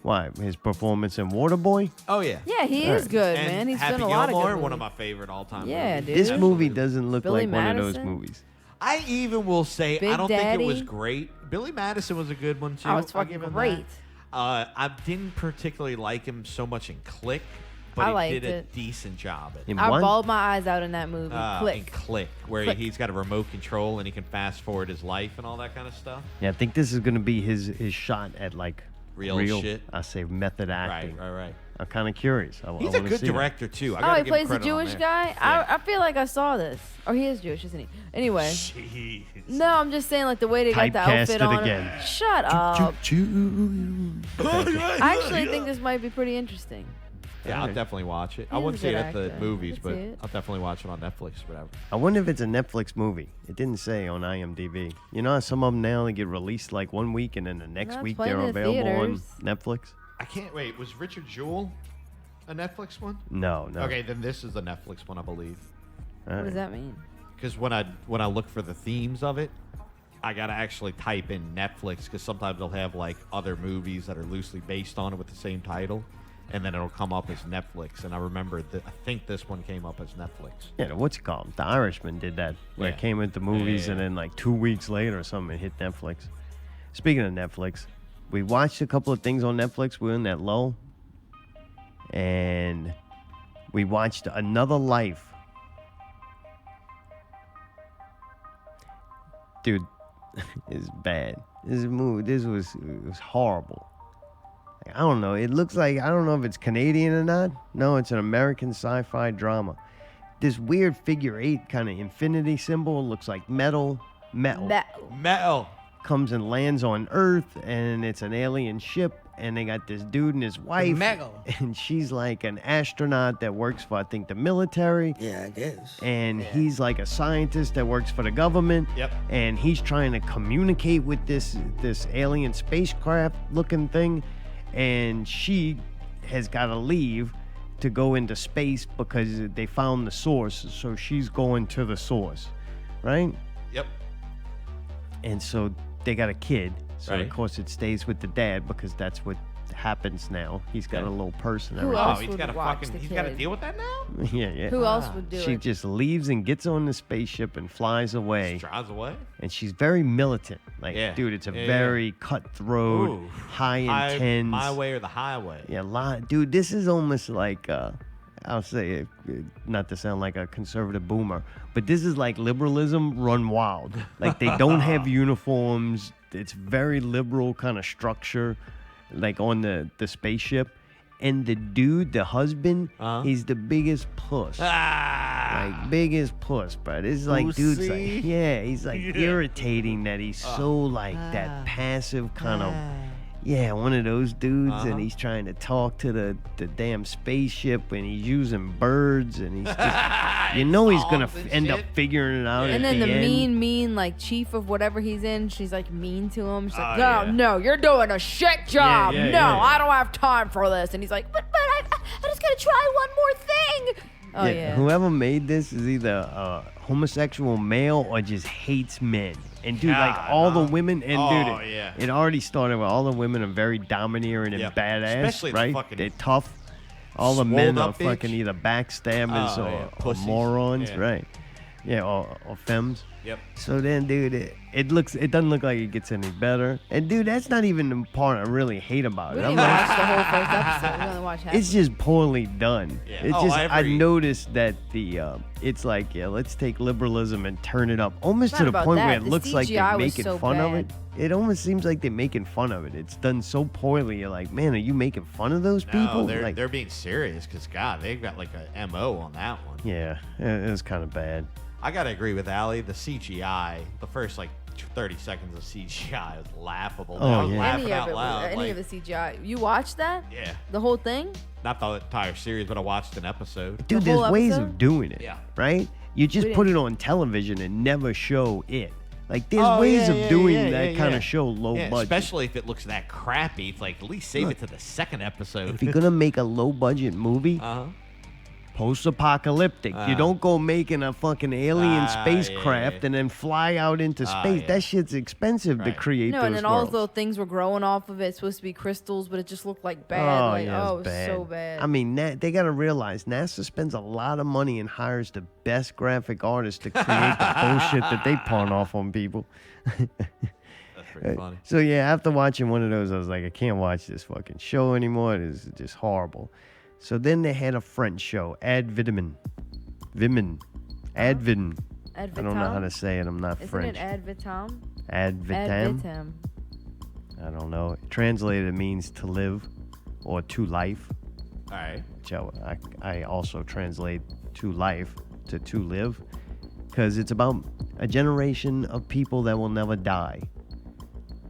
A: Why? His performance in Waterboy?
C: Oh yeah,
B: he? Yeah, he is
A: Alright.
B: good,
C: and
B: man. He's
C: Happy
B: done a lot of
C: Gilmore,
B: good
C: one of
B: movies.
C: my favorite all-time.
B: Yeah,
C: movies.
B: dude.
A: This movie doesn't look
B: Billy
A: like one of those
B: Madison.
A: movies.
C: I even will say
B: Big
C: I don't think it was
B: Daddy.
C: great. Billy Madison was a good one too.
B: Oh, it's
C: I'll
B: fucking
C: give him
B: great.
C: that. I didn't particularly like him so much in Click, but
B: I
C: he
B: liked
C: did a
B: it.
C: decent job at
A: In
B: I
A: one?
B: bawled my eyes out in that movie.
C: in
B: Click.
C: Click, where
B: Click.
C: he's got a remote control and he can fast forward his life and all that kind of stuff.
A: Yeah, I think this is going to be his shot at like
C: Real shit.
A: I say method acting.
C: Right.
A: I'm kind of curious. I
C: He's
A: I
C: a
A: wanna
C: good
A: see that.
C: director too. I
B: Oh,
C: gotta
B: he
C: give him
B: plays the
C: credit on
B: Jewish
C: that.
B: guy?
C: Yeah.
B: I feel like I saw this. Or he is Jewish, isn't he? Anyway.
C: Jeez.
B: No, I'm just saying, like, the way they got the outfit
A: Typecasted
B: on.
A: again.
B: Shut up. I
C: I
B: actually think this might be pretty interesting.
C: Yeah, I'll definitely watch it. I
B: He is
C: wouldn't
B: a
C: see it
B: good
C: at the
B: actor.
C: movies,
B: I could
C: but
B: see it.
C: I'll definitely watch it on Netflix or whatever.
A: I wonder if it's a Netflix movie. It didn't say on IMDb. You know how some of them now they get released like one week and then the next
B: No, it's
A: week
B: playing
A: they're
B: in the
A: available on
B: theaters.
A: Netflix?
C: I can't wait. Was Richard Jewell a Netflix one?
A: No.
C: Okay, then this is the Netflix one, I believe.
A: All
B: What
A: right.
B: does that mean?
C: Because when I look for the themes of it, I gotta actually type in Netflix because sometimes they'll have like other movies that are loosely based on it with the same title, and then it'll come up as Netflix. And I remember that I think this one came up as Netflix.
A: Yeah, what's it called? The Irishman did that. Where
C: Yeah.
A: it came into movies
C: Yeah.
A: and then like 2 weeks later or something it hit Netflix. Speaking of Netflix, we watched a couple of things on Netflix. We were in that lull. And we watched Another Life. Dude, it's bad. This movie, it was horrible. I don't know. It looks like, I don't know if it's Canadian or not. No, it's an American sci-fi drama. This weird figure 8 kind of infinity symbol looks like metal.
C: Metal.
A: Comes and lands on Earth, and it's an alien ship, and they got this dude and his wife. And she's like an astronaut that works for, I think, the military.
J: Yeah, I guess.
A: And he's like a scientist that works for the government.
C: Yep.
A: And he's trying to communicate with this alien spacecraft looking thing. And she has got to leave to go into space because they found the source. So she's going to the source, right?
C: Yep.
A: And so they got a kid. So
C: Right.
A: of course it stays with the dad because that's what happens now. He's got
C: Yeah.
A: a little person.
B: Who
A: everything.
B: else
C: he's
B: would
C: got to
B: watch
C: fucking
B: the
C: he's got to
B: kid?
C: deal with that now.
A: Yeah.
B: Who else would do
A: She
B: it?
A: just leaves and gets on the spaceship and flies away.
C: Just drives away.
A: And she's very militant. Like,
C: Yeah.
A: dude, it's a
C: Yeah,
A: very cutthroat,
C: Ooh.
A: high intense.
C: My way or the highway.
A: Yeah, dude, this is almost like, I'll say, not to sound like a conservative boomer, but this is like liberalism run wild. Like, they don't have uniforms. It's very liberal kind of structure, like on the spaceship. And the dude, the husband, he's the biggest puss. Like, biggest puss, bro. This is like, dude's like, yeah, he's like irritating that he's so like that passive kind of, yeah, one of those dudes, and he's trying to talk to the damn spaceship, and he's using birds, and he's just, you know, he's gonna
C: Songs and
A: end up
C: shit.
A: figuring it out.
B: And
A: at
B: then the
A: end.
B: mean, like, chief of whatever he's in, she's, like, mean to him. She's like,
C: Oh,
B: no,
C: yeah.
B: no, you're doing a shit job.
A: yeah,
B: no,
A: yeah.
B: I don't have time for this. And he's like, but I just gotta try one more thing. Oh yeah.
A: Whoever made this is either a homosexual male or just hates men. And dude, like all the women, and
C: Oh,
A: dude,
C: yeah.
A: it already started with all the women are very domineering and
C: Yep.
A: badass,
C: Especially the
A: right?
C: fucking
A: They're tough. All the men
C: swolled
A: are
C: up
A: fucking
C: bitch.
A: either backstabbers
C: Oh, yeah.
A: or
C: Pussies.
A: morons,
C: Yeah.
A: right? Yeah, or femmes.
C: Yep.
A: So then, dude, it doesn't look like it gets any better. And dude, that's not even the part I really hate about
B: We
A: it.
B: didn't
A: I'm
B: even
A: like,
B: watch the whole first episode. We only watched half.
A: it's just poorly done.
C: Yeah.
A: It's
C: Oh,
A: just
C: I
A: I
C: agree.
A: noticed that the it's like let's take liberalism and turn it up almost
B: It's
A: to
B: not
A: the
B: about
A: point where
B: that.
A: it
B: The
A: looks like
B: CGI
A: they're
B: was
A: making
B: so
A: fun of
B: bad.
A: it. It almost seems like they're making fun of it. It's done so poorly. You're like, man, are you making fun of those people?
C: No, they're
A: like,
C: they're being serious because God, they've got like a MO on that one.
A: yeah, it was kind of bad.
C: I gotta agree with Ali. The CGI, the first like 30 seconds of CGI is laughable.
A: Oh,
C: I was
A: yeah.
C: laughing
B: any of
C: out
B: it,
C: loud.
B: any
C: like,
B: of the CGI. You watched that?
C: Yeah,
B: The whole thing?
C: not the entire series, but I watched an episode.
A: Dude,
B: The
A: there's
B: whole
A: ways
B: episode?
A: of doing it.
C: Yeah.
A: Right? You just
B: We
A: put it
B: didn't-
A: on television and never show it. Like, there's
C: Oh,
A: ways
C: yeah,
A: of
C: yeah,
A: doing
C: yeah,
A: that
C: yeah,
A: kind
C: yeah.
A: of show low
C: Yeah,
A: budget.
C: especially if it looks that crappy. It's like at least save it to the second episode.
A: If you're gonna make a low budget movie,
C: Uh-huh.
A: post-apocalyptic. You don't go making a fucking alien spacecraft
C: yeah.
A: and then fly out into space.
C: yeah.
A: That shit's expensive to
C: Right.
A: create
B: No,
A: those
B: and then all
A: worlds.
B: those little things were growing off of it. It's supposed to be crystals, but it just looked like bad.
A: Oh,
B: like,
A: yeah,
B: oh,
A: it's
B: it was
A: bad.
B: so bad.
A: I mean, they got to realize NASA spends a lot of money and hires the best graphic artists to create the bullshit that they pawn off on people.
C: That's pretty funny.
A: So yeah, after watching one of those, I was like, I can't watch this fucking show anymore. It is just horrible. So then they had a French show, Ad Vitamine. Vimin. Ad Vitamine.
B: Ad
A: I don't know how
B: Vitam?
A: to say it. I'm not
B: Isn't
A: French.
B: it Ad Vitam?
A: Ad Vitam.
B: Ad Vitam.
A: I don't know. Translated, it means to live or to life.
C: All right.
A: Which I also translate to life to live, because it's about a generation of people that will never die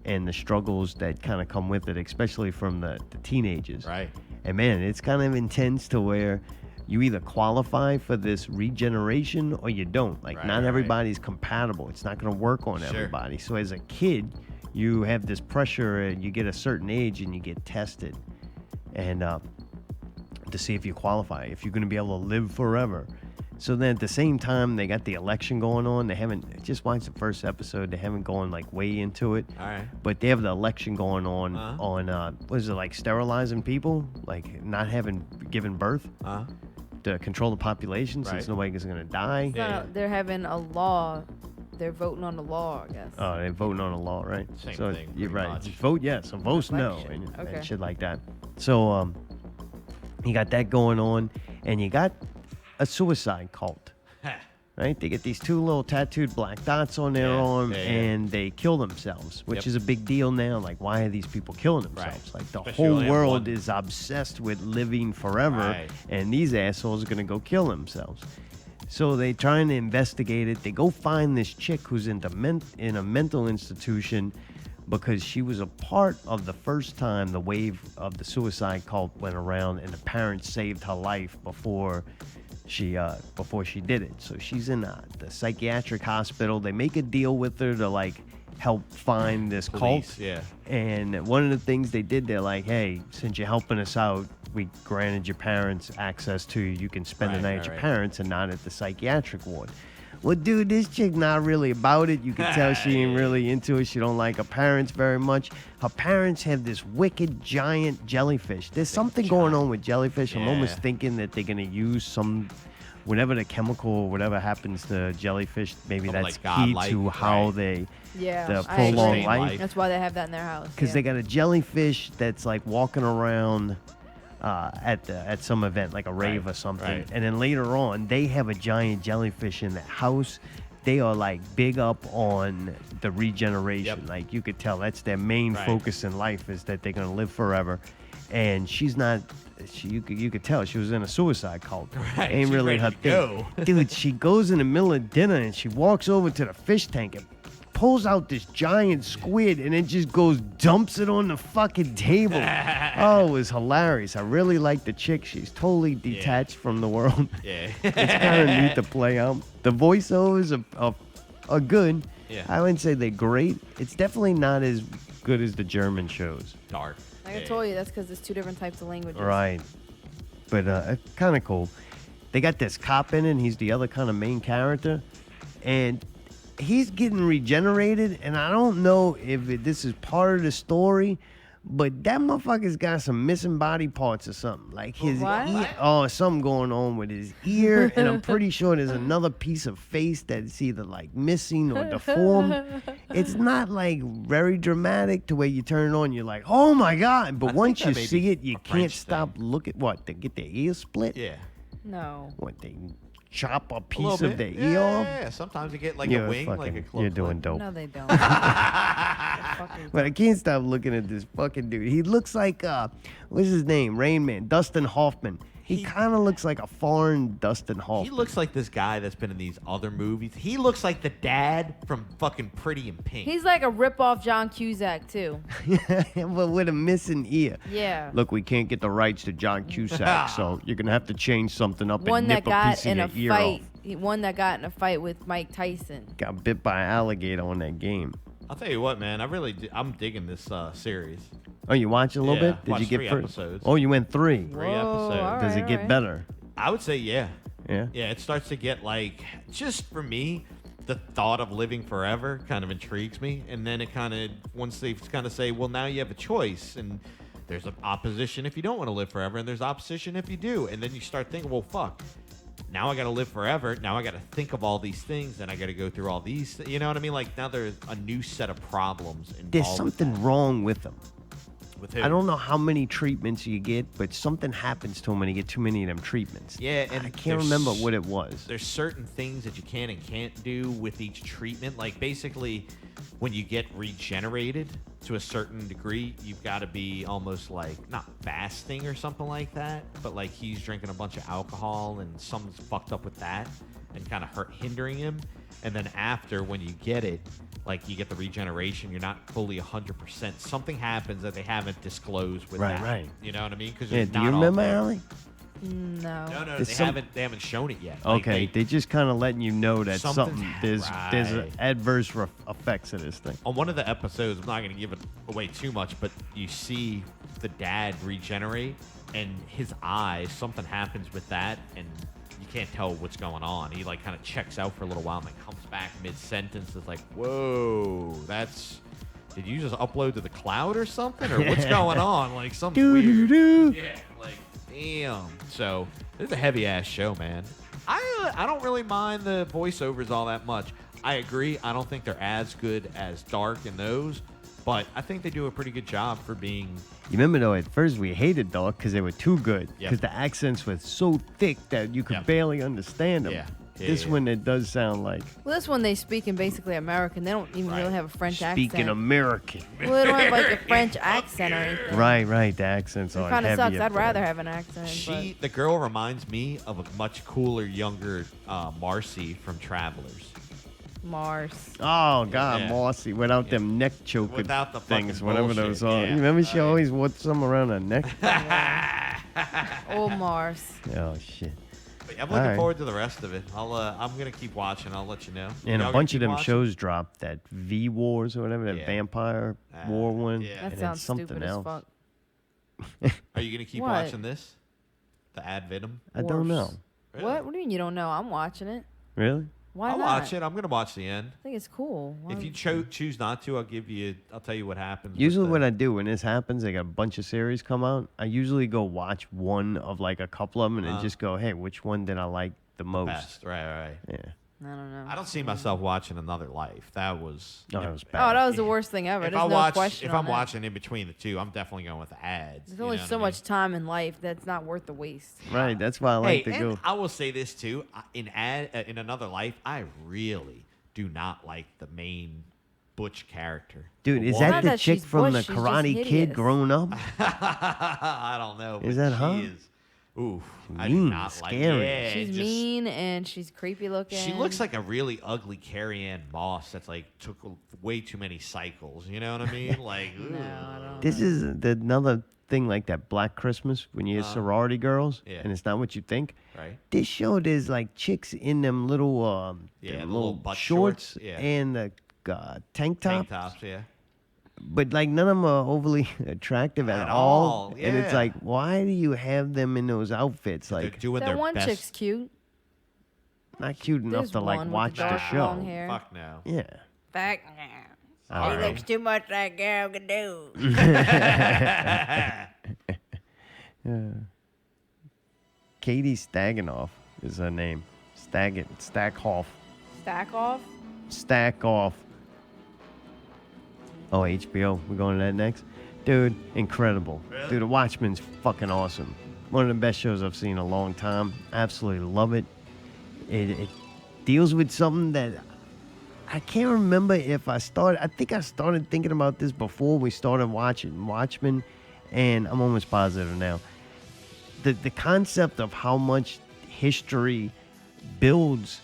A: and the struggles that kind of come with it, especially from the teenagers.
C: Right.
A: And man, it's kind of intense to where you either qualify for this regeneration or you don't. Like,
C: Right,
A: not
C: right,
A: everybody's compatible. It's not going to work on
C: Sure.
A: everybody. So as a kid, you have this pressure and you get a certain age and you get tested. And to see if you qualify, if you're going to be able to live forever. So then at the same time, they got the election going on. They haven't, just watched the first episode. They haven't gone like way into it.
C: All right.
A: But they have the election going on
C: Uh-huh.
A: on, what is it, like sterilizing people? Like not having given birth
C: Uh-huh.
A: to control the population
C: Right.
A: since nobody's going to die.
B: No,
C: Yeah.
B: no, they're having a law. They're voting on the law, I guess.
A: Oh, they're voting on a law, right?
C: Same
A: so
C: thing,
A: you're
C: pretty
A: right.
C: much.
A: Just vote yes, or vote no,
B: Election.
A: and
B: Okay.
A: shit like that. So you got that going on, and you got a suicide cult, right? They get these two little tattooed black dots on their
C: Yeah,
A: arm,
C: yeah, yeah.
A: and they kill themselves, which
C: Yep.
A: is a big deal now. Like, why are these people killing themselves?
C: Right.
A: Like, the
C: Especially
A: whole
C: only have
A: world
C: one.
A: is obsessed with living forever,
C: Right.
A: and these assholes are gonna go kill themselves. So they trying to investigate it. They go find this chick who's in a mental institution because she was a part of the first time the wave of the suicide cult went around, and the parents saved her life before she did it. So she's in the psychiatric hospital. They make a deal with her to like help find this
C: Police,
A: cult.
C: yeah.
A: And one of the things they did, they're like, hey, since you're helping us out, we granted your parents access to you. You can spend the
C: Right,
A: night
C: right,
A: at your
C: right.
A: parents and not at the psychiatric ward. Well, dude, this chick not really about it. You can tell she ain't really into it. She don't like her parents very much. Her parents have this wicked giant jellyfish. There's something going on with jellyfish. I'm almost
C: Yeah.
A: thinking that they're gonna use some, whatever the chemical, whatever happens to jellyfish, maybe
C: Something
A: that's
C: like
A: key
C: godlike,
A: to how
C: right.
A: they
B: Yeah,
A: the
B: I
A: prolonged
B: agree.
A: life.
B: That's why they have that in their house.
A: Because
B: yeah.
A: they got a jellyfish that's like walking around at some event, like a rave
C: Right,
A: or something.
C: right.
A: And then later on, they have a giant jellyfish in the house. They are like big up on the regeneration.
C: Yep.
A: Like you could tell that's their main
C: Right.
A: focus in life, is that they're gonna live forever. And she's not. You could tell she was in a suicide cult.
C: Right,
A: Ain't
C: she's
A: really
C: ready
A: her
C: to
A: thing.
C: go.
A: Dude, she goes in the middle of dinner and she walks over to the fish tank and pulls out this giant squid and it just goes dumps it on the fucking table. Oh, it was hilarious. I really like the chick. She's totally detached from the world.
C: Yeah.
A: It's kind of neat to play out. The voiceovers are good.
C: Yeah.
A: I wouldn't say they're great. It's definitely not as good as the German shows.
C: Dark.
B: Like I told you, that's because it's two different types of languages.
A: Right. But kind of cool. they got this cop in it, and he's the other kind of main character, and he's getting regenerated, and I don't know if this is part of the story, but that motherfucker's got some missing body parts or something. Like his
B: What?
A: ear, something going on with his ear, and I'm pretty sure there's another piece of face that's either like missing or deformed. It's not like very dramatic to where you turn it on, you're like, oh my God. But once
C: that
A: you
C: may
A: see
C: be
A: it, you
C: a
A: can't
C: French
A: stop
C: thing.
A: looking. What? They get their ear split?
C: Yeah.
B: No.
A: What? They chop a
C: A
A: piece
C: little
A: of
C: bit.
A: their ear off?
C: Yeah. Sometimes you get like
A: You're
C: a wing, like
A: fucking-
C: a close
A: you're doing dope.
B: No, they don't. Fucking
A: But I can't stop looking at this fucking dude. He looks like what's his name? Rain Man, Dustin Hoffman. He kind of looks like a foreign Dustin Hoffman.
C: He looks like this guy that's been in these other movies. He looks like the dad from fucking Pretty in Pink.
B: He's like a rip-off John Cusack, too.
A: but with a missing ear.
B: Yeah.
A: Look, we can't get the rights to John Cusack, so you're gonna have to change something up
B: One
A: and
B: that
A: nip a
B: got
A: piece
B: in a
A: of your ear
B: fight.
A: off.
B: One that got in a fight with Mike Tyson.
A: Got bit by an alligator on that game.
C: I'll tell you what, man. I'm digging this series.
A: Oh, you watch a little
C: Yeah,
A: bit? Did you
C: watched
A: get
C: 3
A: first?
C: episodes.
A: Oh, you went 3.
C: 3
B: Whoa,
C: episodes.
B: all
A: Does it
B: right,
A: get
B: all right.
A: better?
C: I would say yeah.
A: Yeah.
C: Yeah, it starts to get like, just for me, the thought of living forever kind of intrigues me. And then it kind of, once they kind of say, well, now you have a choice. And there's an opposition if you don't want to live forever. And there's opposition if you do. And then you start thinking, well, fuck. Now I got to live forever. Now I got to think of all these things. And I got to go through all these. You know what I mean? Like now there's a new set of problems involved.
A: There's something wrong with them.
C: with who?
A: I don't know how many treatments you get, but something happens to them when you get too many of them treatments.
C: Yeah, and
A: I can't
C: there's-
A: remember what it was.
C: There's certain things that you can and can't do with each treatment. Like basically, when you get regenerated to a certain degree, you've got to be almost like not fasting or something like that, but like he's drinking a bunch of alcohol and something's fucked up with that and kind of hindering him. And then after, when you get it, like you get the regeneration, you're not fully 100%. Something happens that they haven't disclosed with
A: Right,
C: that.
A: right.
C: You know what I mean? Because
A: Yeah, do you remember, Allie?
B: No.
C: No,
A: There's some-
C: they haven't shown it yet. Like,
A: Okay, they just kind of letting you know that
C: Something's
A: something there's
C: right.
A: adverse effects of this thing.
C: on one of the episodes, I'm not going to give it away too much, but you see the dad regenerate, and his eyes, something happens with that, and you can't tell what's going on. He like kind of checks out for a little while and then comes back mid-sentence. It's like, whoa, that's... Did you just upload to the cloud or something? Or what's going on? Like something weird. Yeah, like, damn. So, it's a heavy-ass show, man. I don't really mind the voiceovers all that much. I agree. I don't think they're as good as Dark in those, but I think they do a pretty good job for being...
A: You remember though, at first we hated Dark because they were too good.
C: Yep.
A: Because the accents were so thick that you could
C: Yep.
A: barely understand them.
C: Yeah. Yeah,
A: This
C: yeah.
A: one, it does sound like
B: Well, this one they speak in basically American. They don't even
C: Right.
B: really have a French
A: speaking
B: accent.
A: American.
B: Well, they don't have like a French accent or anything.
A: Right. The accents
B: It
A: are
B: kind of
A: heavy
B: sucks.
A: at
B: I'd
A: the-
B: rather have an accent.
C: The girl reminds me of a much cooler, younger Marcy from Travelers.
B: but Mars.
A: Oh God,
C: Yeah.
A: Marcy, without them neck choker
C: Without the
A: things,
C: fucking
A: whatever
C: bullshit,
A: those are.
C: yeah.
A: You remember she always wore some around her neck?
B: Oh, Mars.
A: Oh shit.
C: But I'm looking
A: Alright.
C: forward to the rest of it. I'm gonna keep watching. I'll let you know.
A: And
C: Y'all
A: a
C: gonna
A: bunch of
C: keep
A: them
C: watching?
A: shows dropped. That V Wars or whatever, that
C: Yeah.
A: vampire war one.
C: yeah.
B: That
A: and then
B: sounds
A: something
B: stupid
A: else.
B: as fuck.
C: Are you gonna keep
B: What?
C: watching this? The Ad Vitam?
A: I don't know.
B: Wars. What? What do you mean you don't know? I'm watching it.
A: Really?
B: Why
C: I'll
B: not?
C: watch it. I'm gonna watch the end.
B: I think it's cool. Why
C: If you
B: would-
C: choose not to, I'll tell you what happens. with
A: Usually
C: the-
A: what I do when this happens, they got a bunch of series come out. I usually go watch one of like a couple of them and then just go, hey, which one did I like the most?
C: best. Right.
A: Yeah.
B: I don't know.
C: I don't see myself watching Another Life. That was.
A: No, that was
B: Oh,
A: bad.
B: that was the worst thing ever.
C: If
B: There's
C: I
B: no
C: watch,
B: question
C: if
B: on
C: I'm
B: that.
C: watching in between the two, I'm definitely going with the ads.
B: There's
C: you
B: only
C: know what
B: so
C: I mean?
B: much time in life that's not worth the waste.
A: Right. That's why I like
C: Hey,
A: to
C: and
A: go.
C: I will say this too. In Another Life, I really do not like the main Butch character.
A: Dude,
C: The
A: is
C: woman-
A: that
B: Not
A: the
B: that
A: chick
B: she's
A: from the
B: Bush, she's just
A: Karate Kid
B: hideous.
A: grown up?
C: I don't know.
A: Is
C: but
A: that her?
C: she is. Ooh, I do
A: Mean,
C: not
A: scary.
C: like. Yeah,
B: She's
C: just-
B: mean and she's creepy looking.
C: She looks like a really ugly Carrie Ann Moss that's like took way too many cycles. You know what I mean? Like,
B: No, I don't.
A: This is another thing like that Black Christmas when you have sorority girls
C: yeah.
A: and it's not what you think.
C: right?
A: This show, there's like chicks in them little,
C: Yeah,
A: them
C: the little butt
A: shorts
C: shorts, yeah.
A: and the tank
C: Tank
A: tops.
C: tops, yeah.
A: but like none of them are overly attractive at all. And it's
C: yeah.
A: like, why do you have them in those outfits?
C: They're
A: Like,
C: doing
B: That
C: their
B: one
C: best.
B: chick's cute.
A: not cute enough
B: There's
A: to like
B: one with
A: watch
B: the
A: the
B: dark
A: show.
B: long hair.
C: Fuck no.
A: Yeah.
B: Back.
A: All
B: He
A: right.
B: looks too much like Gal Gadot.
A: Katie Staganoff is her name. Stackhoff.
B: Stack off.
A: Stack off. Oh, HBO. We're going to that next. Dude, incredible. Dude, The Watchmen's fucking awesome. One of the best shows I've seen in a long time. Absolutely love it. It deals with something that I can't remember if I started. I think I started thinking about this before we started watching Watchmen, and I'm almost positive now. The concept of how much history builds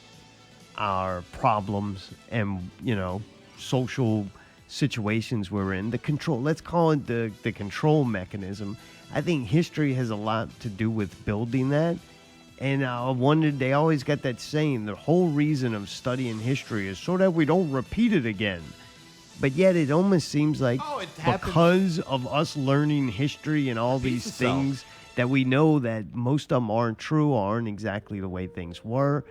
A: our problems and, you know, social situations we're in. The control, let's call it the control mechanism. I think history has a lot to do with building that. And I wondered, they always got that saying, the whole reason of studying history is so that we don't repeat it again. But yet it almost seems like
C: Oh, it happens.
A: because of us learning history and all
C: Repeats
A: these
C: itself.
A: things, that we know that most of them aren't true or aren't exactly the way things were.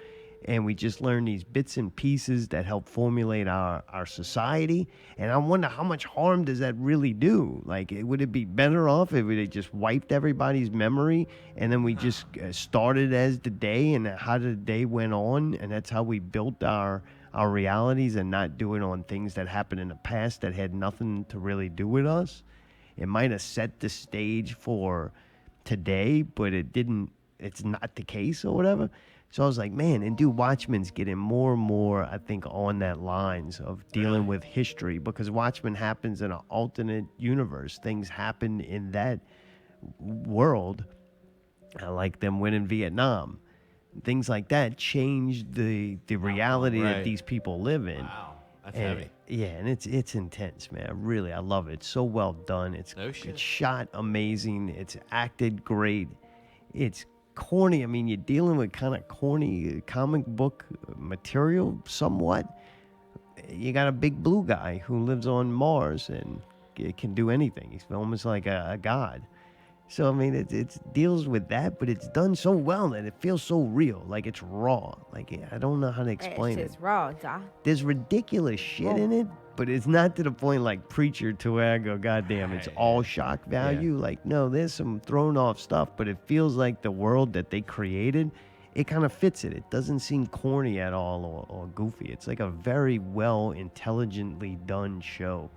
A: And we just learn these bits and pieces that help formulate our society. And I wonder how much harm does that really do? Like, would it be better off if they just wiped everybody's memory and then we just started as the day and how the day went on, and that's how we built our realities, and not do it on things that happened in the past that had nothing to really do with us? It might have set the stage for today, but it didn't. It's not the case or whatever. So I was like, man, and dude, Watchmen's getting more and more, I think, on that lines of dealing with history, because Watchmen happens in an alternate universe. Things happen in that world, like them winning Vietnam. Things like that changed the reality that
C: right.
A: these people live in.
C: Wow. That's
A: And,
C: heavy.
A: yeah, and it's intense, man. Really, I love it. It's so well done.
C: No shit.
A: It's shot amazing. It's acted great. It's corny. I mean, you're dealing with kind of corny comic book material somewhat. You got a big blue guy who lives on Mars and can do anything. He's almost like a god. So, I mean, it deals with that, but it's done so well that it feels so real. Like, it's raw. Like, I don't know how to explain it.
B: It's raw, da.
A: There's ridiculous shit in it, but it's not to the point like Preacher to where I go, goddamn, it's all shock value. Like, no, there's some thrown off stuff, but it feels like the world that they created, it kind of fits it. It doesn't seem corny at all or goofy. It's like a very well, intelligently done show.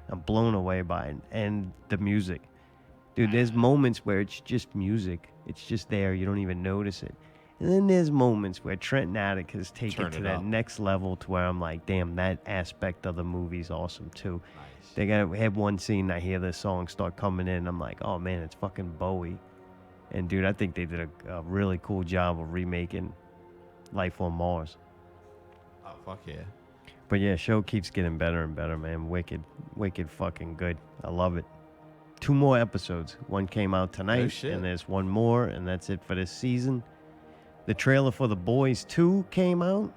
A: I'm blown away by it. And the music. Dude, there's moments where it's just music. It's just there. You don't even notice it. And then there's moments where Trent and Atticus take
C: Turn
A: it to
C: it
A: that
C: up.
A: next level to where I'm like, damn, that aspect of the movie's awesome too.
C: Nice.
A: They have one scene, I hear the song start coming in, I'm like, oh man, it's fucking Bowie. And dude, I think they did a really cool job of remaking Life on Mars.
C: Oh, fuck yeah.
A: But yeah, show keeps getting better and better, man. Wicked fucking good. I love it. 2 more episodes. One came out tonight,
C: shit.
A: and there's one more, and that's it for this season. The trailer for The Boys 2 came out,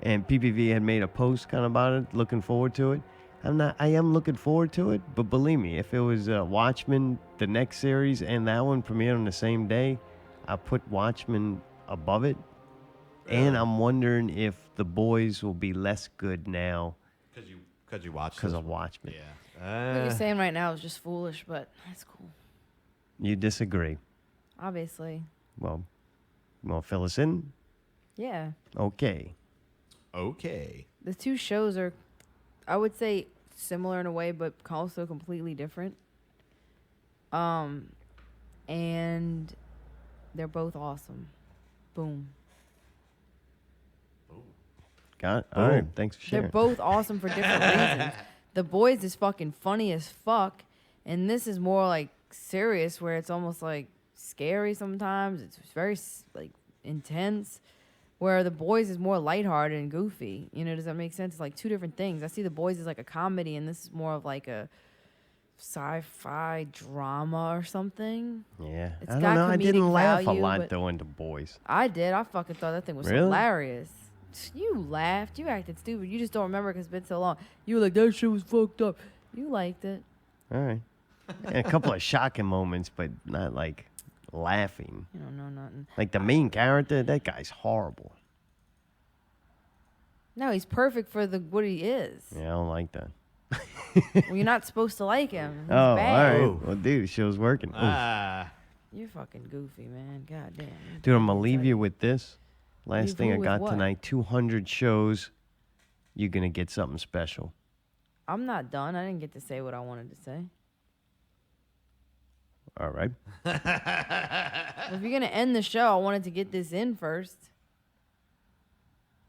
A: and PPV had made a post kind of about it, looking forward to it. I am looking forward to it, but believe me, if it was Watchmen, the next series, and that one premiered on the same day, I put Watchmen above it. And I'm wondering if The Boys will be less good now
C: Because you watched
A: because
C: this
A: of
C: one.
A: Watchmen.
C: Yeah.
B: What you're saying right now is just foolish, but that's cool.
A: You disagree.
B: Obviously.
A: Well, you want to fill us in?
B: Yeah.
A: Okay.
C: Okay.
B: The two shows are, I would say, similar in a way, but also completely different. And they're both awesome. Boom.
A: Got it. All right. Thanks for sharing.
B: They're both awesome for different reasons. The Boys is fucking funny as fuck, and this is more like serious, where it's almost like scary sometimes. It's very like intense. Where The Boys is more lighthearted and goofy. You know, does that make sense? It's like two different things. I see The Boys as like a comedy, and this is more of like a sci-fi drama or something.
A: Yeah.
B: It's
A: I don't
B: got
A: know. I
B: comedic
A: didn't laugh a
B: value,
A: lot,
B: but-
A: though, in The Boys.
B: I did. I fucking thought that thing was
A: Really?
B: hilarious. You laughed. You acted stupid. You just don't remember because it's been so long. You were like, that shit was fucked up. You liked it.
A: All right. And a couple of shocking moments, but not like laughing.
B: You don't know nothing.
A: Like the main character, that guy's horrible.
B: No, he's perfect for what he is.
A: Yeah, I don't like that.
B: Well, you're not supposed to like him. He's
A: Oh,
B: bad.
A: all right. Well, dude, the show's working. Oof.
C: Ah.
B: You're fucking goofy, man. God damn.
A: Dude, I'm going to leave you with this. Last
B: Leave
A: thing
B: who
A: I
B: with
A: got
B: what?
A: tonight, 200 shows. You're going to get something special.
B: I'm not done. I didn't get to say what I wanted to say.
A: All right.
B: If you're gonna end the show, I wanted to get this in first.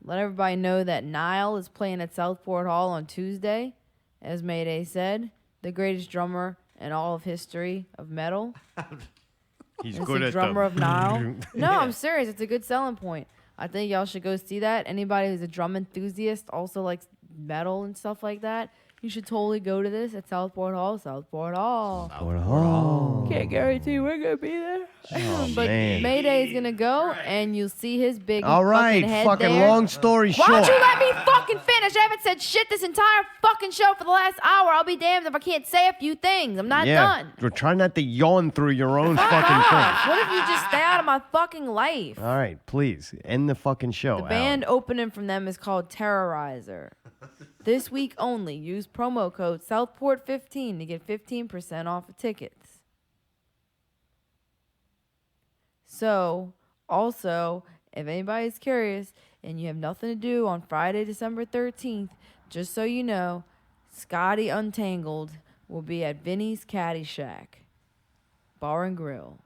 B: Let everybody know that Nile is playing at Southport Hall on Tuesday, as Mayday said, the greatest drummer in all of history of metal.
A: He's
B: It's the drummer of Nile. No, I'm serious. It's a good selling point. I think y'all should go see that. Anybody who's a drum enthusiast, also likes metal and stuff like that, you should totally go to this at Southport Hall. Southport Hall. Can't guarantee we're gonna be there.
A: Oh,
B: But
A: man.
B: Mayday is gonna go, and you'll see his big
A: All right,
B: fucking head
A: fucking
B: there.
A: long story
B: Why
A: short.
B: don't you let me fucking finish? I haven't said shit this entire fucking show for the last hour. I'll be damned if I can't say a few things. I'm not done.
A: We're trying not to yawn through your own fucking thing.
B: What if you just stay out of my fucking life?
A: All right, please, end the fucking show.
B: The band opening from them is called Terrorizer. This week only, use promo code Southport15 to get 15% off of tickets. So, also, if anybody's curious and you have nothing to do on Friday, December 13th, just so you know, Scotty Untangled will be at Vinny's Caddy Shack Bar and Grill,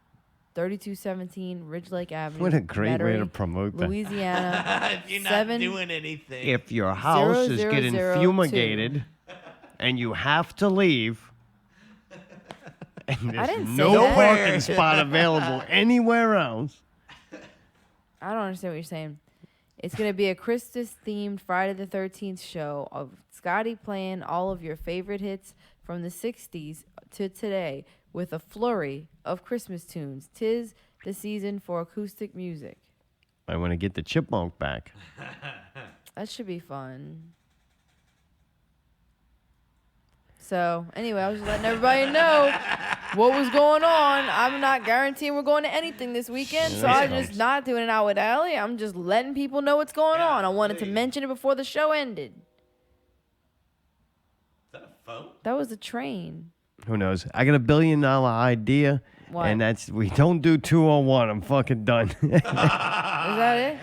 B: 3217 Ridge Lake Avenue.
A: What a great way to
B: Metairie,
A: promote that.
B: Louisiana.
C: You're not
B: Seven-
C: doing anything.
A: If your house is getting
B: 0002.
A: fumigated and you have to leave, and there's
B: didn't say
A: no
B: that.
A: parking spot available anywhere else.
B: I don't understand what you're saying. It's going to be a Christmas-themed Friday the 13th show of Scotty playing all of your favorite hits from the 60s to today with a flurry of Christmas tunes. 'Tis the season for acoustic music.
A: I want to get the chipmunk back.
B: That should be fun. So, anyway, I was just letting everybody know what was going on. I'm not guaranteeing we're going to anything this weekend, so I'm just not doing it out with Allie. I'm just letting people know what's going on. I wanted to mention it before the show ended.
C: Is that a phone?
B: That was a train.
A: Who knows? I got $1 billion idea,
B: What?
A: and that's we don't do 201. I'm fucking done.
B: Is that it?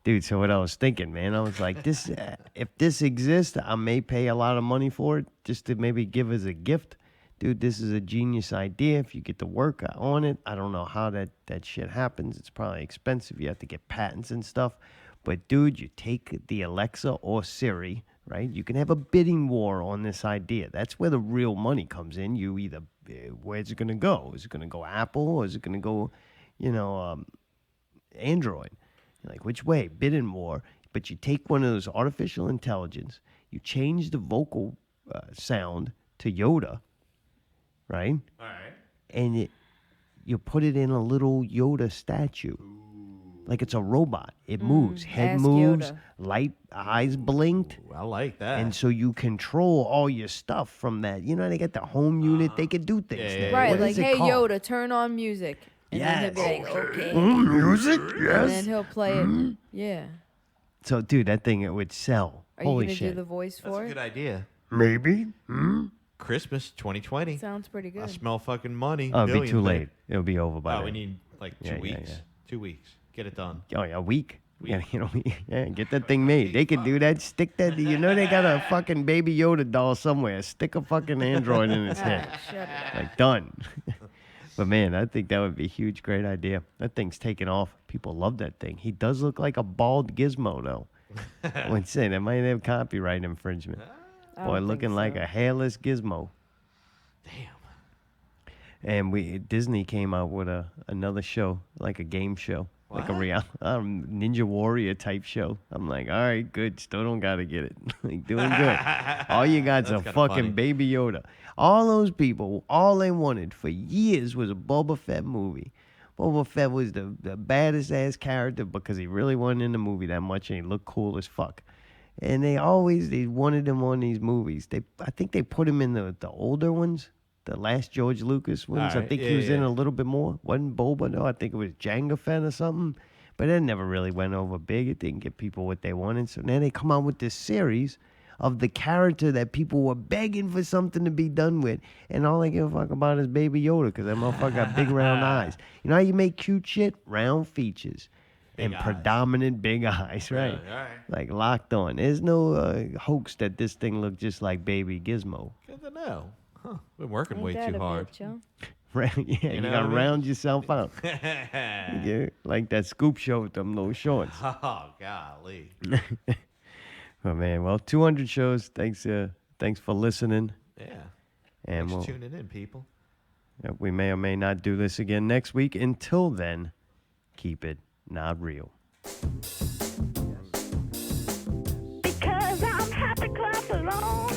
A: Dude, so what I was thinking, man, I was like, this, if this exists, I may pay a lot of money for it just to maybe give as a gift. Dude, this is a genius idea. If you get to work on it, I don't know how that shit happens. It's probably expensive. You have to get patents and stuff. But, dude, you take the Alexa or Siri, right? You can have a bidding war on this idea. That's where the real money comes in. You either, where's it going to go? Is it going to go Apple or is it going to go, Android? You're like, which way? Bidding war. But you take one of those artificial intelligence, you change the vocal sound to Yoda, right?
C: All right.
A: And you put it in a little Yoda statue. Like it's a robot. It moves. Head
B: ask
A: moves.
B: Yoda.
A: Light, eyes blinked.
C: Ooh, I like that.
A: And so you control all your stuff from that. You know, they get the home unit. They can do things
C: Yeah,
A: there.
C: yeah,
B: Right,
A: What
B: like,
A: is it
B: hey,
A: called?
B: Yoda, turn on music. And then he'll be like, okay.
A: Music?
B: And
A: Yes.
B: then he'll play it. Yeah.
A: So, dude, that thing, it would sell.
B: Are
A: Holy
B: you going to
A: shit.
B: do the voice
C: That's
B: for
C: a
B: it?
C: good idea.
A: Maybe.
C: Christmas 2020.
B: Sounds pretty good.
C: I smell fucking money.
A: Oh, it'll be
C: Billions,
A: too
C: babe.
A: late. It'll be over by
C: Oh,
A: then.
C: we need like 2
A: Yeah, yeah,
C: weeks.
A: yeah.
C: 2 weeks. Get it done.
A: Oh, yeah, a week. Yeah, yeah, get that thing made. They could do that. Stick that. You know, they got a fucking baby Yoda doll somewhere. Stick a fucking android in his head.
B: Shut up.
A: Like, done. But, man, I think that would be a huge, great idea. That thing's taken off. People love that thing. He does look like a bald gizmo, though. I would say that might have copyright infringement.
B: I
A: Boy,
B: don't
A: looking
B: think
A: like
B: so.
A: a hairless gizmo.
C: Damn.
A: And Disney came out with another show, like a game show, like a
C: What?
A: real Ninja Warrior type show. I'm like, all right, good. Still don't gotta get it. Like, doing good. All you got's a
C: That's kinda
A: fucking
C: funny.
A: baby Yoda. All those people, all they wanted for years was a Boba Fett movie. Boba Fett was the baddest ass character because he really wasn't in the movie that much and he looked cool as fuck. And they wanted him on these movies. I think they put him in the older ones, the last George Lucas ones. I
C: Alright,
A: think he was in a little bit more. Wasn't Boba? No, I think it was Jango Fett or something. But it never really went over big. It didn't get people what they wanted. So now they come out with this series of the character that people were begging for something to be done with. And all I give a fuck about is Baby Yoda, because that motherfucker got big round eyes. You know how you make cute shit? Round features. And predominant big eyes, right?
C: Right.
A: Like locked on. There's no hoax that this thing looked just like Baby Gizmo.
C: Good to know. Huh. Been working
B: Ain't
C: way
B: that
C: too
B: a
C: hard.
B: bitch, huh?
A: Right? Yeah, you
C: know
A: gotta
C: what I mean?
A: round yourself out. Yeah, like that Scoop show with them little shorts.
C: Oh, golly.
A: Oh man, well, 200 shows. Thanks for listening.
C: Yeah.
A: And
C: Thanks
A: we'll,
C: for tuning in, people.
A: we may or may not do this again next week. Until then, keep it not real.
J: Because I'm happy, clap along.